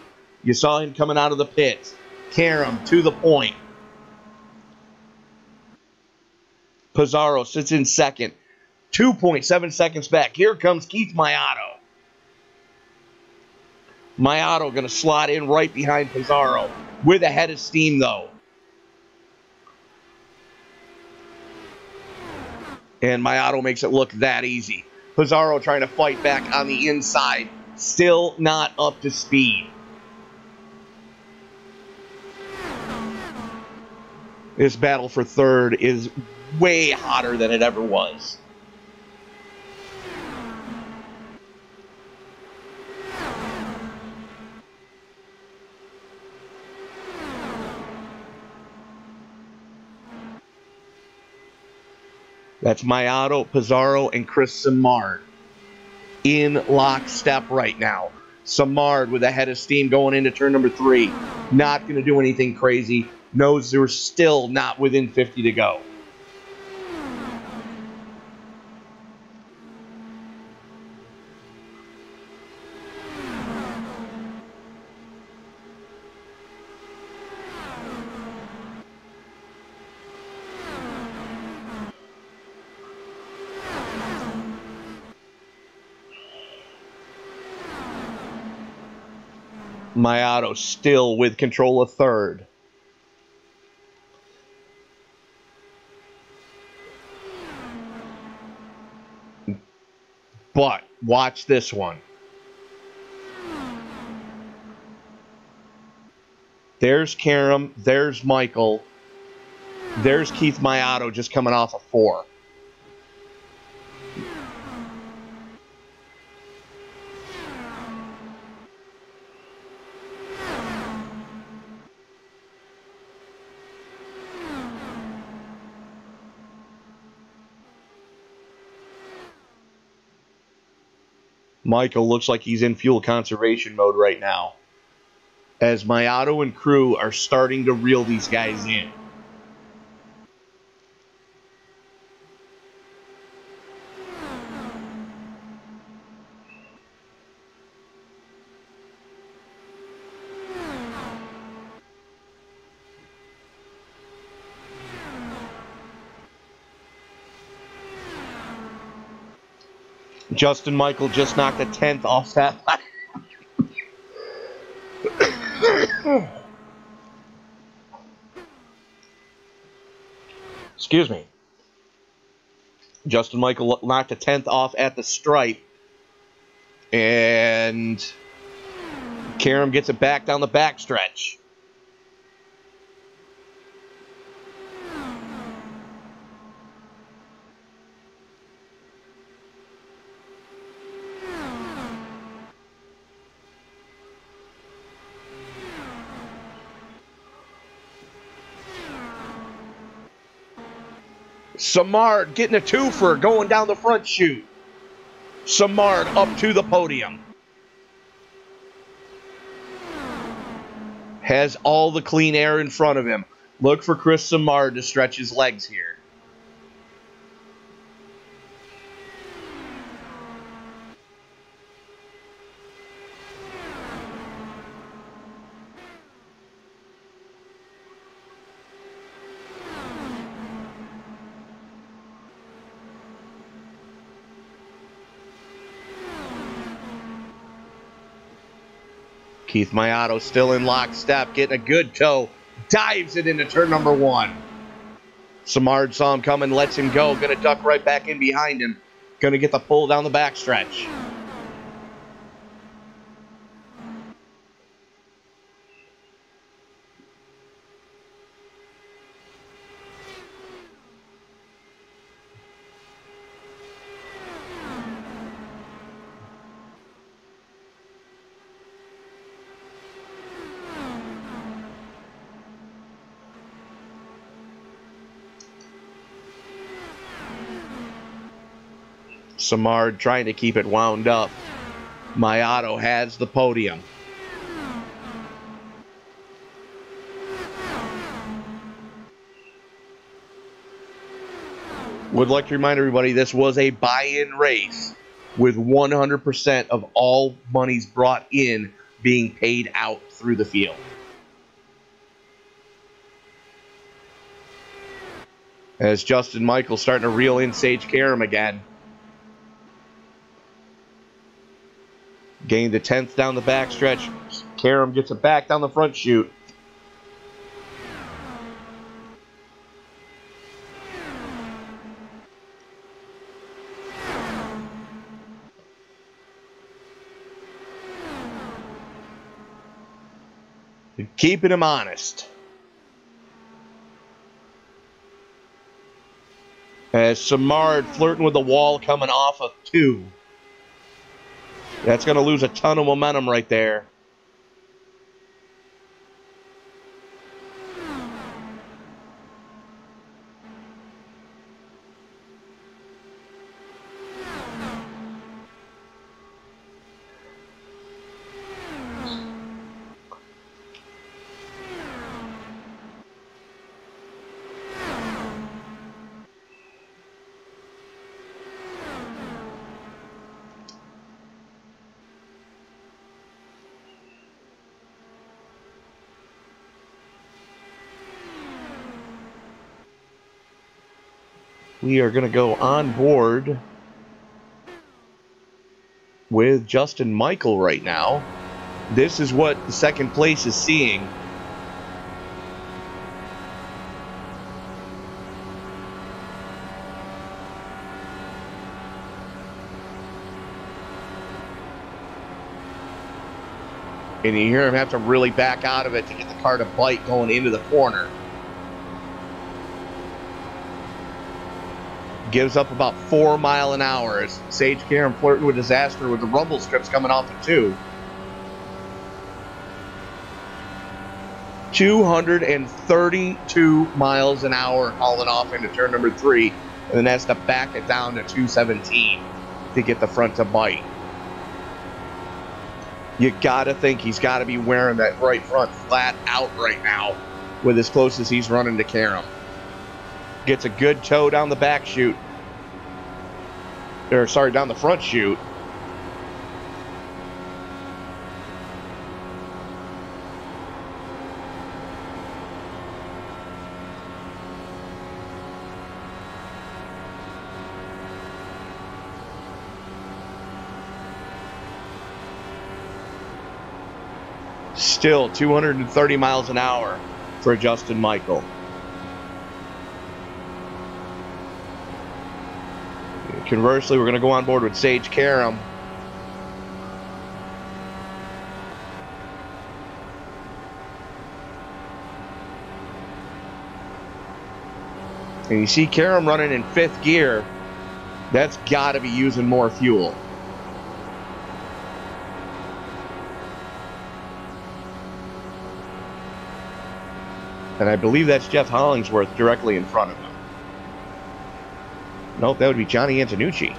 You saw him coming out of the pits. Karam to the point. Pizarro sits in second. 2.7 seconds back. Here comes Keith Maiato. Maiato going to slot in right behind Pizarro with a head of steam, though. And Maiato makes it look that easy. Pizarro trying to fight back on the inside. Still not up to speed. This battle for third is way hotter than it ever was. That's Maiato, Pizarro, and Chris Samard in lockstep right now. Samard with a head of steam going into turn number 3. Not going to do anything crazy. Knows they're still not within 50 to go. Maiato still with control of third. But watch this one. There's Karam. There's Michael. There's Keith Maiato just coming off a 4. Michael looks like he's in fuel conservation mode right now, as Maiato and crew are starting to reel these guys in. Justin Michael just knocked a 10th off that. Excuse me. Justin Michael knocked a 10th off at the stripe. And Karam gets it back down the backstretch. Samard getting a twofer going down the front chute. Samard up to the podium. Has all the clean air in front of him. Look for Chris Samard to stretch his legs here. Keith Maiato still in lockstep, getting a good toe, dives it into turn number 1. Samard saw him coming, lets him go, gonna duck right back in behind him, gonna get the pull down the backstretch. Samard trying to keep it wound up. Maiato has the podium. Would like to remind everybody this was a buy-in race with 100% of all monies brought in being paid out through the field. As Justin Michael starting to reel in Sage Karam again. Gained the 10th down the backstretch. Karam gets it back down the front chute. Keeping him honest. As Samard flirting with the wall coming off of 2. That's going to lose a ton of momentum right there. We are going to go on board with Justin Michael right now. This is what the second place is seeing. And you hear him have to really back out of it to get the car to bite going into the corner. Gives up about 4 miles an hour as Sage Karam flirting with disaster with the rumble strips coming off at 2. 232 miles an hour hauling off into turn number 3, and then has to back it down to 217 to get the front to bite. You gotta think he's got to be wearing that right front flat out right now with as close as he's running to Karam. Gets a good toe down the back chute. Or, sorry, down the front chute. Still 230 miles an hour for Justin Michael. Conversely, we're going to go on board with Sage Karam. And you see Karam running in 5th gear. That's got to be using more fuel. And I believe that's Jeff Hollingsworth directly in front of him. Nope, that would be Johnny Antonucci.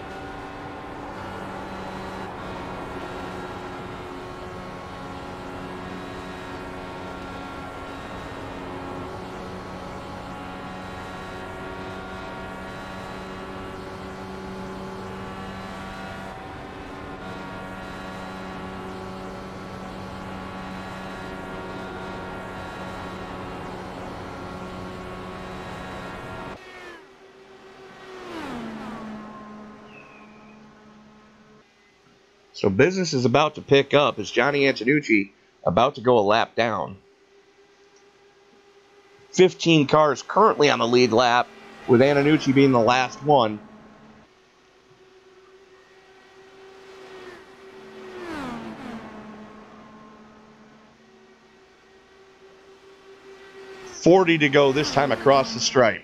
So business is about to pick up as Johnny Antonucci about to go a lap down. 15 cars currently on the lead lap, with Antonucci being the last one. .40 to go this time across the stripe.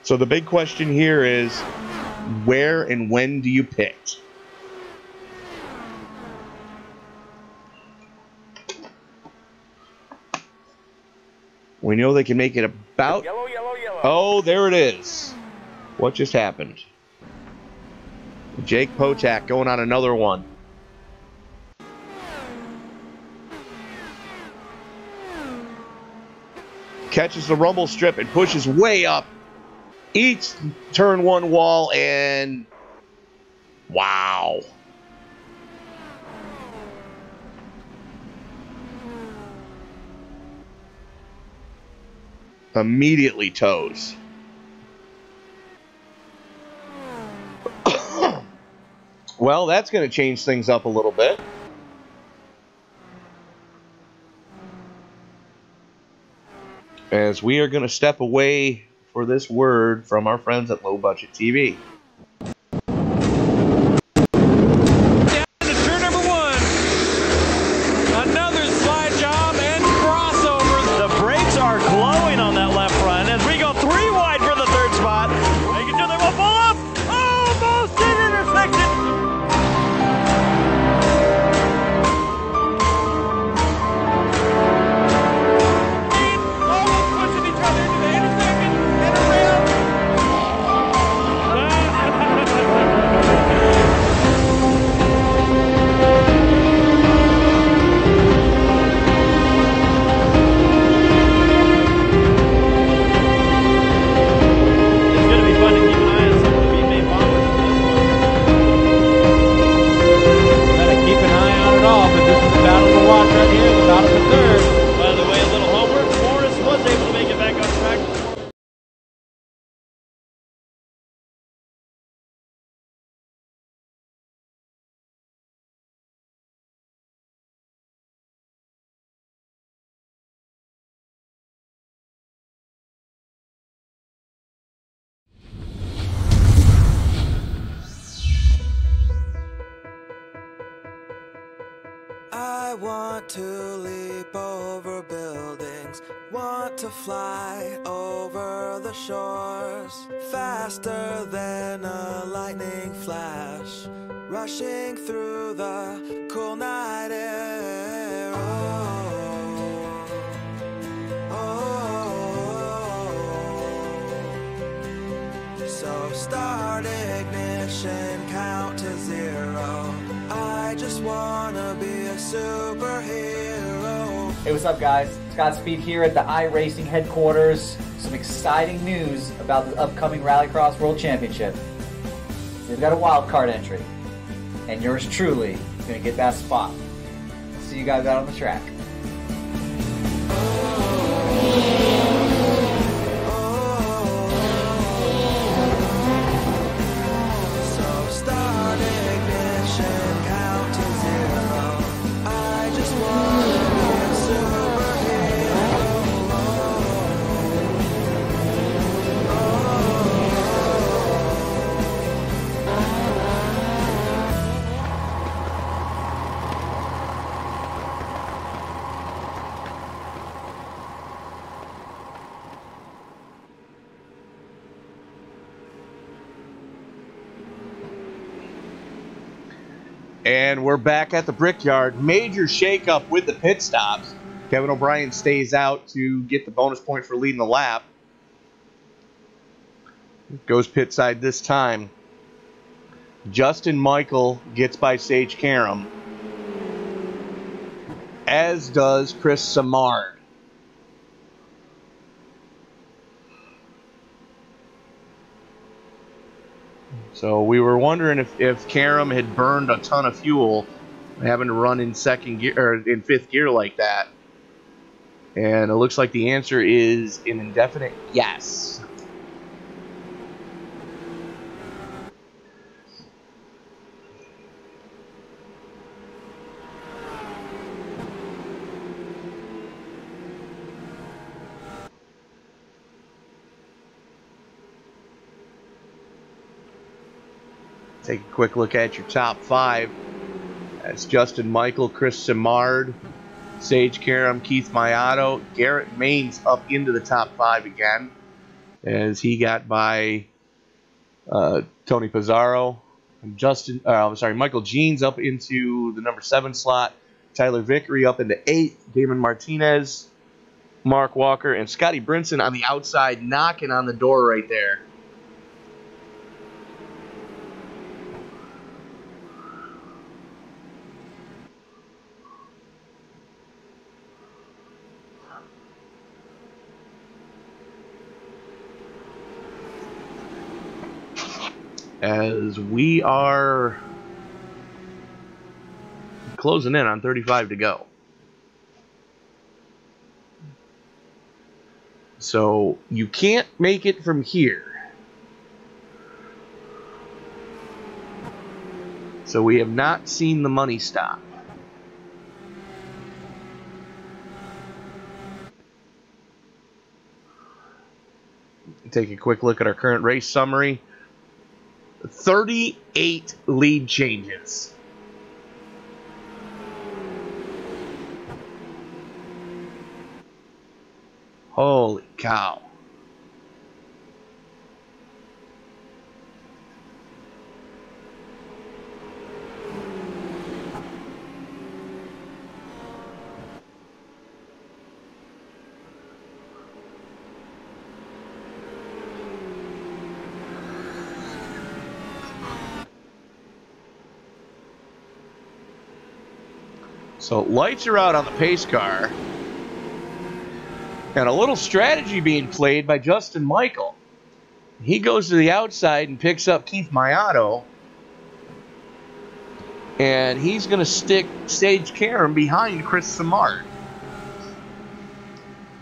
So the big question here is, where and when do you pit? We know they can make it about... Yellow, yellow, yellow. Oh, there it is. What just happened? Jake Potak going on another one. Catches the rumble strip and pushes way up. Eats turn 1 wall and... wow. Immediately toes. Well, that's going to change things up a little bit. As we are going to step away for this word from our friends at Low Budget TV. Turn number 1. Another slide job and crossover. The brakes are glowing on that left front as we go 3 wide for the 3rd spot. Making sure they won't pull up. Almost in intersection. Almost pushing each other into the intersection and around. I want to leap over buildings, want to fly over the shores, faster than a lightning flash, rushing through the cool night air. So start ignition, count to 0. I just wanna be a superhero. Hey, what's up, guys? Scott Speed here at the iRacing headquarters. Some exciting news about the upcoming Rallycross World Championship. They've got a wild card entry, and yours truly is gonna get that spot. See you guys out on the track. And we're back at the Brickyard. Major shakeup with the pit stops. Kevin O'Brien stays out to get the bonus point for leading the lap. Goes pit side this time. Justin Michael gets by Sage Karam, as does Chris Samard. So we were wondering if Karam had burned a ton of fuel, having to run in second gear or in fifth gear like that. And it looks like the answer is an indefinite yes. Take a quick look at your top 5. That's Justin Michael, Chris Simard, Sage Karam, Keith Maiato. Garrett Maines up into the top 5 again, as he got by Tony Pizarro. And Michael Jeans up into the number 7 slot. Tyler Vickery up into 8. Damon Martinez, Mark Walker, and Scotty Brinson on the outside, knocking on the door right there. As we are closing in on 35 to go. So you can't make it from here. So we have not seen the money stop. Take a quick look at our current race summary. 38 lead changes. Holy cow. So lights are out on the pace car. And a little strategy being played by Justin Michael. He goes to the outside and picks up Keith Maiato. And he's going to stick Sage Karam behind Chris Samard.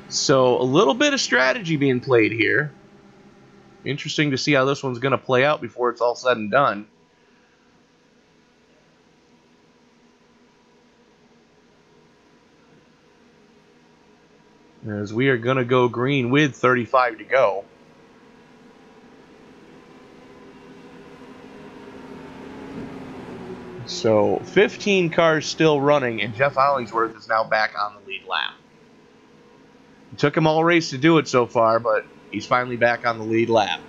So a little bit of strategy being played here. Interesting to see how this one's going to play out before it's all said and done. As we are going to go green with 35 to go. So 15 cars still running, and Jeff Hollingsworth is now back on the lead lap. It took him all race to do it so far, but he's finally back on the lead lap.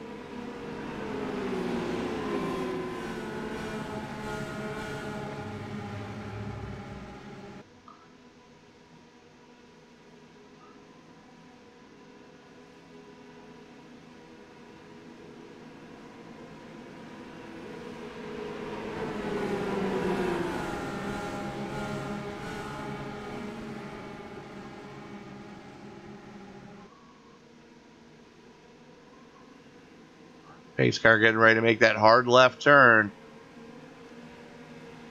Pace car getting ready to make that hard left turn.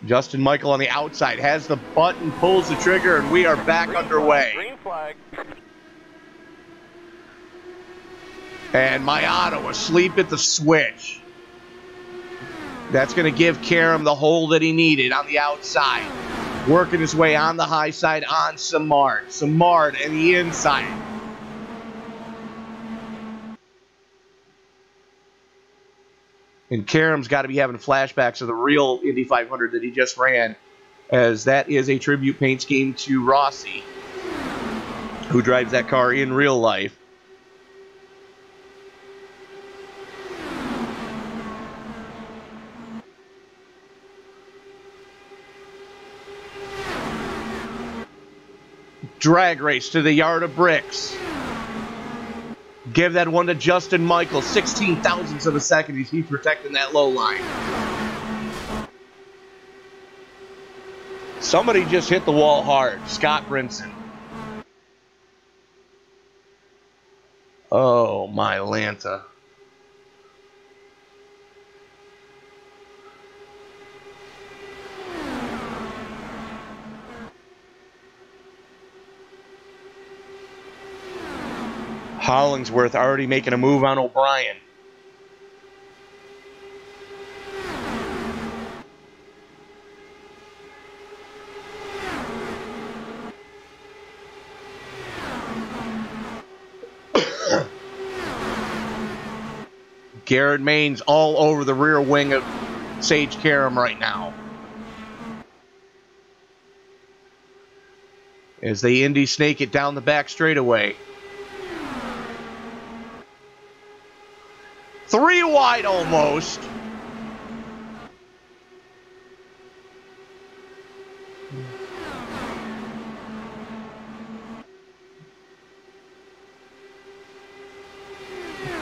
Justin Michael on the outside has the button, pulls the trigger, and we are back underway. Green flag. And Maiato asleep at the switch. That's going to give Karam the hole that he needed on the outside. Working his way on the high side on Samard. Samard and the inside. And Karam's got to be having flashbacks of the real Indy 500 that he just ran, as that is a tribute paint scheme to Rossi, who drives that car in real life. Drag race to the yard of bricks. Give that one to Justin Michael. 16 thousandths of a second. He's protecting that low line. Somebody just hit the wall hard. Scott Brinson. Oh, my Lanta. Hollingsworth already making a move on O'Brien. Garrett Maines all over the rear wing of Sage Karam right now, as they Indy snake it down the back straightaway. 3 wide almost.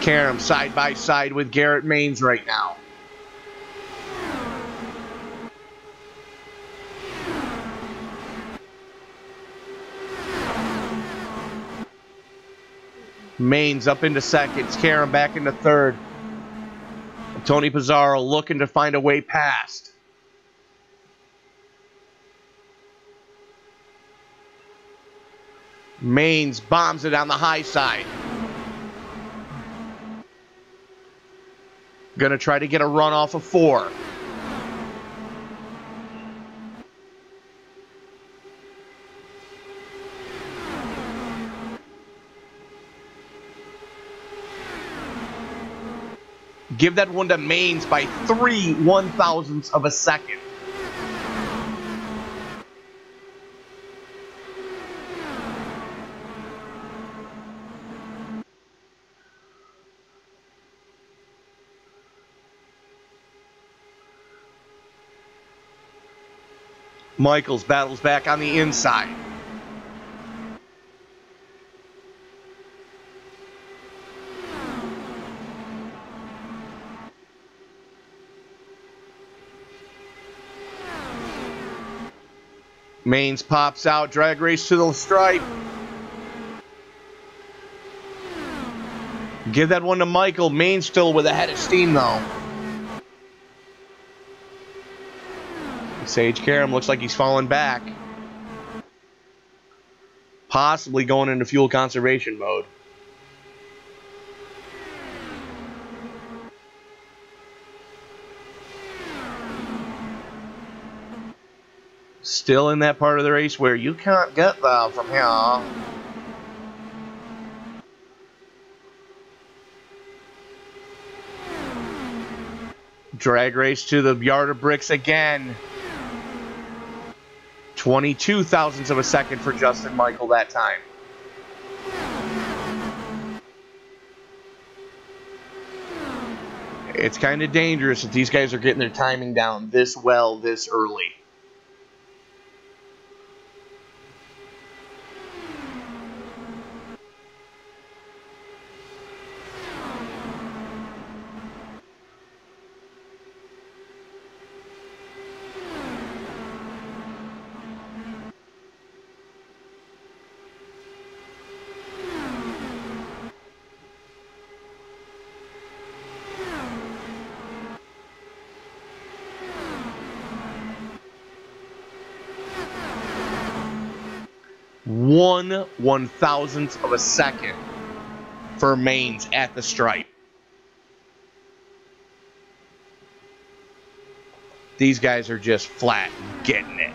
Karam side by side with Garrett Maines right now. Maines up into seconds, Karam back into third. Tony Pizarro looking to find a way past. Maines bombs it on the high side. Gonna try to get a run off of 4. Give that one to Maines by 3 1/1000ths of a second. Michaels battles back on the inside. Maines pops out, drag race to the stripe. Give that one to Michael. Maines still with a head of steam though. Sage Karam looks like he's falling back. Possibly going into fuel conservation mode. Still in that part of the race where you can't get there from here. Drag race to the yard of bricks again. 22 thousandths of a second for Justin Michael that time. It's kind of dangerous that these guys are getting their timing down this well this early. One thousandth of a second for Maines at the stripe. These guys are just flat getting it.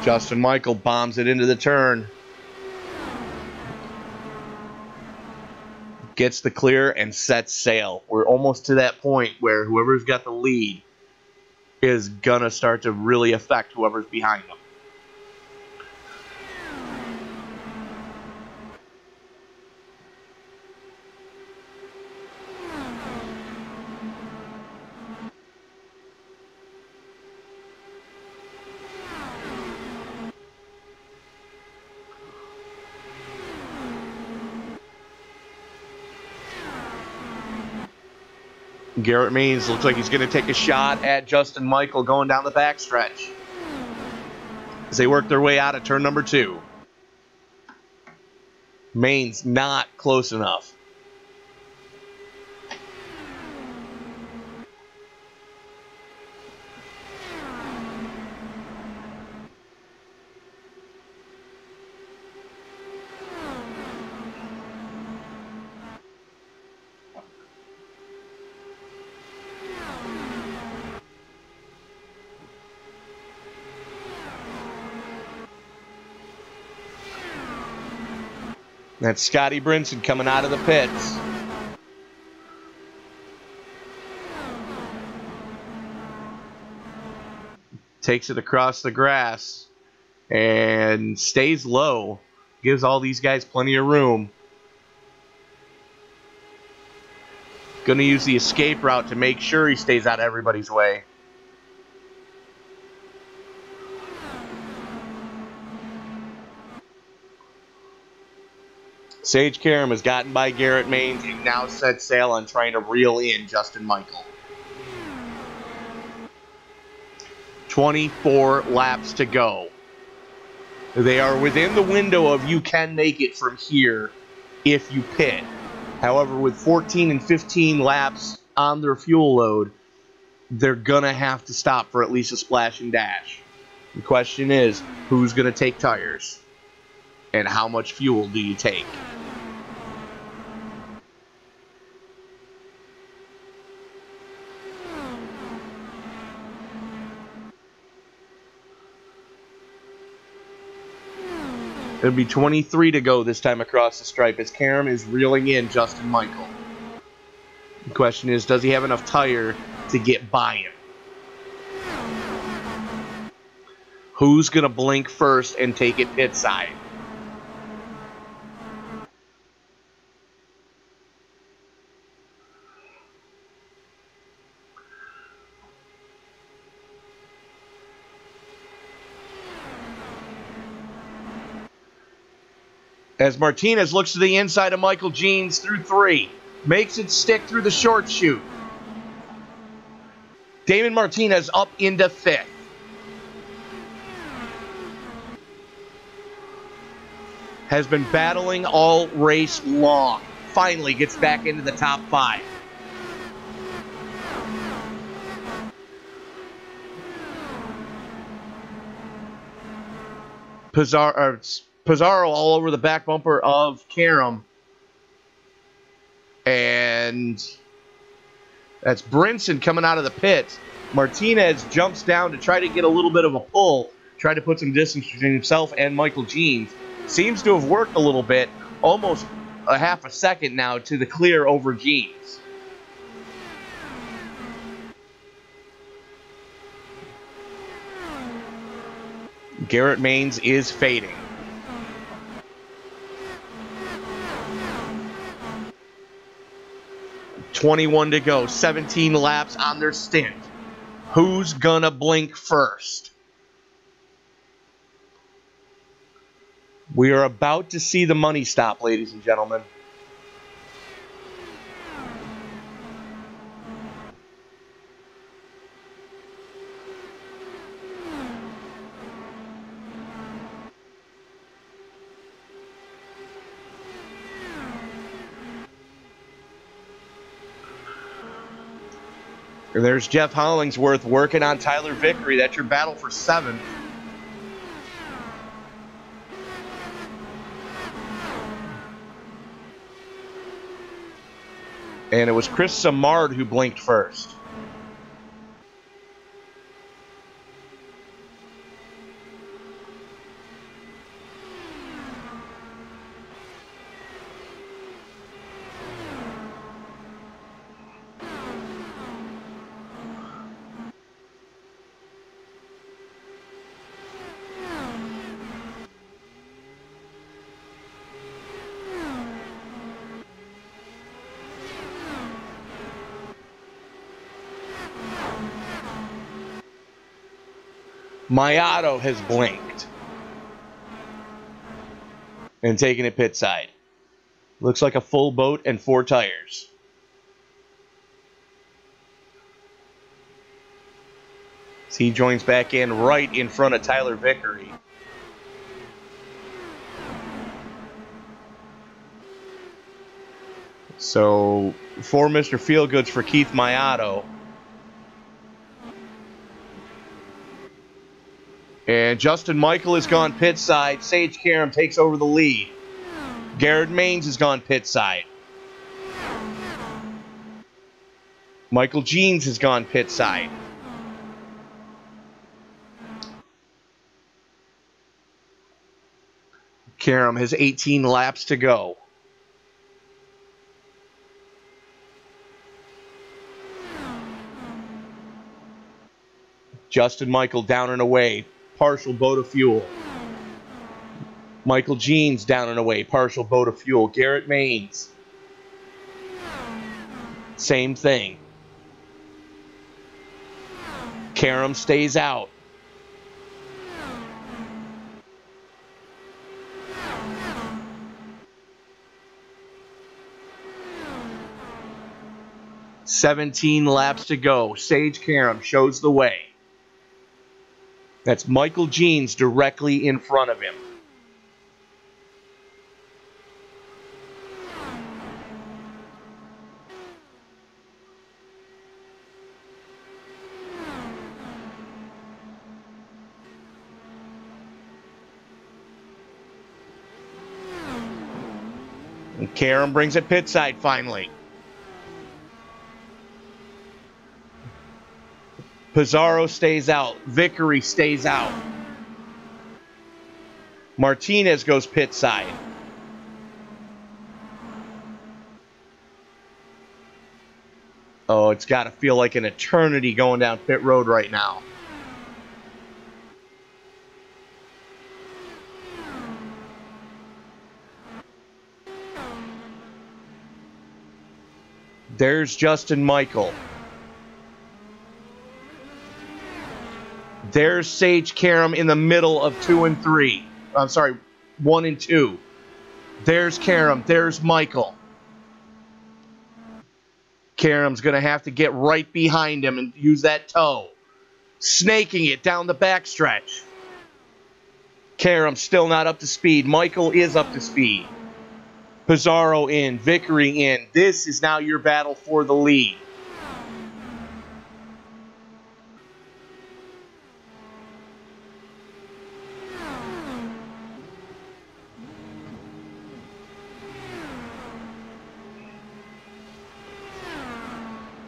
Justin Michael bombs it into the turn. Gets the clear and sets sail. We're almost to that point where whoever's got the lead is going to start to really affect whoever's behind them. Garrett Maines looks like he's going to take a shot at Justin Michael going down the backstretch as they work their way out of turn number 2. Maines not close enough. That's Scotty Brinson coming out of the pits. Takes it across the grass and stays low. Gives all these guys plenty of room. Going to use the escape route to make sure he stays out of everybody's way. Sage Karam has gotten by Garrett Maines and now sets sail on trying to reel in Justin Michael. 24 laps to go. They are within the window of you can make it from here if you pit. However, with 14 and 15 laps on their fuel load, they're going to have to stop for at least a splash and dash. The question is, who's going to take tires? And how much fuel do you take? It'll be 23 to go this time across the stripe as Karam is reeling in Justin Michael. The question is, does he have enough tire to get by him? Who's going to blink first and take it pit side? As Martinez looks to the inside of Michael Jeans through 3. Makes it stick through the short chute. Damon Martinez up into 5th. Has been battling all race long. Finally gets back into the top 5. Pizarro all over the back bumper of Karam. And that's Brinson coming out of the pits. Martinez jumps down to try to get a little bit of a pull, try to put some distance between himself and Michael Jeans. Seems to have worked a little bit, almost a half a second now to the clear over Jeans. Garrett Maines is fading. .21 to go, 17 laps on their stint. Who's gonna blink first? We are about to see the money stop, ladies and gentlemen. And there's Jeff Hollingsworth working on Tyler Vickery. That's your battle for 7th. And it was Chris Samard who blinked first. Maiato has blinked and taken it pit side. Looks like a full boat and 4 tires. So he joins back in right in front of Tyler Vickery. So for Mr. Feelgoods for Keith Maiato. And Justin Michael has gone pit side. Sage Karam takes over the lead. Garrett Maines has gone pit side. Michael Jeans has gone pit side. Karam has 18 laps to go. Justin Michael down and away. Partial boat of fuel. Michael Jeans down and away. Partial boat of fuel. Garrett Maines. Same thing. Karam stays out. "17 laps to go. Sage Karam shows the way. That's Michael Jeans directly in front of him. And Karam brings it pit side finally. Pizarro stays out. Vickery stays out. Martinez goes pit side. Oh, it's got to feel like an eternity going down pit road right now. There's Justin Michael. There's Sage Karam in the middle of 2 and 3. I'm sorry, 1 and 2. There's Karam. There's Michael. Karam's going to have to get right behind him and use that toe. Snaking it down the backstretch. Karam still not up to speed. Michael is up to speed. Pizarro in. Vickery in. This is now your battle for the lead.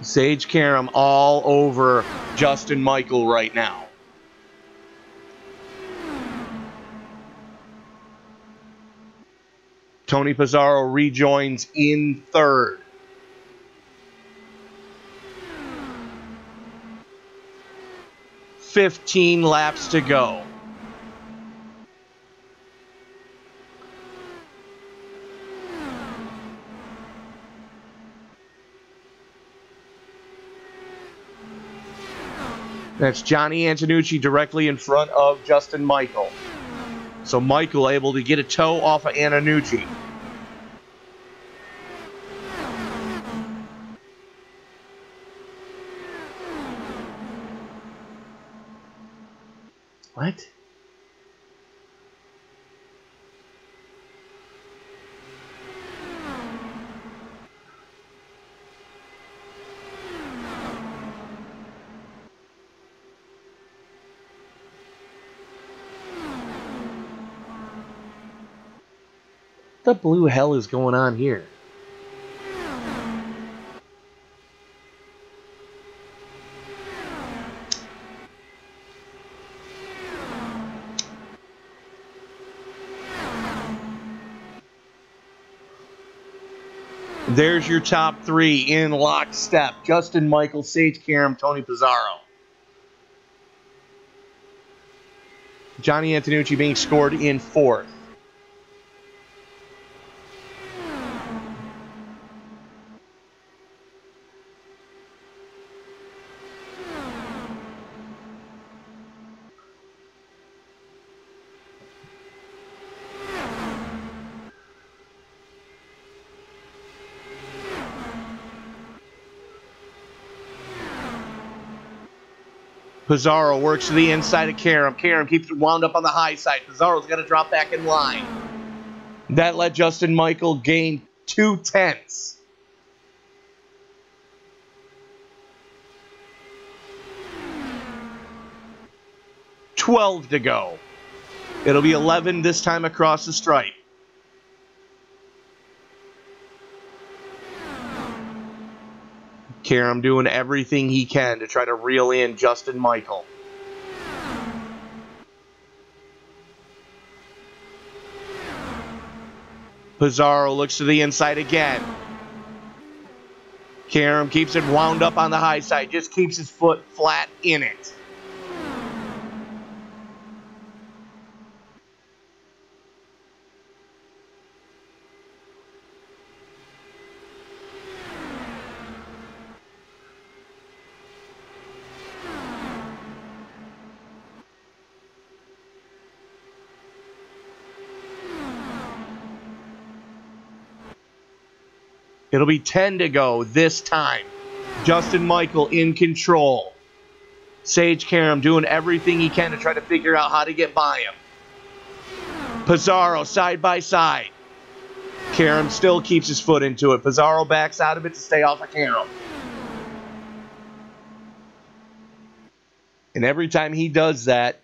Sage Karam all over Justin Michael right now. Tony Pizarro rejoins in third. "15 laps to go. That's Johnny Antonucci directly in front of Justin Michael. So Michael able to get a toe off of Antonucci. What? What the blue hell is going on here? There's your top three in lockstep. Justin Michael, Sage Karam, Tony Pizarro. Johnny Antonucci being scored in fourth. Pizarro works to the inside of Karam. Karam keeps it wound up on the high side. Pizarro's got to drop back in line. That let Justin Michael gain 2/10. $12 to go. It'll be 11 this time across the stripe. Karam doing everything he can to try to reel in Justin Michael. Pizarro looks to the inside again. Karam keeps it wound up on the high side, just keeps his foot flat in it. It'll be 10 to go this time. Justin Michael in control. Sage Karam doing everything he can to try to figure out how to get by him. Pizarro side by side. Karam still keeps his foot into it. Pizarro backs out of it to stay off of Karam. And every time he does that,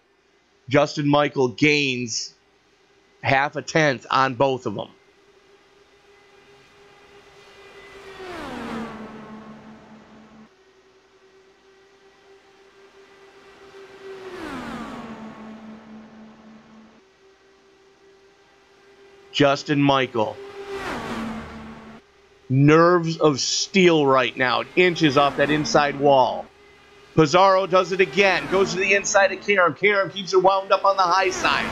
Justin Michael gains 0.5 on both of them. Justin Michael. Nerves of steel right now. Inches off that inside wall. Pizarro does it again. Goes to the inside of Karam. Karam keeps it wound up on the high side.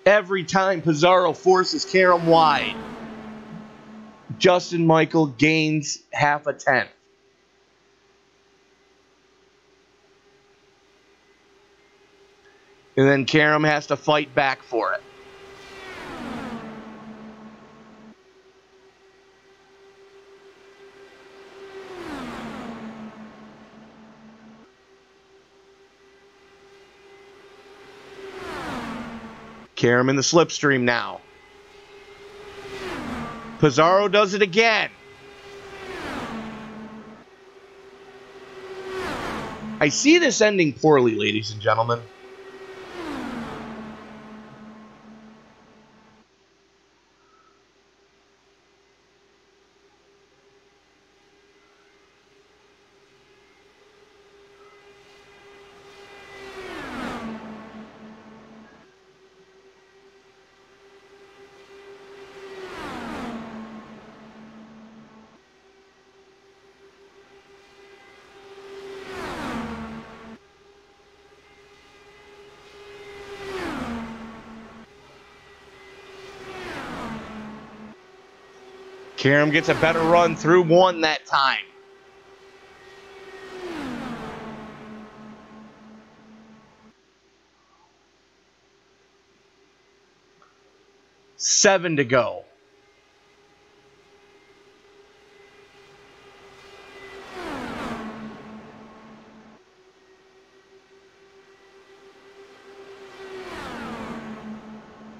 Every time Pizarro forces Karam wide, Justin Michael gains 0.5. And then Karam has to fight back for it. Karam in the slipstream now. Pizarro does it again. I see this ending poorly, ladies and gentlemen. Karam gets a better run through one that time. Seven to go.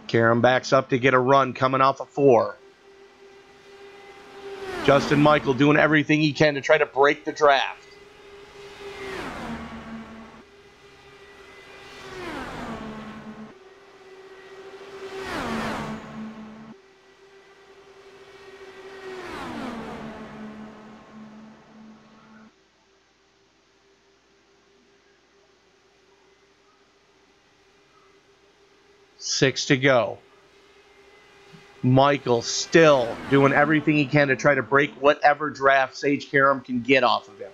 Karam backs up to get a run coming off a 4. Justin Michael doing everything he can to try to break the draft. Six to go. Michael still doing everything he can to try to break whatever draft Sage Karam can get off of him.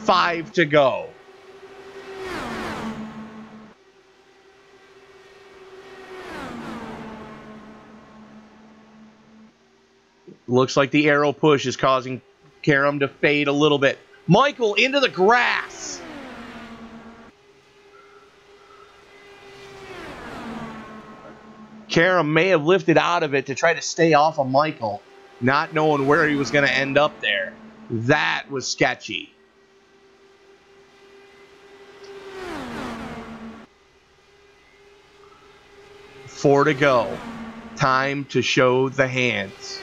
Five to go. Looks like the arrow push is causing Karam to fade a little bit. Michael into the grass. Karam may have lifted out of it to try to stay off of Michael, not knowing where he was going to end up there. That was sketchy. Four to go. Time to show the hands.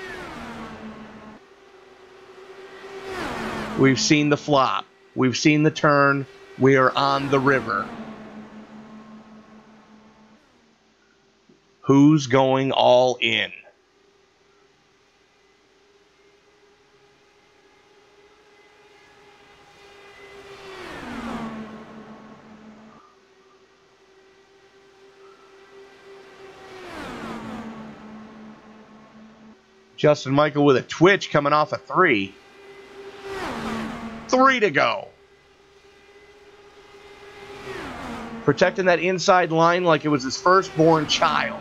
We've seen the flop. We've seen the turn. We are on the river. Who's going all in? Justin Michael with a twitch coming off a 3. 3 to go. Protecting that inside line like it was his firstborn child.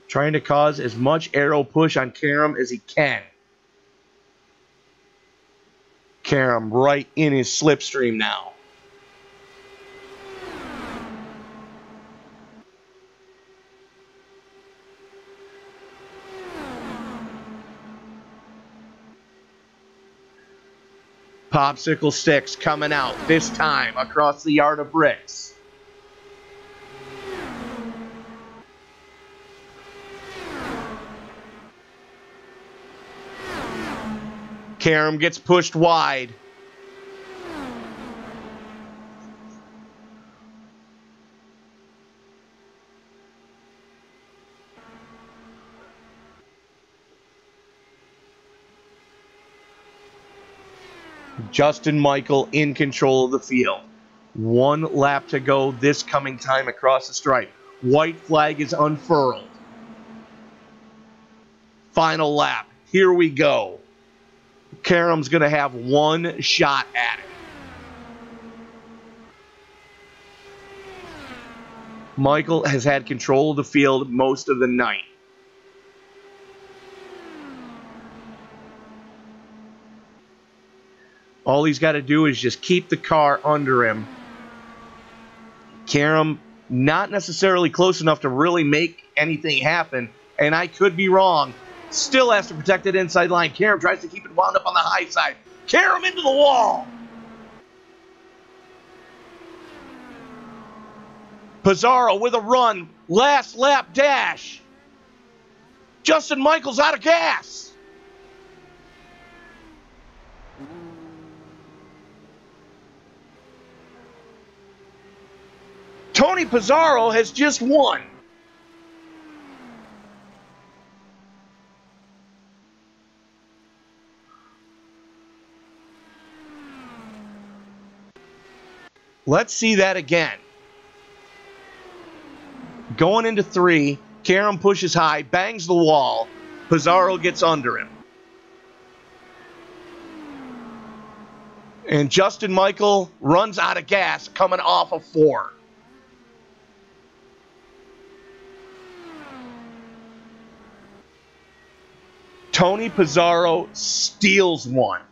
Trying to cause as much arrow push on Karam as he can. Karam right in his slipstream now. Popsicle sticks coming out, this time across the yard of bricks. Karam gets pushed wide. Justin Michael in control of the field. 1 lap to go this coming time across the stripe. White flag is unfurled. Final lap. Here we go. Karam's going to have 1 shot at it. Michael has had control of the field most of the night. All he's got to do is just keep the car under him. Karam not necessarily close enough to really make anything happen, and I could be wrong. Still has to protect that inside line. Karam tries to keep it wound up on the high side. Karam into the wall. Pizarro with a run. Last lap dash. Justin Michael's out of gas. Tony Pizarro has just won. Let's see that again. Going into 3, Karam pushes high, bangs the wall. Pizarro gets under him. And Justin Michael runs out of gas coming off of 4. Tony Pizarro steals one.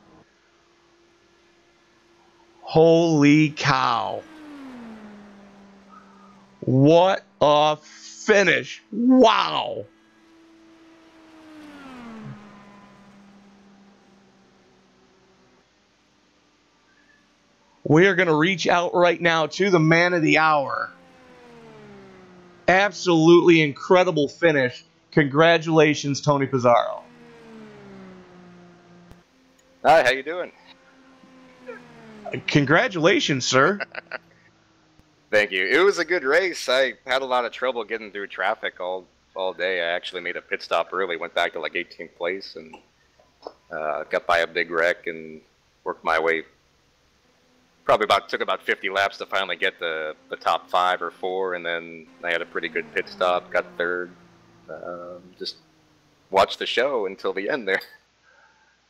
Holy cow. What a finish. Wow. We are going to reach out right now to the man of the hour. Absolutely incredible finish. Congratulations, Tony Pizarro. Hi, how you doing? Congratulations, sir. Thank you. It was a good race. I had a lot of trouble getting through traffic all day. I actually made a pit stop early, went back to like 18th place, and got by a big wreck and worked my way. Took about 50 laps to finally get the top 5 or 4, and then I had a pretty good pit stop, got third. Just watched the show until the end there.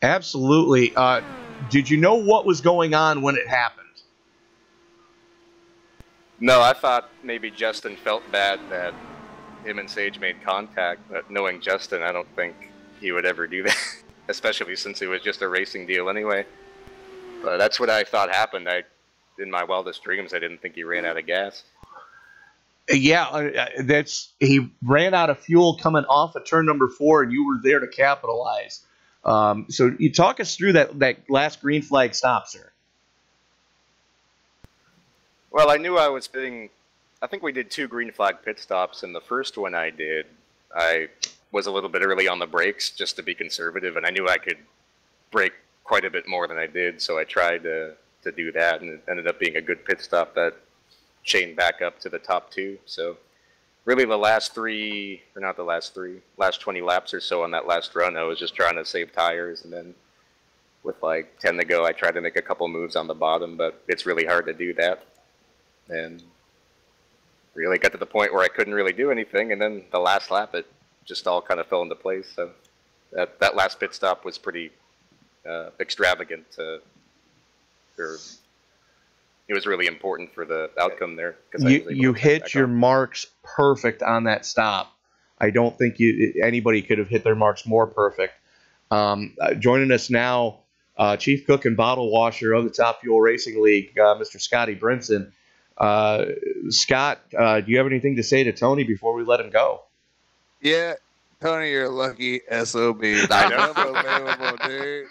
Absolutely. Did you know what was going on when it happened? No, I thought maybe Justin felt bad that him and Sage made contact, but knowing Justin, I don't think he would ever do that, especially since it was just a racing deal anyway. But that's what I thought happened. In my wildest dreams, I didn't think he ran out of gas. Yeah, he ran out of fuel coming off of turn number 4, and you were there to capitalize. So you talk us through that last green flag stop, sir. Well, I knew I was I think we did 2 green flag pit stops, and the first one I was a little bit early on the brakes just to be conservative, and I knew I could brake quite a bit more than I did, so I tried to do that, and it ended up being a good pit stop that chained back up to the top 2. So really the last 20 laps or so on that last run, I was just trying to save tires, and then with like 10 to go, I tried to make a couple moves on the bottom, but it's really hard to do that. And really got to the point where I couldn't really do anything, and then the last lap, it just all kind of fell into place. So that last pit stop was pretty extravagant. It was really important for the outcome there. You hit your marks perfect on that stop. I don't think anybody could have hit their marks more perfect. Joining us now, Chief Cook and Bottle Washer of the Top Fuel Racing League, Mr. Scotty Brinson. Scott, do you have anything to say to Tony before we let him go? Yeah, Tony, you're a lucky SOB. Unbelievable, dude.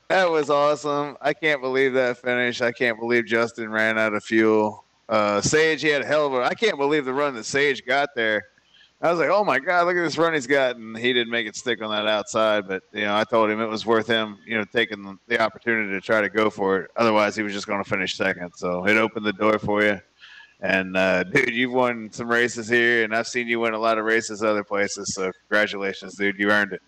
That was awesome. I can't believe that finish. I can't believe Justin ran out of fuel. Sage, he had a hell of I can't believe the run that Sage got there. I was like, oh my God, look at this run he's got. And he didn't make it stick on that outside. But, I told him it was worth him, taking the opportunity to try to go for it. Otherwise, he was just going to finish second. So it opened the door for you. And, dude, you've won some races here, and I've seen you win a lot of races other places. So congratulations, dude. You earned it.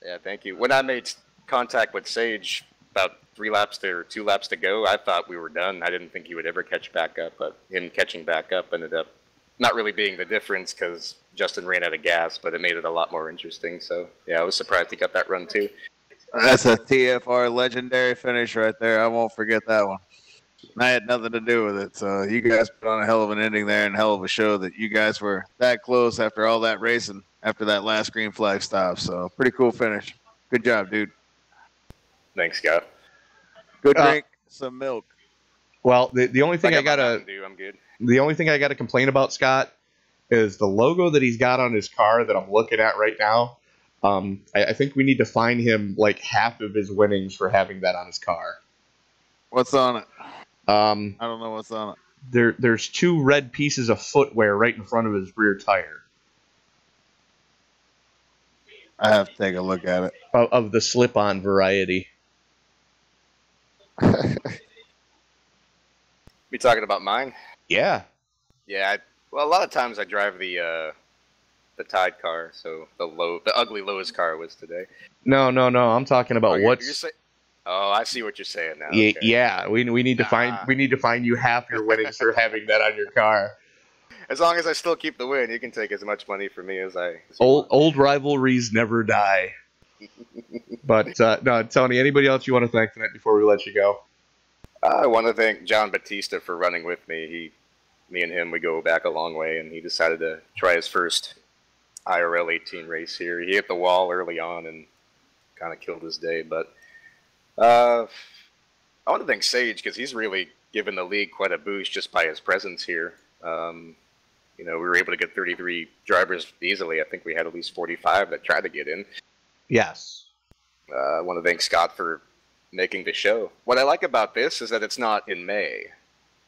Yeah, thank you. When I made contact with Sage about 2 laps to go, I thought we were done. I didn't think he would ever catch back up, but him catching back up ended up not really being the difference because Justin ran out of gas, but it made it a lot more interesting. So, yeah, I was surprised he got that run too. That's a TFR legendary finish right there. I won't forget that one. I had nothing to do with it. So you guys put on a hell of an ending there and hell of a show that you guys were that close after all that racing after that last green flag stop. So pretty cool finish. Good job, dude. Thanks, Scott. Good drink, some milk. Well, the only thing I'm good. The only thing I got to complain about, Scott, is the logo that he's got on his car that I'm looking at right now. I think we need to fine him like half of his winnings for having that on his car. What's on it? I don't know what's on it. There's 2 red pieces of footwear right in front of his rear tire. I have to take a look at it. Of the slip-on variety. You talking about mine? Yeah. Yeah. Well, a lot of times I drive the Tide car, so the ugly Lowe's car was today. No. I'm talking about Oh, I see what you're saying now. Okay. Yeah, we need to find you half your winnings for having that on your car. As long as I still keep the win, you can take as much money from me as I. Old rivalries never die. But no, Tony. Anybody else you want to thank tonight before we let you go? I want to thank John Batista for running with me. Me and him, we go back a long way, and he decided to try his first IRL 18 race here. He hit the wall early on and kind of killed his day. But I want to thank Sage because he's really given the league quite a boost just by his presence here. We were able to get 33 drivers easily. I think we had at least 45 that tried to get in. Yes. I want to thank Scott for making the show. What I like about this is that it's not in May.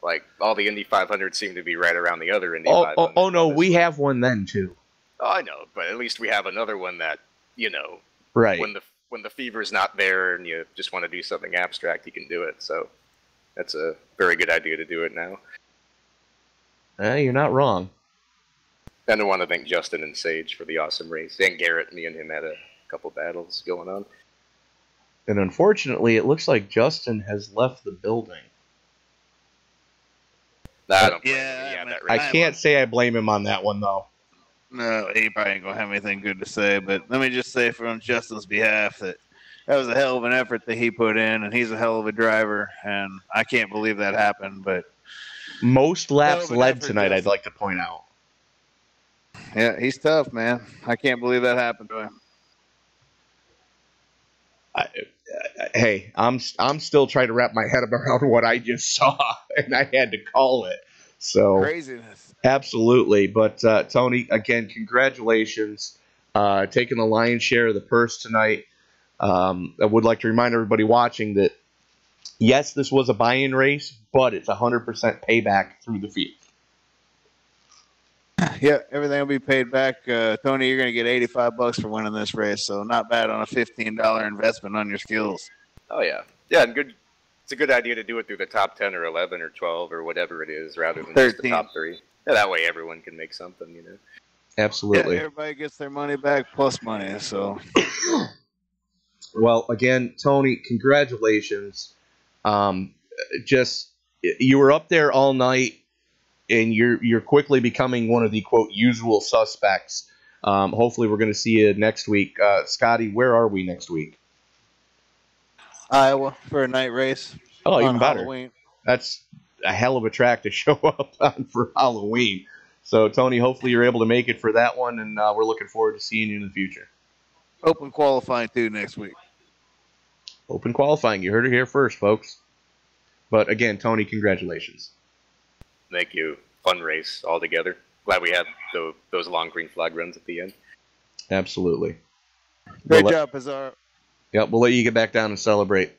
Like, all the Indy 500 seem to be right around the other Indy 500. Oh, no, we have one then, too. Oh, I know, but at least we have another one that, right. When the fever's not there and you just want to do something abstract, you can do it. So that's a very good idea to do it now. You're not wrong. And I want to thank Justin and Sage for the awesome race. And Garrett, me and him had a couple battles going on. And unfortunately, it looks like Justin has left the building. I can't say I blame him on that one, though. No, he probably ain't going to have anything good to say. But let me just say from Justin's behalf that was a hell of an effort that he put in, and he's a hell of a driver. And I can't believe that happened. But most laps led tonight, I'd like to point out. Yeah, he's tough, man. I can't believe that happened to him. Hey, I'm still trying to wrap my head around what I just saw, and I had to call it. So craziness. Absolutely. But Tony, again, congratulations, taking the lion's share of the purse tonight. I would like to remind everybody watching that yes, this was a buy-in race, but it's 100% payback through the field. Yeah, everything will be paid back. Tony, you're going to get $85 for winning this race, so not bad on a $15 investment on your skills. Oh, yeah. Yeah, and good. It's a good idea to do it through the top 10 or 11 or 12 or whatever it is rather than 13. Just the top 3. Yeah, that way everyone can make something, Absolutely. Yeah, everybody gets their money back plus money, so. Well, again, Tony, congratulations. You were up there all night, and you're quickly becoming one of the, quote, usual suspects. Hopefully we're going to see you next week. Scotty, where are we next week? Iowa for a night race. Oh, even better. Halloween. That's a hell of a track to show up on for Halloween. So, Tony, hopefully you're able to make it for that one, and we're looking forward to seeing you in the future. Open qualifying, too, next week. Open qualifying. You heard it here first, folks. But, again, Tony, congratulations. Thank you. Fun race altogether. Glad we had those long green flag runs at the end. Absolutely. Great job, Pizarro. Yep, we'll let you get back down and celebrate.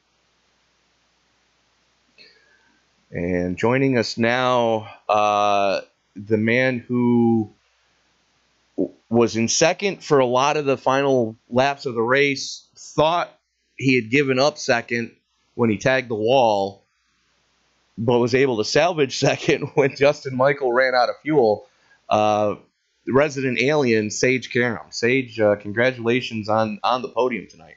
And joining us now, the man who was in second for a lot of the final laps of the race, thought he had given up second when he tagged the wall, but was able to salvage second when Justin Michael ran out of fuel. Resident alien, Sage Karam. Sage, congratulations on the podium tonight.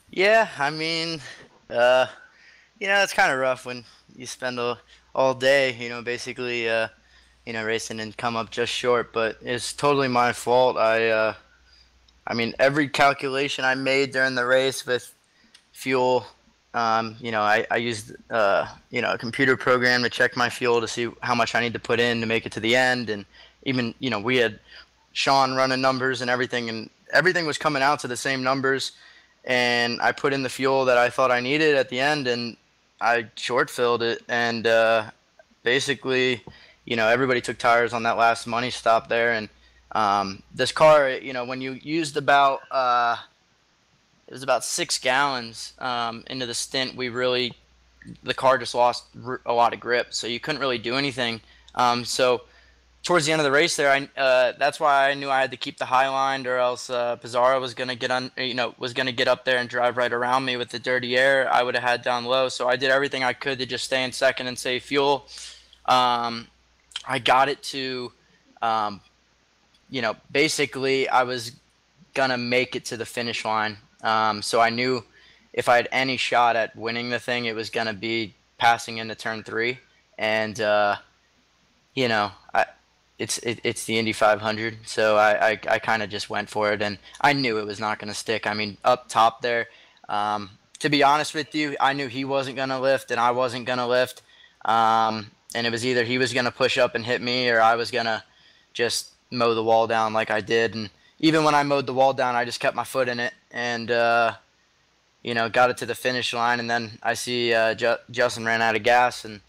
Yeah, I mean, it's kind of rough when you spend all day, basically, racing and come up just short. But it's totally my fault. I mean, every calculation I made during the race with fuel, I used, a computer program to check my fuel to see how much I need to put in to make it to the end. And even, we had Sean running numbers and everything was coming out to the same numbers. And I put in the fuel that I thought I needed at the end, and I short filled it. And basically, everybody took tires on that last money stop there. And this car, when you used about it was about 6 gallons into the stint, the car just lost a lot of grip, so you couldn't really do anything. So towards the end of the race there, that's why I knew I had to keep the high line, or else Pizarro was gonna get up there and drive right around me with the dirty air. I would have had down low, so I did everything I could to just stay in second and save fuel. I got it to, basically I was gonna make it to the finish line. So I knew if I had any shot at winning the thing, it was going to be passing into turn 3. And, you know, it's the Indy 500, so I kind of just went for it, and I knew it was not going to stick. I mean, up top there, to be honest with you, I knew he wasn't going to lift and I wasn't going to lift. And it was either he was going to push up and hit me or I was going to just mow the wall down like I did. And even when I mowed the wall down, I just kept my foot in it and, you know, got it to the finish line. And then I see Justin ran out of gas. And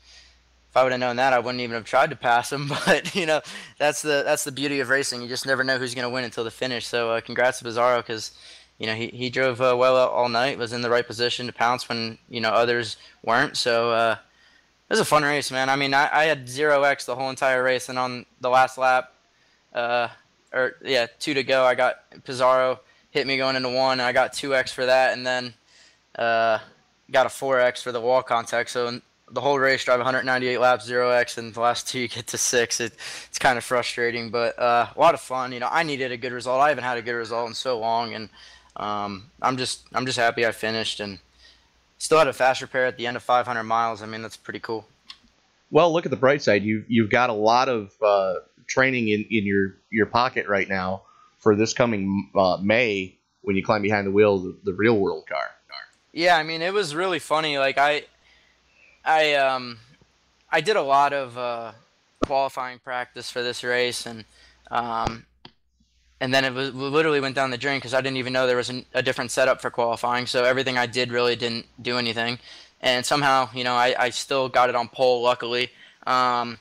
if I would have known that, I wouldn't even have tried to pass him. But, you know, that's the beauty of racing. You just never know who's going to win until the finish. So congrats to Bizarro because, you know, he drove well all night, was in the right position to pounce when, you know, others weren't. So it was a fun race, man. I mean, I had 0x the whole entire race, and on the last lap, 2 to go, I got Pizarro hit me going into 1, and I got 2x for that, and then got a 4x for the wall contact. So the whole race, drive 198 laps, 0x, and the last 2 you get to 6. It's kind of frustrating, but a lot of fun. You know, I needed a good result. I haven't had a good result in so long, and I'm just happy I finished and still had a fast repair at the end of 500 miles. I mean, that's pretty cool. Well, look at the bright side. You've got a lot of training in your pocket right now for this coming May when you climb behind the wheel of the real world car. Yeah, I mean, it was really funny. Like I did a lot of qualifying practice for this race, and then it literally went down the drain because I didn't even know there was a different setup for qualifying. So everything I did really didn't do anything. And somehow, you know, I still got it on pole, luckily. And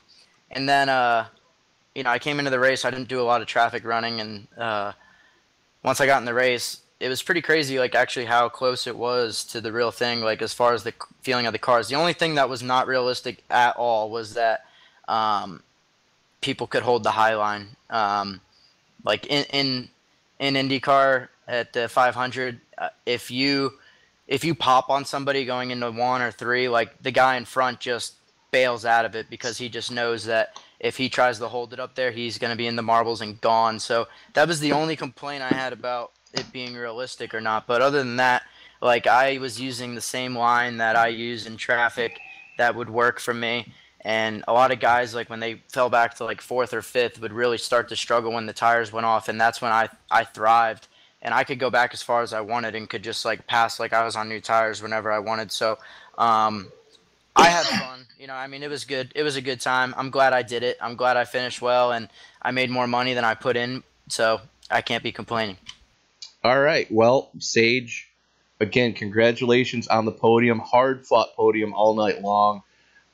then, you know, I came into the race. I didn't do a lot of traffic running. And once I got in the race, it was pretty crazy, like, actually how close it was to the real thing, like, as far as the feeling of the cars. The only thing that was not realistic at all was that people could hold the high line. Like in IndyCar at the 500, if you pop on somebody going into 1 or 3, like the guy in front just bails out of it because he just knows that if he tries to hold it up there, he's going to be in the marbles and gone. So that was the only complaint I had about it being realistic or not. But other than that, like I was using the same line that I use in traffic that would work for me. And a lot of guys, like when they fell back to like 4th or 5th, would really start to struggle when the tires went off. And that's when I thrived. And I could go back as far as I wanted and could just like pass like I was on new tires whenever I wanted. So I had fun. You know, I mean, it was good. It was a good time. I'm glad I did it. I'm glad I finished well. And I made more money than I put in. So I can't be complaining. All right. Well, Sage, again, congratulations on the podium. Hard-fought podium all night long.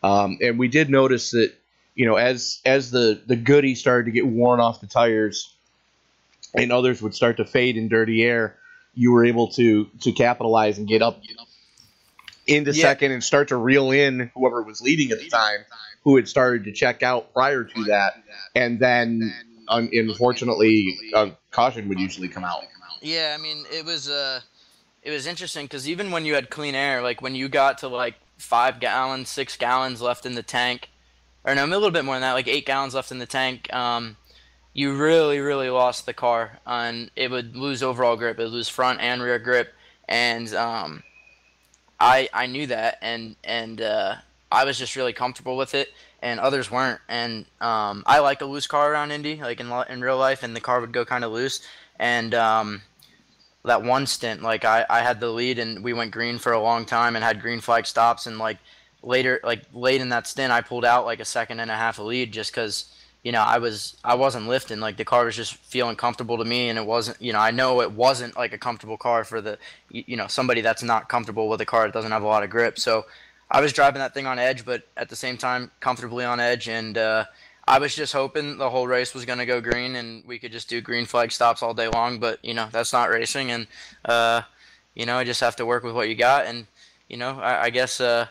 And we did notice that, you know, as the goodie started to get worn off the tires and others would start to fade in dirty air, you were able to capitalize and get up into second and start to reel in whoever was leading at the time, who had started to check out prior to that. And then, unfortunately, caution would usually come out. Yeah, I mean, it was interesting because even when you had clean air, like when you got to like 5 gallons, 6 gallons left in the tank, or no, a little bit more than that, like 8 gallons left in the tank, you really, really lost the car, and it would lose overall grip. It would lose front and rear grip, and I knew that, and I was just really comfortable with it, and others weren't. And I like a loose car around Indy, like in real life, and the car would go kind of loose. And that one stint, like I had the lead, and we went green for a long time and had green flag stops, and like later, like late in that stint, I pulled out like a 1.5 seconds lead just because, you know, I wasn't lifting. Like the car was just feeling comfortable to me, and it wasn't, you know, I know it wasn't like a comfortable car for the, you know, somebody that's not comfortable with a car that doesn't have a lot of grip. So I was driving that thing on edge, but at the same time comfortably on edge, and I was just hoping the whole race was going to go green and we could just do green flag stops all day long. But, you know, that's not racing, and you know, I just have to work with what you got. And, you know, I guess I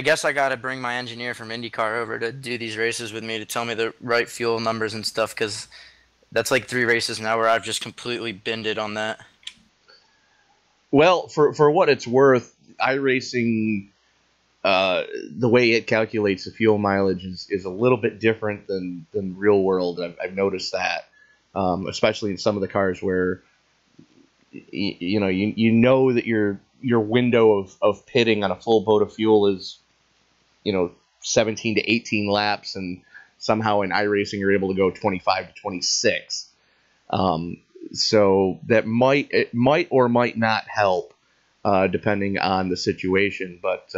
guess I got to bring my engineer from IndyCar over to do these races with me to tell me the right fuel numbers and stuff, because that's like 3 races now where I've just completely bended on that. Well, for what it's worth, iRacing, the way it calculates the fuel mileage is a little bit different than real world. I've noticed that, especially in some of the cars where you know that you're your window of pitting on a full boat of fuel is, 17 to 18 laps, and somehow in iRacing you're able to go 25 to 26. So that might or might not help, depending on the situation. But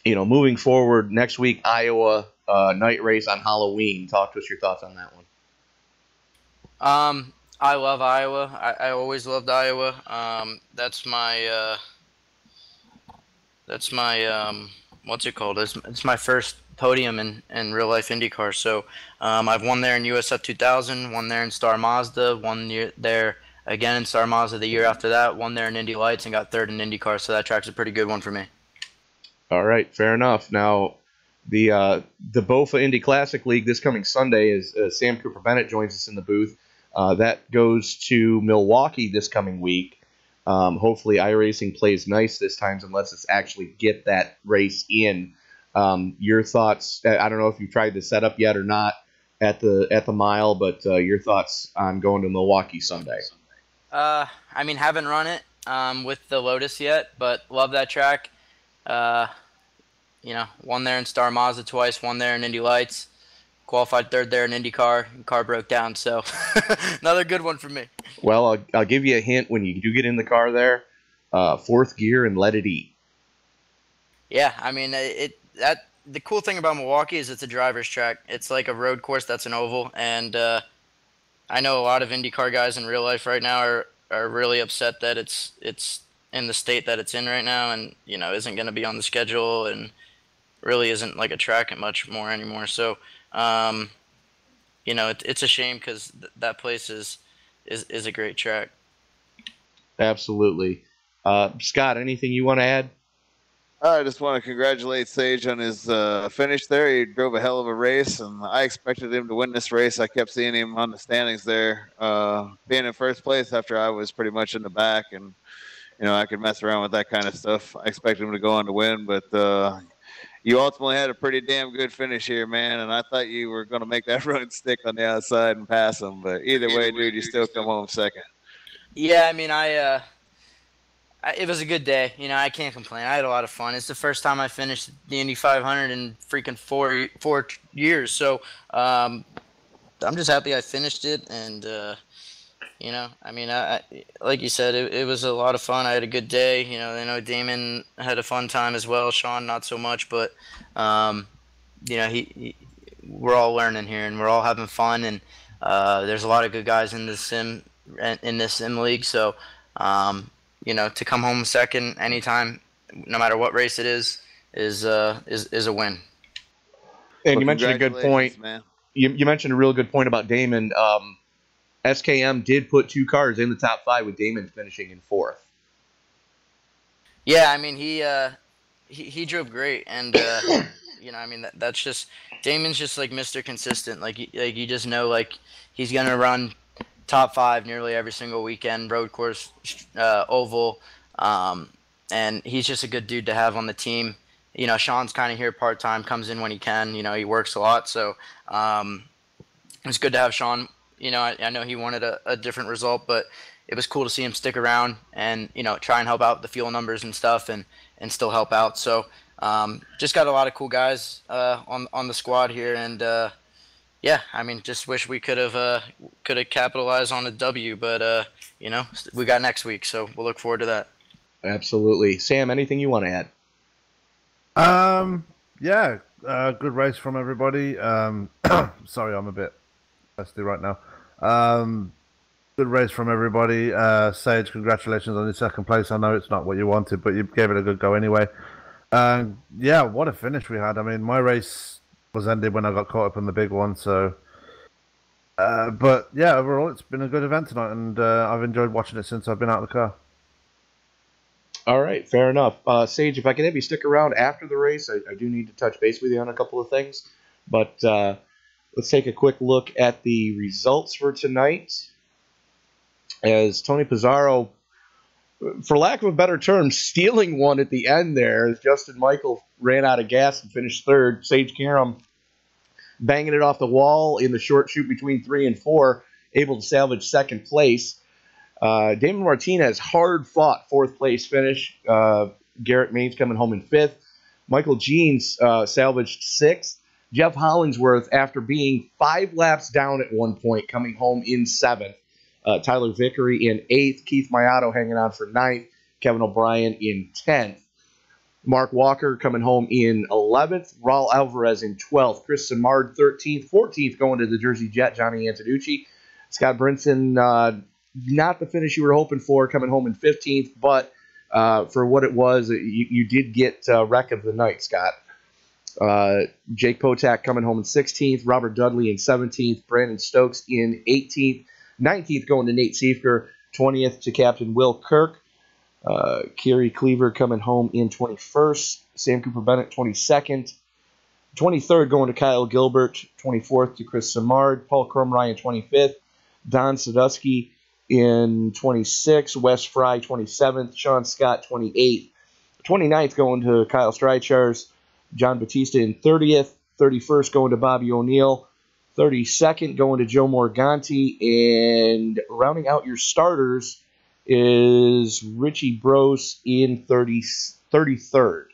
moving forward, next week Iowa night race on Halloween. Talk to us your thoughts on that one. I love Iowa. I always loved Iowa. That's my what's it called? It's my first podium in real life IndyCar. So I've won there in USF 2000, won there in Star Mazda, won there again in Star Mazda the year after that, won there in Indy Lights, and got third in IndyCar. So that track's a pretty good one for me. All right, fair enough. Now, the BOFA Indy Classic League this coming Sunday is Sam Cooper Bennett joins us in the booth. That goes to Milwaukee this coming week. Hopefully iRacing plays nice this time and lets us actually get that race in. Your thoughts? I don't know if you've tried the setup yet or not at the mile, but your thoughts on going to Milwaukee Sunday? Haven't run it with the Lotus yet, but love that track. Won there in Star Mazda twice, won there in Indy Lights, qualified third there in IndyCar. Car broke down, so another good one for me. Well, I'll give you a hint when you do get in the car there. Fourth gear and let it eat. Yeah, the cool thing about Milwaukee is it's a driver's track. It's like a road course that's an oval, and I know a lot of IndyCar guys in real life right now are really upset that it's in the state that it's in right now, and isn't going to be on the schedule, and really isn't like a track much more anymore. So it's a shame because that place is a great track. Absolutely. Scott, anything you want to add? I just want to congratulate Sage on his finish there. He drove a hell of a race, and I expected him to win this race. I kept seeing him on the standings there, being in first place after I was pretty much in the back, and I could mess around with that kind of stuff. I expected him to go on to win, but you ultimately had a pretty damn good finish here, man, and I thought you were going to make that run stick on the outside and pass him, but either way, dude, you still come home second. Yeah, it was a good day. I can't complain. I had a lot of fun. It's the first time I finished the Indy 500 in freaking four years. So I'm just happy I finished it. And, like you said, it was a lot of fun. I had a good day. I know Damon had a fun time as well. Sean, not so much. But, we're all learning here, and we're all having fun. And there's a lot of good guys in this sim league. So, to come home second anytime, no matter what race it is a win. And you mentioned a good point. Man. You mentioned a real good point about Damon. SKM did put two cars in the top 5 with Damon finishing in 4th. Yeah, he drove great, and that's just Damon's just like Mr. Consistent. Like you just know like he's gonna run top 5 nearly every single weekend, road course, oval, and he's just a good dude to have on the team. Sean's kind of here part-time, comes in when he can. He works a lot, so it's good to have Sean. I know he wanted a different result, but it was cool to see him stick around and, try and help out with the fuel numbers and stuff and still help out. So just got a lot of cool guys on the squad here, and just wish we could have capitalized on a W, but we got next week, so we'll look forward to that. Absolutely. Sam, anything you want to add? Good race from everybody. Sorry, I'm a bit thirsty right now. Good race from everybody. Sage, congratulations on your second place. I know it's not what you wanted, but you gave it a good go anyway. What a finish we had. My race was ended when I got caught up in the big one. So, overall, it's been a good event tonight, and I've enjoyed watching it since I've been out of the car. All right, fair enough. Sage, if I can have you stick around after the race, I do need to touch base with you on a couple of things. But let's take a quick look at the results for tonight. As Tony Pizarro, for lack of a better term, stealing one at the end there, as Justin Michael ran out of gas and finished 3rd. Sage Karam banging it off the wall in the short shoot between 3 and 4, able to salvage 2nd place. Damon Martinez, hard-fought fourth-place finish. Garrett Maines coming home in fifth. Michael Jeans salvaged sixth. Jeff Hollingsworth, after being 5 laps down at one point, coming home in seventh. Tyler Vickery in eighth. Keith Maiato hanging on for ninth. Kevin O'Brien in 10th. Mark Walker coming home in 11th. Raul Alvarez in 12th. Chris Simard 13th. 14th going to the Jersey Jet, Johnny Antonucci. Scott Brinson, not the finish you were hoping for, coming home in 15th, but for what it was, you did get wreck of the night, Scott. Jake Potak coming home in 16th. Robert Dudley in 17th. Brandon Stokes in 18th. 19th going to Nate Siefker. 20th to Captain Will Kirk. Kerry Cleaver coming home in 21st. Sam Cooper Bennett 22nd. 23rd going to Kyle Gilbert. 24th to Chris Simard. Paul Crumryan 25th. Don Sadusky in 26th. Wes Fry 27th. Sean Scott 28th. 29th going to Kyle Streichars. John Batista in 30th. 31st going to Bobby O'Neill. 32nd going to Joe Morganti. And rounding out your starters is Richie Brose in 33rd.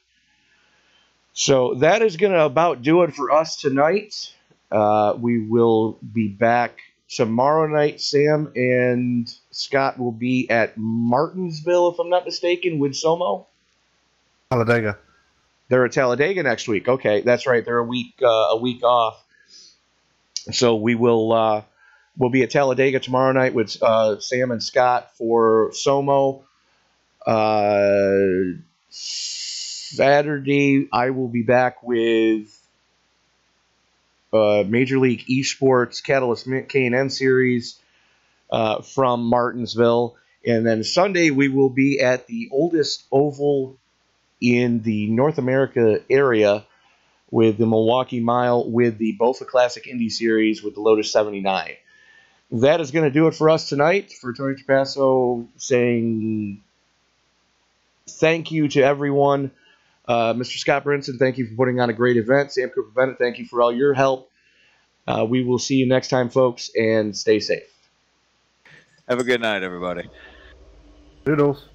So that is going to about do it for us tonight. We will be back tomorrow night. Sam and Scott will be at Martinsville, if I'm not mistaken, with Somo. Talladega. They're at Talladega next week. Okay, that's right. They're a week off. So we will we'll be at Talladega tomorrow night with Sam and Scott for Somo. Saturday, I will be back with Major League Esports Catalyst K&N Series from Martinsville. And then Sunday, we will be at the oldest oval in the North America area with the Milwaukee Mile, with the BOFA Classic Indy Series with the Lotus 79. That is going to do it for us tonight. For Tony Trapasso saying thank you to everyone. Mr. Scott Brinson, thank you for putting on a great event. Sam Cooper Bennett, thank you for all your help. We will see you next time, folks, and stay safe. Have a good night, everybody. Doodles.